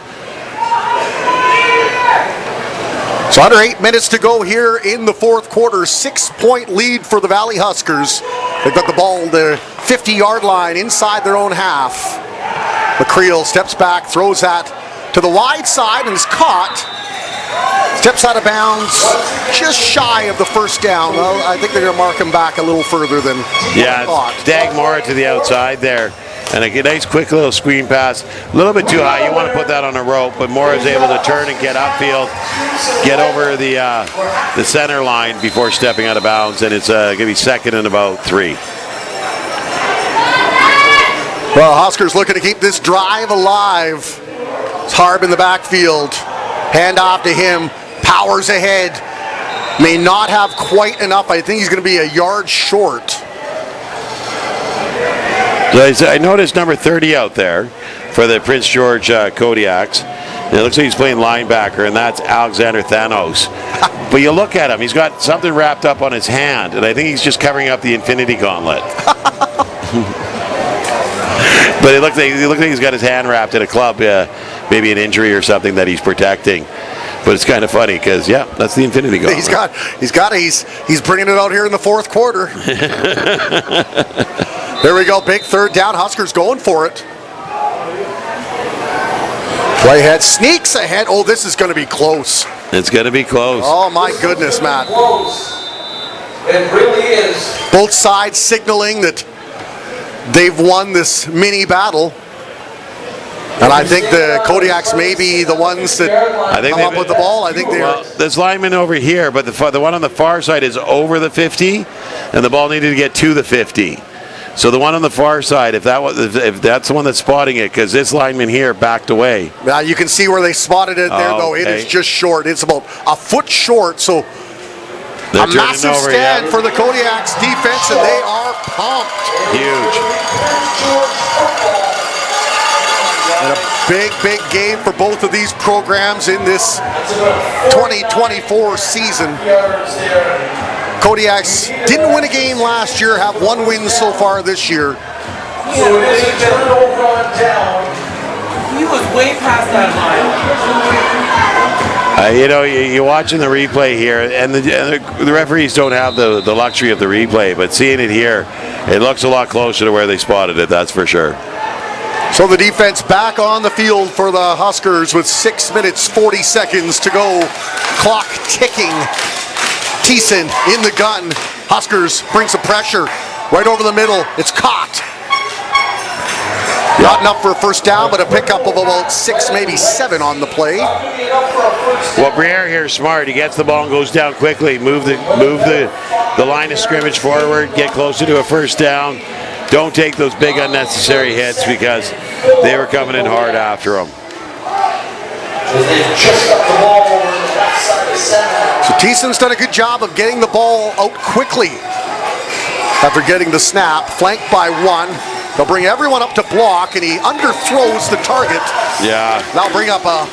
E: So under 8 minutes to go here in the fourth quarter. 6-point lead for the Valley Huskers. They've got the ball the 50-yard line inside their own half. McCreel steps back, throws that to the wide side and is caught. Steps out of bounds, just shy of the first down. Well, I think they're going to mark him back a little further than
F: Yeah,
E: thought.
F: Dagmora to the outside there. And a nice quick little screen pass. A little bit too high. You want to put that on a rope, but Moore is able to turn and get upfield, get over the center line before stepping out of bounds, and it's going to be second and about 3.
E: Well, Huskers looking to keep this drive alive. It's Harb in the backfield. Hand off to him. Powers ahead. May not have quite enough. I think he's going to be a yard short.
F: I noticed number 30 out there for the Prince George Kodiaks. And it looks like he's playing linebacker, and that's Alexander Thanos. But you look at him, he's got something wrapped up on his hand, and I think he's just covering up the Infinity Gauntlet. But it looks like he's got his hand wrapped in a club, maybe an injury or something that he's protecting. But it's kind of funny because, yeah, that's the Infinity Gauntlet.
E: He's bringing it out here in the fourth quarter. There we go, big third down. Huskers going for it. Playhead sneaks ahead. Oh, this is going to be close.
F: It's going to be close.
E: Oh my goodness, Matt.
D: It really is.
E: Both sides signaling that they've won this mini battle. And I think the Kodiaks may be the ones that come up with the ball. I think they're...
F: Well, there's linemen over here, but the one on the far side is over the 50, and the ball needed to get to the 50. So the one on the far side, if that's the one that's spotting it, because this lineman here backed away.
E: Now you can see where they spotted it there, though. It is just short. It's about a foot short, so
F: They're
E: a massive
F: over,
E: stand
F: yeah.
E: for the Kodiaks defense, and they are pumped.
F: Huge.
E: And a big game for both of these programs in this 2024 season. Kodiaks didn't win a game last year, have 1 win so far this year.
D: So it is a turnover on down.
A: He was way past that line.
F: You're watching the replay here, and the referees don't have the luxury of the replay, but seeing it here, it looks a lot closer to where they spotted it, that's for sure.
E: So the defense back on the field for the Huskers with 6 minutes, 40 seconds to go. Clock ticking. Thiessen in the gun. Huskers bring some pressure right over the middle. It's caught. Not enough for a first down, but a pickup of about 6, maybe 7 on the play.
F: Well, Briere here is smart. He gets the ball and goes down quickly. Move the line of scrimmage forward. Get closer to a first down. Don't take those big unnecessary hits because they were coming in hard after him.
D: They've just got the ball over the left side of center.
E: So Thiessen's done a good job of getting the ball out quickly after getting the snap. Flanked by 1. They'll bring everyone up to block, and he underthrows the target.
F: Yeah.
E: That'll bring up a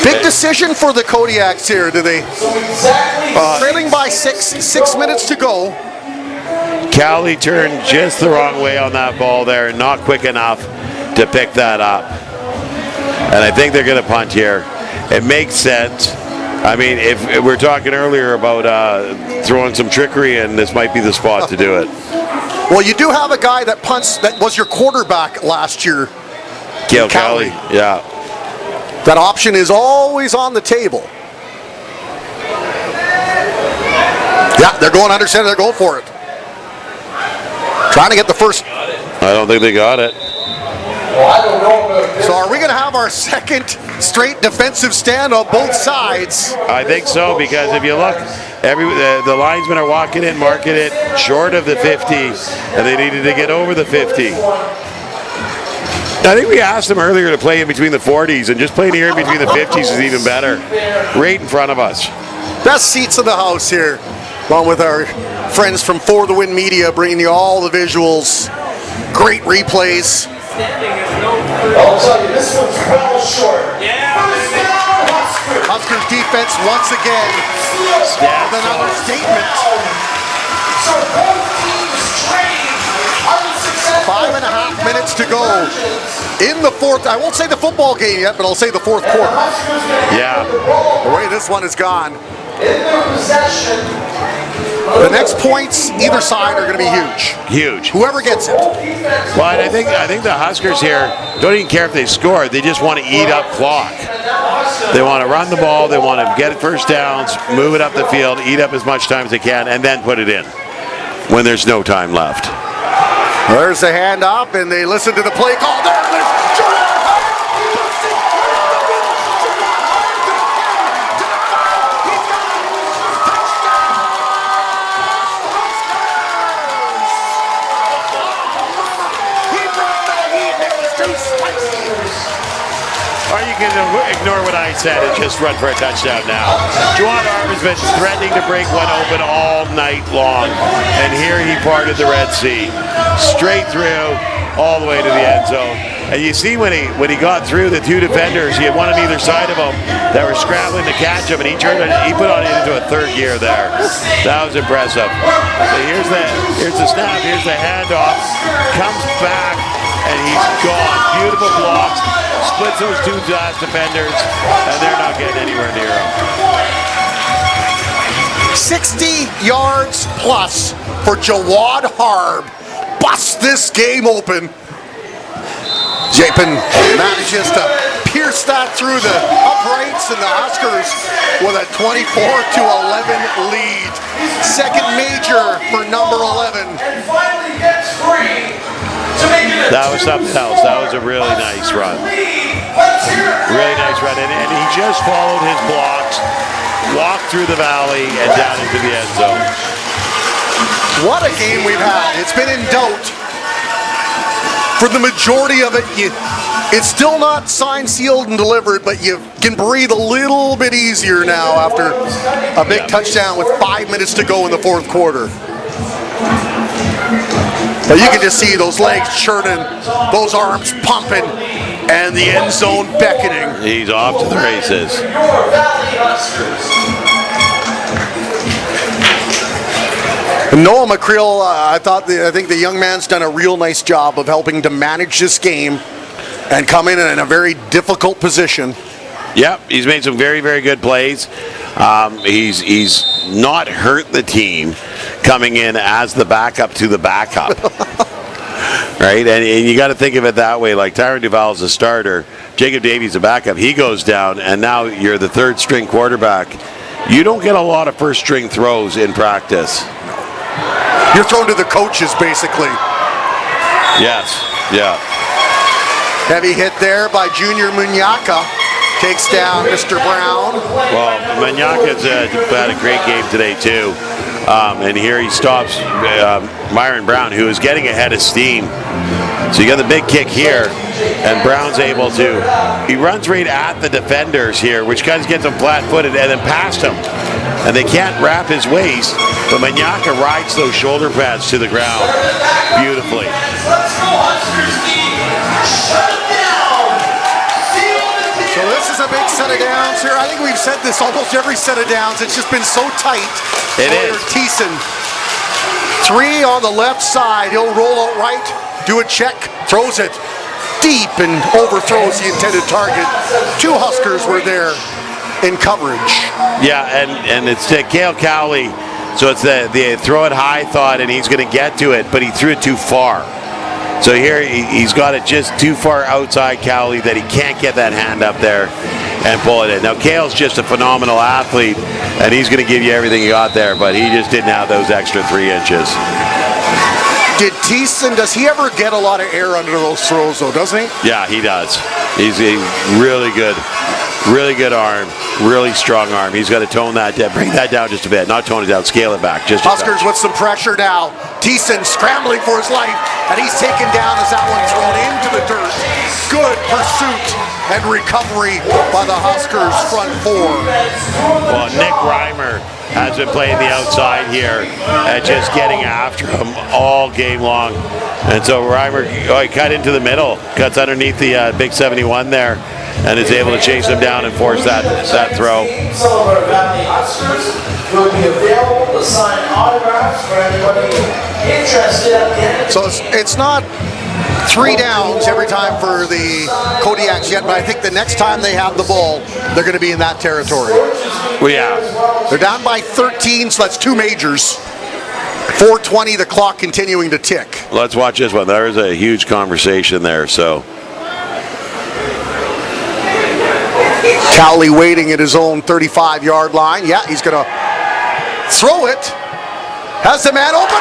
E: big decision for the Kodiaks here. Do they? Trailing by 6 minutes to go.
F: Cowley turned just the wrong way on that ball there, and not quick enough to pick that up. And I think they're going to punt here. It makes sense. I mean, if we're talking earlier about throwing some trickery in, this might be the spot to do it.
E: Well, you do have a guy that punts that was your quarterback last year.
F: Gail Cowley, yeah.
E: That option is always on the table. Yeah, they're going under center. They're going for it. Trying to get the first.
F: I don't think they got it.
D: Well, I don't know about this.
E: So are we going to have our second straight defensive stand on both sides?
F: I think so, because if you look, the linesmen are walking in, marking it short of the 50, and they needed to get over the 50. I think we asked them earlier to play in between the 40s, and just playing here in between the 50s is even better. Right in front of us.
E: Best seats in the house here, along with our friends from For the Win Media, bringing you all the visuals. Great replays.
D: I'll tell you, this one's well short.
A: Yeah.
E: Huskers defense once again with another statement.
D: So both teams trained unsuccessful.
E: 5.5 minutes to go in the fourth. I won't say the football game yet, but I'll say the fourth quarter.
F: Yeah.
E: The way this one is gone.
D: In their possession.
E: The next points either side are going to be huge.
F: Huge.
E: Whoever gets it.
F: Well, and I think the Huskers here don't even care if they score. They just want to eat up clock. They want to run the ball. They want to get first downs, move it up the field, eat up as much time as they can, and then put it in when there's no time left.
E: There's the handoff, and they listen to the play call. There's
F: Or you can ignore what I said and just run for a touchdown now. Juwan Arm's been threatening to break one open all night long, and here he parted the Red Sea. Straight through, all the way to the end zone. And you see when he got through the two defenders, he had one on either side of him that were scrambling to catch him, and he put on it into a third gear there. That was impressive. So here's the snap, here's the handoff, comes back, and he's gone. Beautiful blocks, splits those two last defenders, and they're not getting anywhere near him.
E: 60 yards plus for Jawad Harb. Busts this game open. Japin manages to pierce that through the uprights, and the Huskers with a 24-11 lead. Second major for number 11.
D: And finally gets free to make it
F: That was something else. That was a really nice run. Really nice run. And he just followed his blocks, walked through the valley, and down into the end zone.
E: What a game we've had. It's been in doubt. For the majority of it, it's still not signed, sealed, and delivered, but you can breathe a little bit easier now after a big touchdown with 5 minutes to go in the fourth quarter. But you can just see those legs churning, those arms pumping, and the end zone beckoning.
F: He's off to the races.
E: Noah McCreel, I think the young man's done a real nice job of helping to manage this game and come in a very difficult position.
F: Yep, he's made some very, very good plays. He's not hurt the team coming in as the backup to the backup. Right? And you got to think of it that way. Like Tyron Duval's a starter, Jacob Davies a backup. He goes down, and now you're the third string quarterback. You don't get a lot of first string throws in practice.
E: You're thrown to the coaches, basically.
F: Yes, yeah.
E: Heavy hit there by Junior Munyaka. Takes down Mr. Brown.
F: Well, Munyaka's had a great game today, too. And here he stops Myron Brown, who is getting ahead of steam. So you got the big kick here, and Brown's able to. He runs right at the defenders here, which kind of gets him flat-footed, and then past him. And they can't wrap his waist, but Munyaka rides those shoulder pads to the ground beautifully.
D: Let's go Huskers team. Shut it down.
E: So this is a big set of downs here. I think we've said this almost every set of downs. It's just been so tight.
F: It is.
E: Thiessen. 3 on the left side. He'll roll out right, do a check, throws it deep, and overthrows the intended target. 2 Huskers were there in coverage.
F: Yeah, and it's Cale Cowley, so it's the throw it high thought, and he's going to get to it, but he threw it too far. So here he's got it just too far outside Cowley that he can't get that hand up there and pull it in. Now Cale's just a phenomenal athlete, and he's going to give you everything he got there, but he just didn't have those extra 3 inches.
E: Did Thiessen, does he ever get a lot of air under those throws though, doesn't he?
F: Yeah, he does. He's a really good arm, really strong arm. He's got to tone that down, bring that down just a bit. Not tone it down, scale it back. Just
E: Huskers with some pressure now. Thiessen scrambling for his life, and he's taken down as that one's thrown into the dirt. Good pursuit and recovery by the Huskers front 4.
F: Well, Nick Reimer has been playing the outside here and just getting after him all game long. And so Reimer he cut into the middle, cuts underneath the big 71 there, and is able to chase him down and force that throw.
D: Some of our Valley Huskers will be available to sign autographs for anybody interested in it.
E: So it's not 3 downs every time for the Kodiaks yet, but I think the next time they have the ball, they're going to be in that territory.
F: Well, yeah.
E: They're down by 13, so that's 2 majors. 4:20, the clock continuing to tick.
F: Let's watch this one. There is a huge conversation there, so.
E: Cowley waiting at his own 35-yard line. Yeah, he's going to throw it. Has the man open.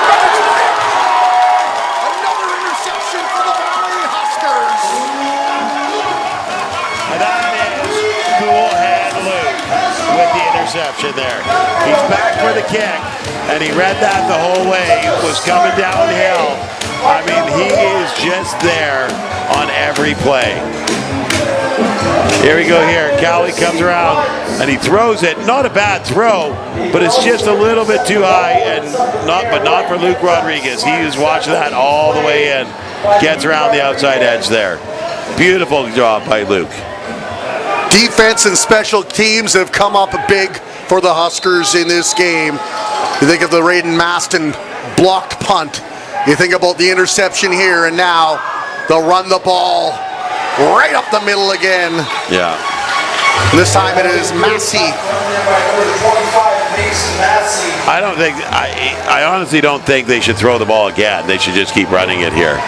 E: Another interception for the Valley Huskers.
F: And that is cool hand Luke with the interception there. He's back for the kick, and he read that the whole way. It was coming downhill. I mean, he is just there on every play. Here we go here. Cowley comes around and he throws it. Not a bad throw, but it's just a little bit too high, and not for Luke Rodriguez. He is watching that all the way in. Gets around the outside edge there. Beautiful job by Luke.
E: Defense and special teams have come up big for the Huskers in this game. You think of the Raiden Maston blocked punt. You think about the interception here, and now they'll run the ball right up the middle again.
F: Yeah.
E: This time it is Massey.
F: I honestly don't think they should throw the ball again. They should just keep running it here,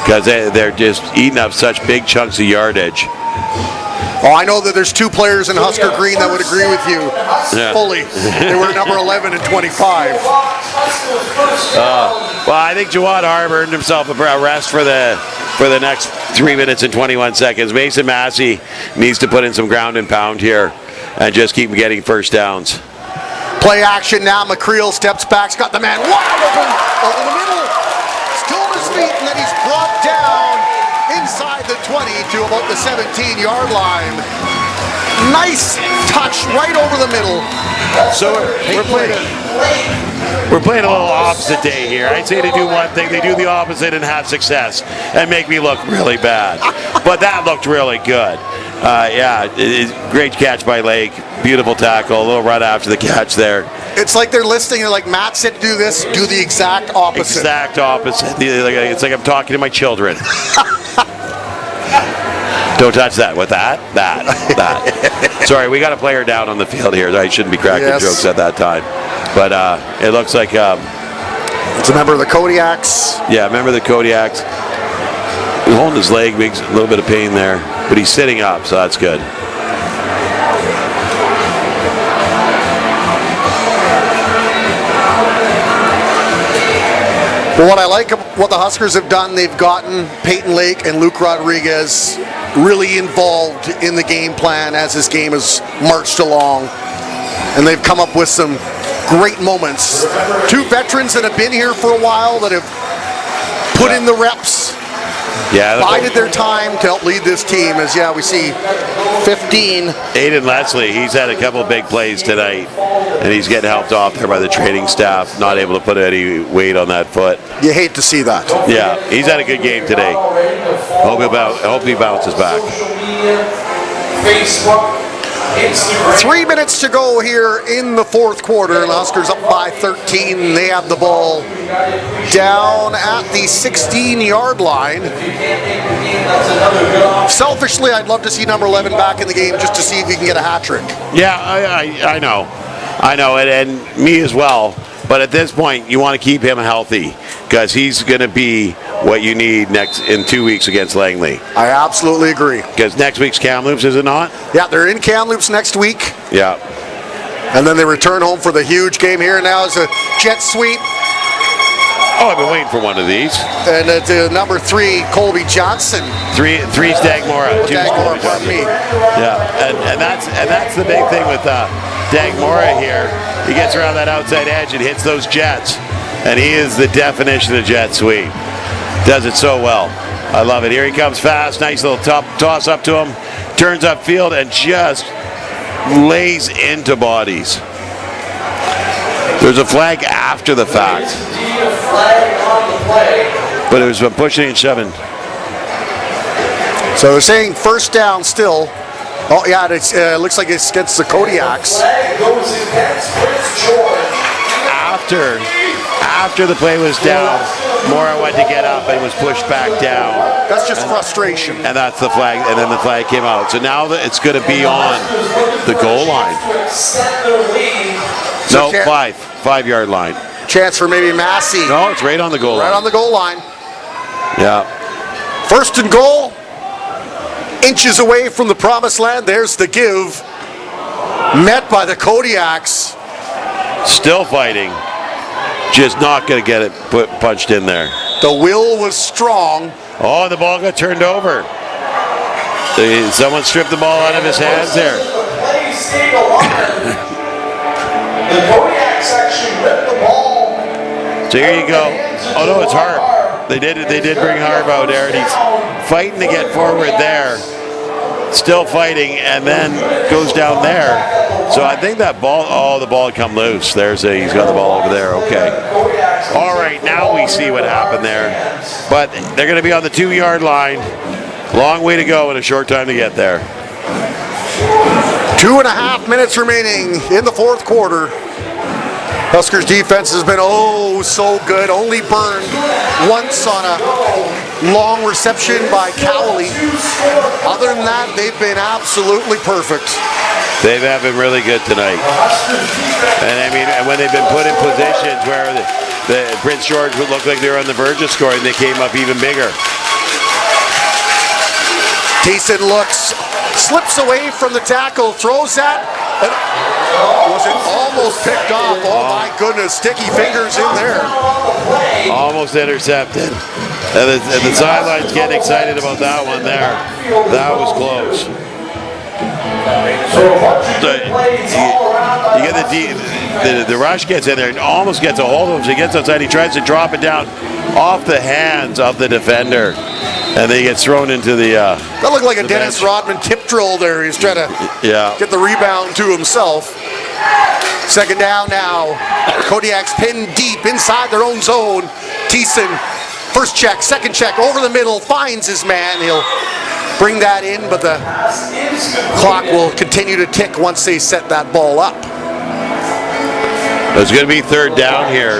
F: because they're just eating up such big chunks of yardage.
E: Oh, I know that there's 2 players in Husker Green that would agree with you fully. They were number 11 and 25.
F: Well, I think Jawad Harb earned himself a rest for the next 3 minutes and 21 seconds. Mason Massey needs to put in some ground and pound here and just keep getting first downs.
E: Play action now. McCreel steps back. He's got the man wide open over the middle. Still on his feet, and then he's brought down inside the 20 to about the 17-yard line. Nice touch right over the middle.
F: So we're playing a little opposite day here. I'd say they do one thing, they do the opposite and have success and make me look really bad. But that looked really good. Great catch by Lake. Beautiful tackle. A little run after the catch there.
E: It's like they're listening. They're like, Matt said to do this, do the exact opposite.
F: Exact opposite. It's like I'm talking to my children. Don't touch that. With that. Sorry, we got a player down on the field here. I shouldn't be cracking jokes at that time. But it looks like...
E: it's a member of the Kodiaks.
F: Yeah, a member of the Kodiaks. He's holding his leg, makes a little bit of pain there. But he's sitting up, so that's good.
E: But what I like what the Huskers have done, they've gotten Peyton Lake and Luke Rodriguez really involved in the game plan as this game has marched along. And they've come up with some great moments. 2 veterans that have been here for a while that have put in the reps, bided their time to help lead this team. As we see 15.
F: Aiden Leslie, he's had a couple big plays tonight, and he's getting helped off there by the training staff, not able to put any weight on that foot.
E: You hate to see that.
F: Yeah, he's had a good game today. I hope he bounces back.
E: 3 minutes to go here in the 4th quarter. The Huskers up by 13. They have the ball down at the 16-yard line. Selfishly, I'd love to see number 11 back in the game just to see if he can get a hat trick.
F: Yeah, I know, and me as well. But at this point, you want to keep him healthy, because he's going to be what you need in 2 weeks against Langley.
E: I absolutely agree.
F: Because next week's Kamloops, is it not?
E: Yeah, they're in Kamloops next week.
F: Yeah.
E: And then they return home for the huge game here. Now is a jet sweep.
F: Oh, I've been waiting for one of these.
E: And it's number 3, Colby Johnson.
F: Three's Dagmora.
E: Dagmora, pardon me.
F: Yeah, and that's the big thing with Dagmora here. He gets around that outside edge and hits those jets. And he is the definition of jet sweep. Does it so well. I love it. Here he comes fast. Nice little toss up to him. Turns upfield and just lays into bodies. There's a flag after the fact. But it was pushing and shoving.
E: So they're saying first down still. Oh, yeah, it looks like it's against the Kodiaks.
D: Flag goes against Prince George.
F: After the play was down, Mora went to get up and was pushed back down.
E: That's just frustration.
F: And that's the flag, and then the flag came out. So now that it's going to be on the goal line. No, 5-yard line.
E: Chance for maybe Massey.
F: No, it's right on the goal line.
E: Right on the goal line.
F: Yeah.
E: First and goal. Inches away from the promised land. There's the give. Met by the Kodiaks.
F: Still fighting. Just not going to get it punched in there.
E: The will was strong.
F: Oh, the ball got turned over. Someone stripped the ball out of his hands there.
D: Play stayed alive. The Kodiaks actually ripped the ball.
F: So here you go. Oh no, it's Harb. They did bring Harb out there, and he's fighting to get forward there. Still fighting, and then goes down there. So I think that ball, the ball had come loose. He's got the ball over there, okay. All right, now we see what happened there. But they're going to be on the 2-yard line. Long way to go and a short time to get there.
E: 2.5 minutes remaining in the fourth quarter. Huskers defense has been so good. Only burned once on a long reception by Cowley. Other than that, they've been absolutely perfect.
F: They have been really good tonight. And I mean, when they've been put in positions where the Prince George would look like they were on the verge of scoring, they came up even bigger.
E: Thiessen looks, slips away from the tackle, throws that, and was it almost picked off? Oh my goodness, sticky fingers in there.
F: Almost intercepted. And the sideline's getting excited about that one there. That was close. You get the rush gets in there and almost gets a hold of him. So he gets outside, he tries to drop it down off the hands of the defender. And then he gets thrown into the
E: that looked like a Dennis
F: bench.
E: Rodman tip drill there. He's trying to get the rebound to himself. Second down now. Kodiaks pinned deep inside their own zone. Thiessen, first check, second check, over the middle, finds his man. He'll bring that in, but the clock will continue to tick once they set that ball up.
F: It's going to be third down here,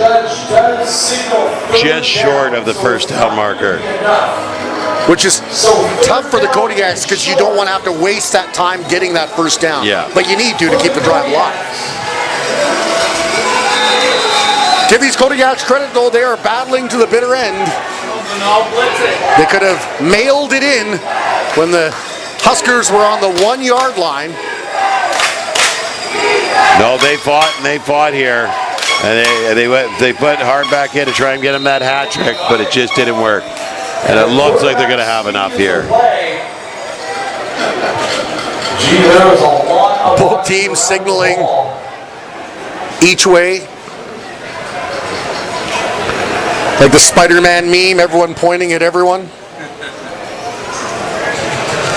F: just short of the first down marker.
E: Which is tough for the Kodiaks because you don't want to have to waste that time getting that first down.
F: Yeah.
E: But you need to keep the drive alive. Give these Kodiaks credit though, they are battling to the bitter end. They could have mailed it in when the Huskers were on the 1-yard line.
F: No, they fought here. And they put Hart back in to try and get him that hat trick, but it just didn't work. And it looks like they're going to have enough here.
E: Both teams signaling each way. Like the Spider-Man meme, everyone pointing at everyone.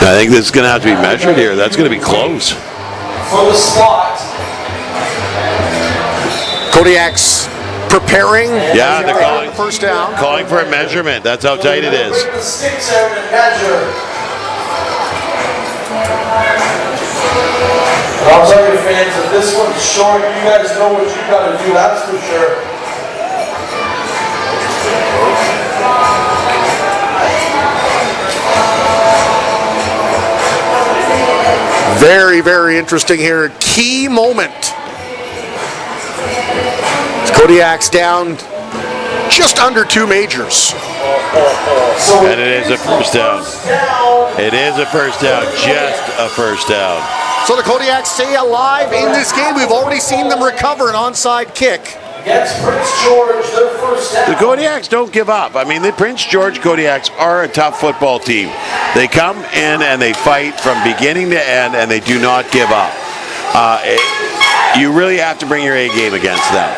F: I think this is going to have to be measured here. That's going to be close.
D: For the spot.
E: Kodiaks preparing.
F: Yeah, they're calling
E: the first down.
F: Calling for a measurement. That's how tight it is.
D: Bring the sticks out and measure. I'll tell you fans, if this one's short, you guys know what you got to do, that's for sure.
E: Very, very interesting here. Key moment. Kodiaks down just under 2 majors.
F: And it is a first down. It is a first down, just a first down.
E: So the Kodiaks stay alive in this game. We've already seen them recover an onside kick.
D: Against Prince George, their first down.
F: The Kodiaks don't give up. I mean, the Prince George Kodiaks are a tough football team. They come in and they fight from beginning to end, and they do not give up. You really have to bring your A game against them.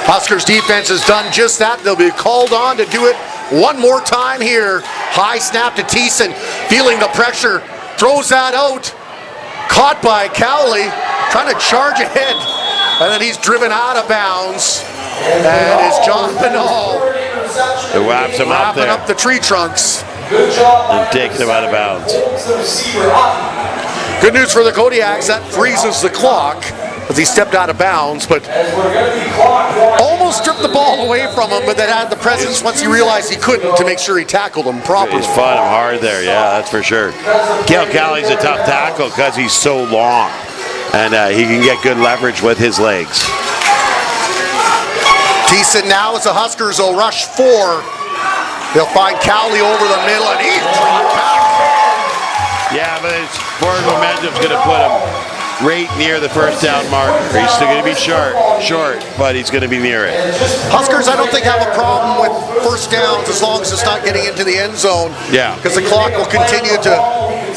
E: Huskers defense has done just that. They'll be called on to do it one more time here. High snap to Thiessen, feeling the pressure, throws that out. Caught by Cowley, trying to charge ahead. And then he's driven out of bounds. And it's John Pinal.
F: It wraps him up there.
E: Wrapping up the tree trunks.
D: Good job.
F: And taking him out of bounds.
D: Holds the receiver up.
E: Good news for the Kodiaks, that freezes the clock as he stepped out of bounds, but almost stripped the ball away from him, but then had the presence once he realized he couldn't to make sure he tackled him properly.
F: He's fought him hard there, yeah, that's for sure. Kel Callie's a tough tackle because he's so long, and he can get good leverage with his legs.
E: Thiessen now as the Huskers will rush 4. They'll find Cowley over the middle, and he's brought back.
F: Yeah, but his forward momentum's going to put him right near the first down marker. He's still going to be short, but he's going to be near it.
E: Huskers, I don't think, have a problem with first downs as long as it's not getting into the end zone.
F: Yeah.
E: Because the clock will continue to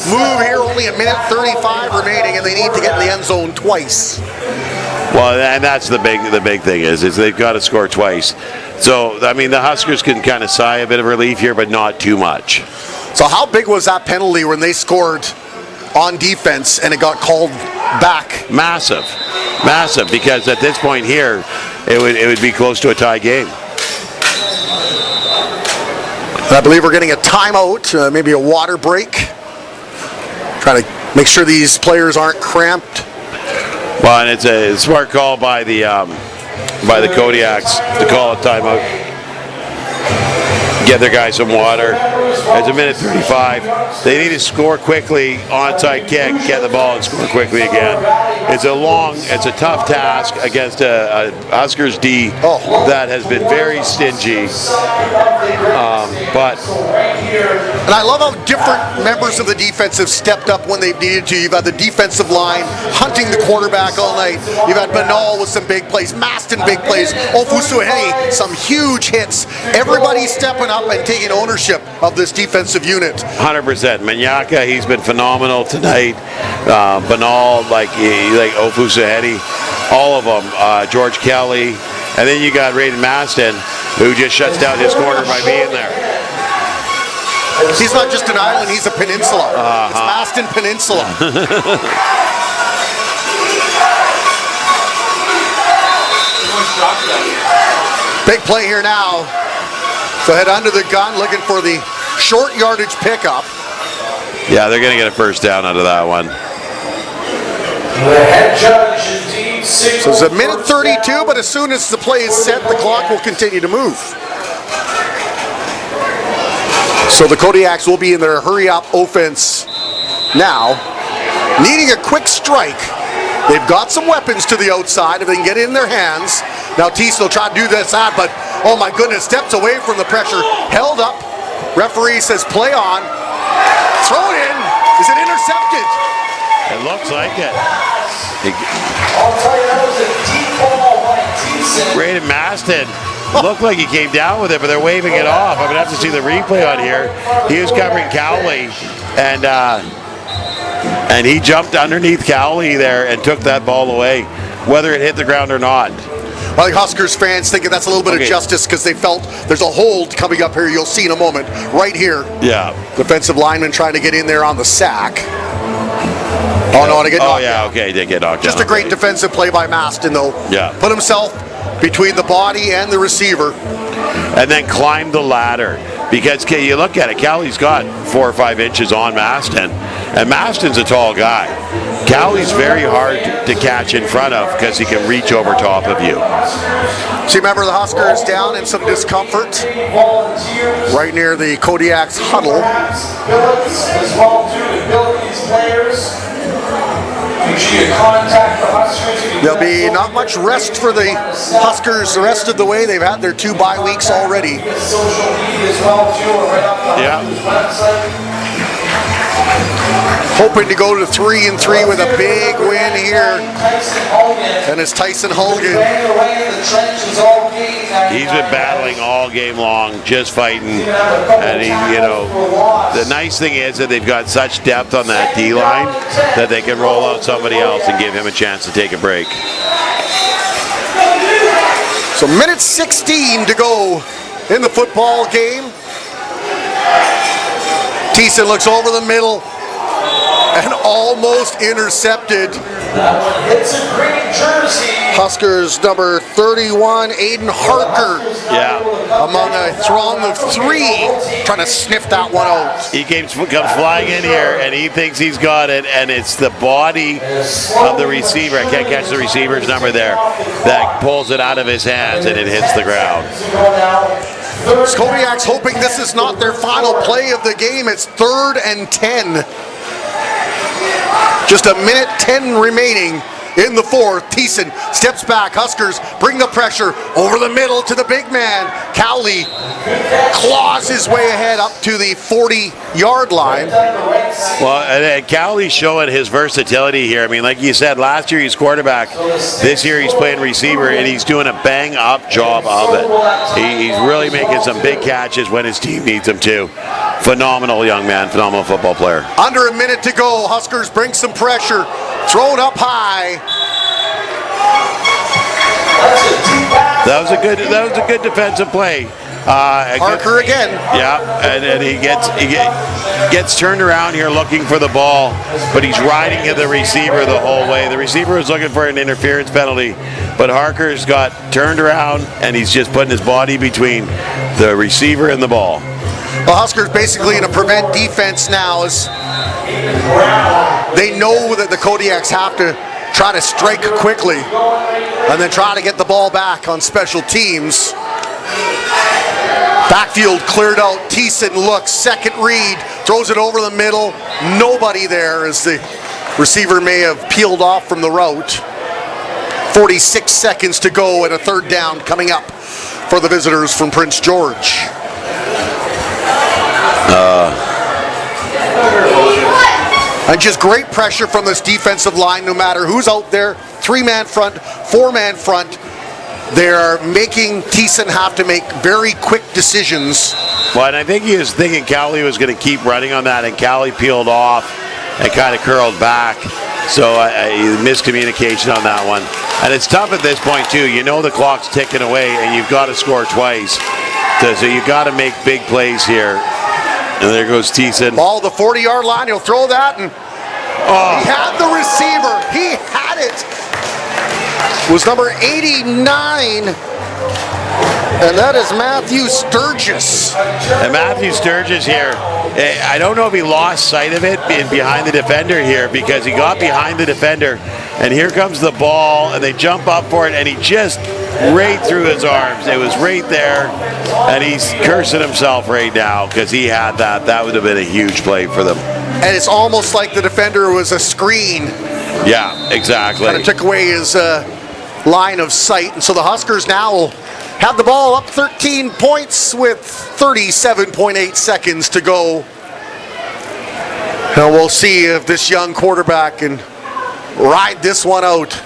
E: move here. Only a minute 35 remaining, and they need to get in the end zone twice.
F: Well, and that's the big thing is they've got to score twice. So, I mean, the Huskers can kind of sigh a bit of relief here, but not too much.
E: So how big was that penalty when they scored on defense and it got called back?
F: Massive, because at this point here, it would be close to a tie game.
E: I believe we're getting a timeout, maybe a water break. Trying to make sure these players aren't cramped.
F: Well, and it's a smart call by the Kodiaks to call a timeout. Get their guys some water. It's a minute 35. They need to score quickly, onside kick, get the ball and score quickly again. It's a tough task against a Huskers D that has been very stingy.
E: And I love how different members of the defense have stepped up when they've needed to. You've had the defensive line hunting the quarterback all night. You've had Banal with some big plays, Maston big plays, Ofusuhene, some huge hits. Everybody's stepping up and taking ownership of this defensive unit.
F: 100%. Manyaka, he's been phenomenal tonight. Banal, like Ofusuhene, all of them. George Kelly, and then you got Raiden Maston, who just shuts down his corner by being there.
E: He's not just an island, he's a peninsula. It's Maston Peninsula. Big play here now. So head under the gun, looking for the short yardage pickup.
F: Yeah, they're going to get a first down out of that one.
D: The head judge indeed.
E: So it's a minute 32, but as soon as the play is set, the clock will continue to move. So the Kodiaks will be in their hurry-up offense now, needing a quick strike. They've got some weapons to the outside if they can get it in their hands. Now Thiessen will try to do that, but oh my goodness, steps away from the pressure, held up. Referee says play on. Throw it in. Is it intercepted?
F: It looks like it.
D: I'll tell you, that was a deep ball by Thiessen.
F: Raiden Maston looked like he came down with it, but they're waving it off. I'm going to have to see the replay on here. He was covering Cowley, and he jumped underneath Cowley there and took that ball away, whether it hit the ground or not.
E: Well, the Huskers fans thinking that's a little bit of justice because they felt there's a hold coming up here. You'll see in a moment. Right here.
F: Yeah.
E: Defensive lineman trying to get in there on the sack. Oh, no, to get knocked down.
F: Okay, they get knocked down.
E: Just a great defensive play by Maston, though.
F: Yeah.
E: Put himself between the body and the receiver.
F: And then climbed the ladder. Because you look at it, Cowley's got 4 or 5 inches on Maston. And Maston's a tall guy. Cowley's very hard to catch in front of because he can reach over top of you.
E: So you remember the Huskers down in some discomfort right near the Kodiaks huddle. There'll be not much rest for the Huskers the rest of the way. They've had their 2 bye weeks already.
F: Yeah.
E: Hoping to go to 3-3 with a big win here. And it's Tyson Holgan.
F: He's been battling all game long, just fighting. And the nice thing is that they've got such depth on that D-line that they can roll out somebody else and give him a chance to take a break.
E: So minute 16 to go in the football game. Thiessen looks over the middle and almost intercepted
D: That one hits a green jersey.
E: Huskers number 31, Aiden Harker,
F: Yeah.
E: among a throng of 3, trying to sniff that one out.
F: He comes flying in here, and he thinks he's got it, and it's the body of the receiver. I can't catch the receiver's number there. That pulls it out of his hands, and it hits the ground.
E: Kodiaks hoping this is not their final play of the game. It's 3rd and 10. Just a minute 10 remaining in the 4th. Thiessen steps back. Huskers bring the pressure over the middle to the big man. Cowley claws his way ahead up to the 40-yard line.
F: Well, and Cowley's showing his versatility here. I mean, like you said, last year he's quarterback. This year he's playing receiver, and he's doing a bang-up job of it. He's really making some big catches when his team needs him to. Phenomenal young man, phenomenal football player.
E: Under a minute to go. Huskers bring some pressure. Thrown up high.
F: That was a good defensive play.
E: Harker again.
F: Yeah, and he gets turned around here looking for the ball, but he's riding at the receiver the whole way. The receiver was looking for an interference penalty, but Harker's got turned around, and he's just putting his body between the receiver and the ball.
E: The Huskers basically in a prevent defense now, as they know that the Kodiaks have to try to strike quickly and then try to get the ball back on special teams. Backfield cleared out. Thiessen looks, second read, throws it over the middle. Nobody there, as the receiver may have peeled off from the route. 46 seconds to go and a 3rd down coming up for the visitors from Prince George. And just great pressure from this defensive line, no matter who's out there. 3-man front, 4-man front. They're making Thiessen have to make very quick decisions.
F: Well, and I think he was thinking Cowley was going to keep running on that, and Cowley peeled off and kind of curled back. So miscommunication on that one. And it's tough at this point, too. You know the clock's ticking away, and you've got to score twice. So you've got to make big plays here. And there goes Thiessen.
E: Ball the 40-yard line. He'll throw that, and he had the receiver. He had it. It was number 89, and that is Matthew Sturgis.
F: And Matthew Sturgis here, I don't know if he lost sight of it being behind the defender here, because he got behind the defender, and here comes the ball, and they jump up for it, and he just right through his arms. It was right there, and he's cursing himself right now because he had that. That would have been a huge play for them.
E: And it's almost like the defender was a screen.
F: Yeah, exactly.
E: Kind of took away his line of sight, and so the Huskers now will have the ball up 13 points with 37.8 seconds to go. And we'll see if this young quarterback can ride this one out.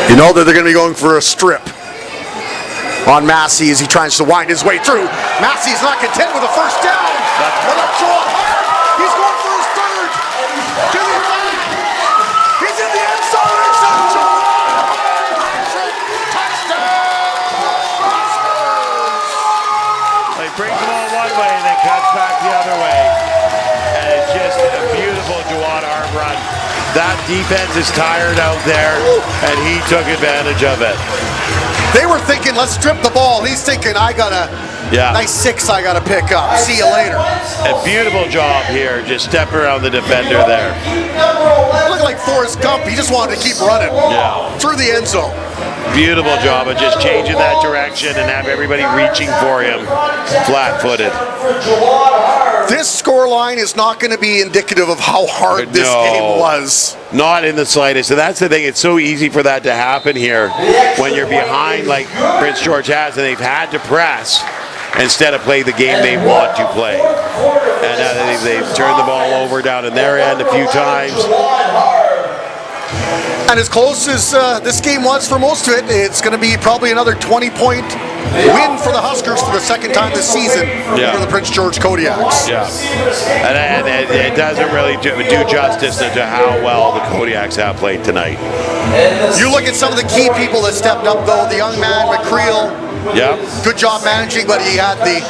E: You know that they're going to be going for a strip on Massey as he tries to wind his way through. Massey's not content with a first down. He's going for his 3rd. To the back. He's in the end zone. It's a touchdown.
F: He brings the ball one way and then cuts back the other way. And it's just a beautiful Juwan arm run. That defense is tired out there, and he took advantage of it.
E: They were thinking, let's strip the ball. He's thinking, I got a nice 6 I got to pick up. See you later.
F: A beautiful job here, just stepping around the defender there.
E: Looked like Forrest Gump. He just wanted to keep running through the end zone.
F: Beautiful job of just changing that direction and have everybody reaching for him flat-footed.
E: This scoreline is not going to be indicative of how hard this game was.
F: Not in the slightest. And that's the thing. It's so easy for that to happen here when you're behind like Prince George has, and they've had to press instead of play the game they want to play. And they've turned the ball over down in their end a few times.
E: And as close as this game was for most of it, it's going to be probably another 20-point win for the Huskers for the 2nd time this season for the Prince George Kodiaks.
F: Yeah, and it doesn't really do justice to how well the Kodiaks have played tonight.
E: You look at some of the key people that stepped up, though. The young man, McCreel, good job managing, but he had the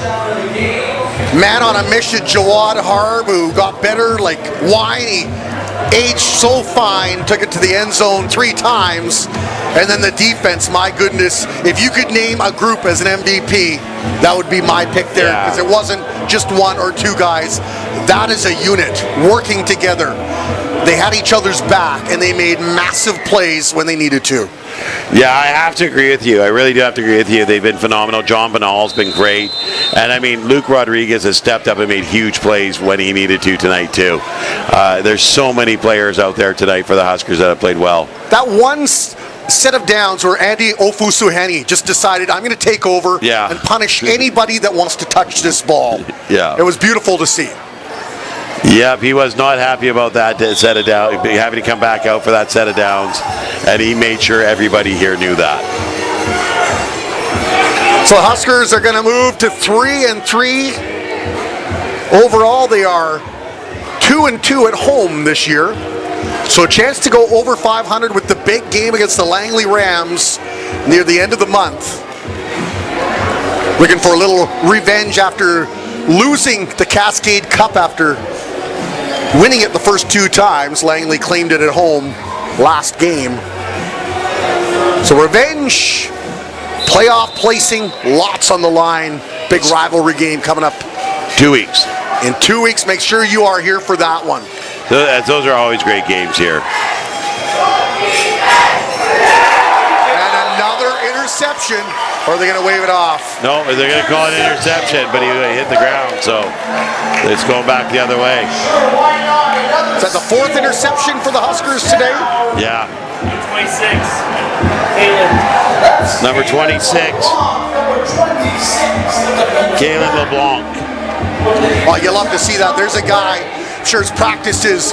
E: man on a mission, Jawad Harb, who got better, like Wine. He aged so fine, took it to the end zone 3 times. And then the defense, my goodness, if you could name a group as an MVP, that would be my pick there, because it wasn't just 1 or 2 guys. That is a unit working together. They had each other's back, and they made massive plays when they needed to.
F: Yeah, I have to agree with you. I really do have to agree with you. They've been phenomenal. John Banal's been great. And I mean, Luke Rodriguez has stepped up and made huge plays when he needed to tonight too. There's so many players out there tonight for the Huskers that have played well.
E: That one set of downs where Andy Ofusuheni just decided, I'm going to take over and punish anybody that wants to touch this ball.
F: Yeah.
E: It was beautiful to see.
F: Yep, he was not happy about that set of downs, having to come back out for that set of downs, and he made sure everybody here knew that.
E: So Huskers are going to move to 3-3. Overall, they are 2-2 at home this year. So a chance to go over 500 with the big game against the Langley Rams near the end of the month. Looking for a little revenge after losing the Cascade Cup after winning it the first 2 times. Langley claimed it at home last game. So revenge, playoff placing, lots on the line. Big rivalry game coming up.
F: 2 weeks.
E: In 2 weeks, make sure you are here for that one.
F: Those are always great games here.
E: And another interception. Or are they going to wave it off?
F: No, they're going to call it an interception, but he hit the ground, so it's going back the other way.
E: Is that the 4th interception for the Huskers today?
F: Yeah.
A: 26.
F: Number 26. Kalen LeBlanc.
E: Oh, you love to see that. There's a guy, I'm sure his practices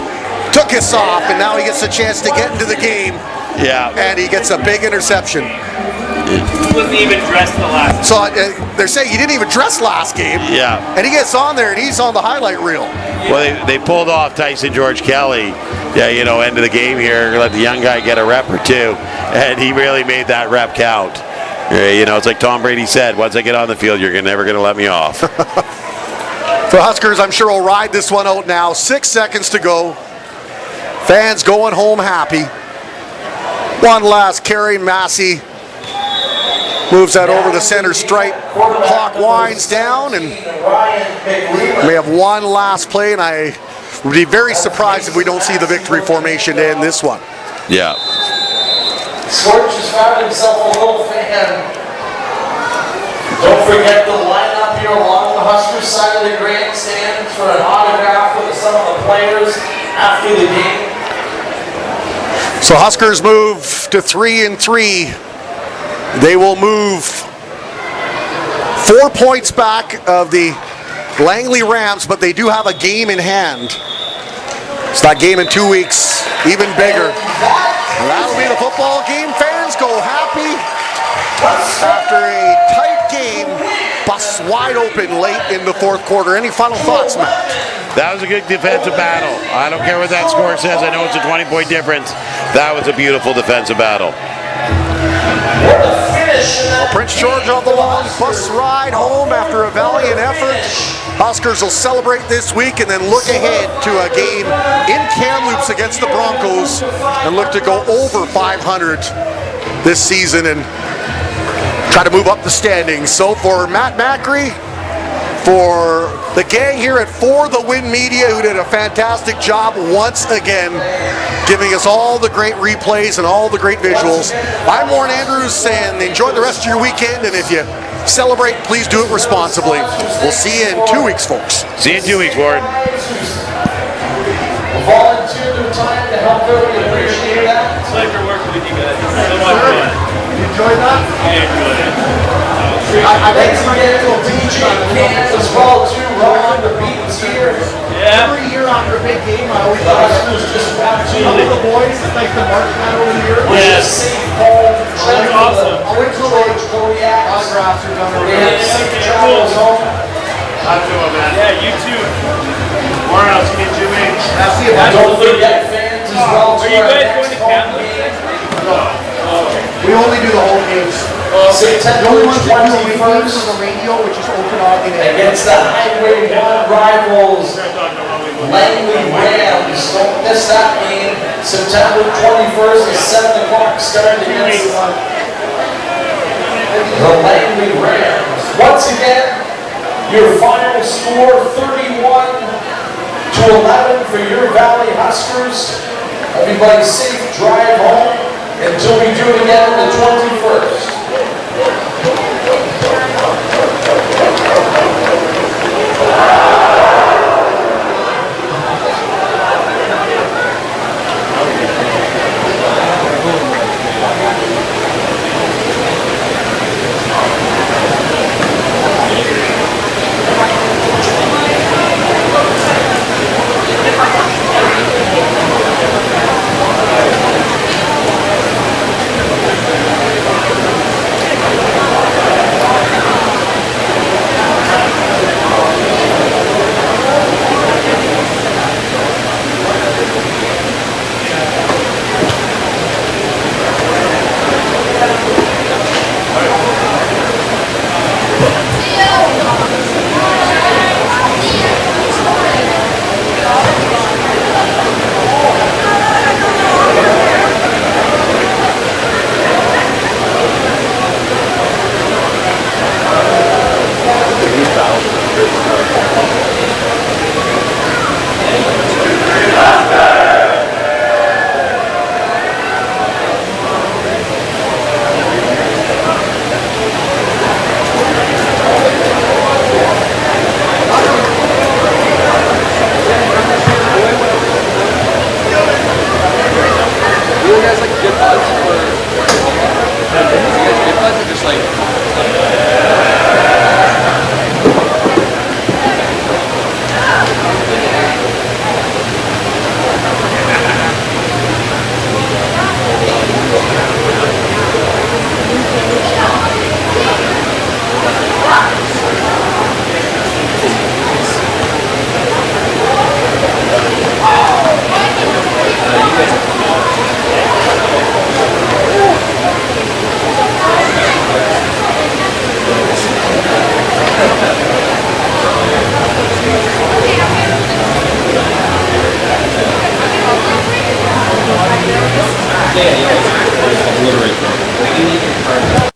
E: took us off, and now he gets a chance to get into the game.
F: Yeah.
E: And he gets a big interception.
A: He wasn't even dressed the last.
E: So they're saying he didn't even dress last game.
F: Yeah.
E: And he gets on there, and he's on the highlight reel.
F: Well, they pulled off Tyson George Kelly, end of the game here, let the young guy get a rep or 2, and he really made that rep count. It's like Tom Brady said, once I get on the field, you're never going to let me off.
E: So Huskers, I'm sure, will ride this one out now. 6 seconds to go. Fans going home happy. One last carry, Massey moves that over the center stripe. Clock winds down, and we have one last play, and I would be very surprised if we don't see the victory formation to end this one.
F: Yeah.
D: Scorch has found himself a little fan. Don't forget the lineup here along the Husker side of the grandstand for an autograph with some of the players after the game.
E: So Huskers move to 3-3. They will move 4 points back of the Langley Rams, but they do have a game in hand. So that game in 2 weeks, even bigger. And that'll be the football game. Fans go happy after a tight game. Busts wide open late in the 4th quarter. Any final thoughts, Matt?
F: That was a good defensive battle. I don't care what that score says. I know it's a 20-point difference. That was a beautiful defensive battle.
E: Well, Prince George on the long bus ride home after a valiant effort. Huskers will celebrate this week and then look ahead to a game in Kamloops against the Broncos and look to go over 500 this season and try to move up the standings. So for Matt Macri, for the gang here at For the Win Media, who did a fantastic job once again, giving us all the great replays and all the great visuals. I'm Warren Andrews, and enjoy the rest of your weekend, and if you celebrate, please do it responsibly. We'll see you in 2 weeks, folks.
F: See you in 2 weeks, Warren.
D: Volunteer their time to help out. We appreciate that.
A: Pleasure working with you guys. So much fun.
C: You enjoyed that?
A: I enjoyed it.
D: Thanks again to DJ Cans as well too, Ron, the beats here.
A: Yeah.
C: Every year after a big game, I always
D: The Huskers just watching
C: some of the boys, it's like the march mat over here.
A: Yeah.
D: safe home.
A: That's awesome.
C: I'll wait till
D: George Kodiaks.
C: autographs are done over
D: They
C: here.
D: had safe travels home.
A: I'm doing, man. Yeah, you too. Warren, I'll see you in 2 weeks.
C: I'll see you back.
D: Don't forget fans as well.
A: Are you guys going to Kamloops?
C: We only do the home games. The only ones that do away games is the radio, which is open on the
D: Against the Highway 1 rivals, Langley Rams. Please don't miss that game. September 21st at 7 o'clock, starting against the Langley Rams. Once again, your final score 31-11 for your Valley Huskers. Everybody safe drive home until we do it again on the 21st.
G: Yeah, obliterate them.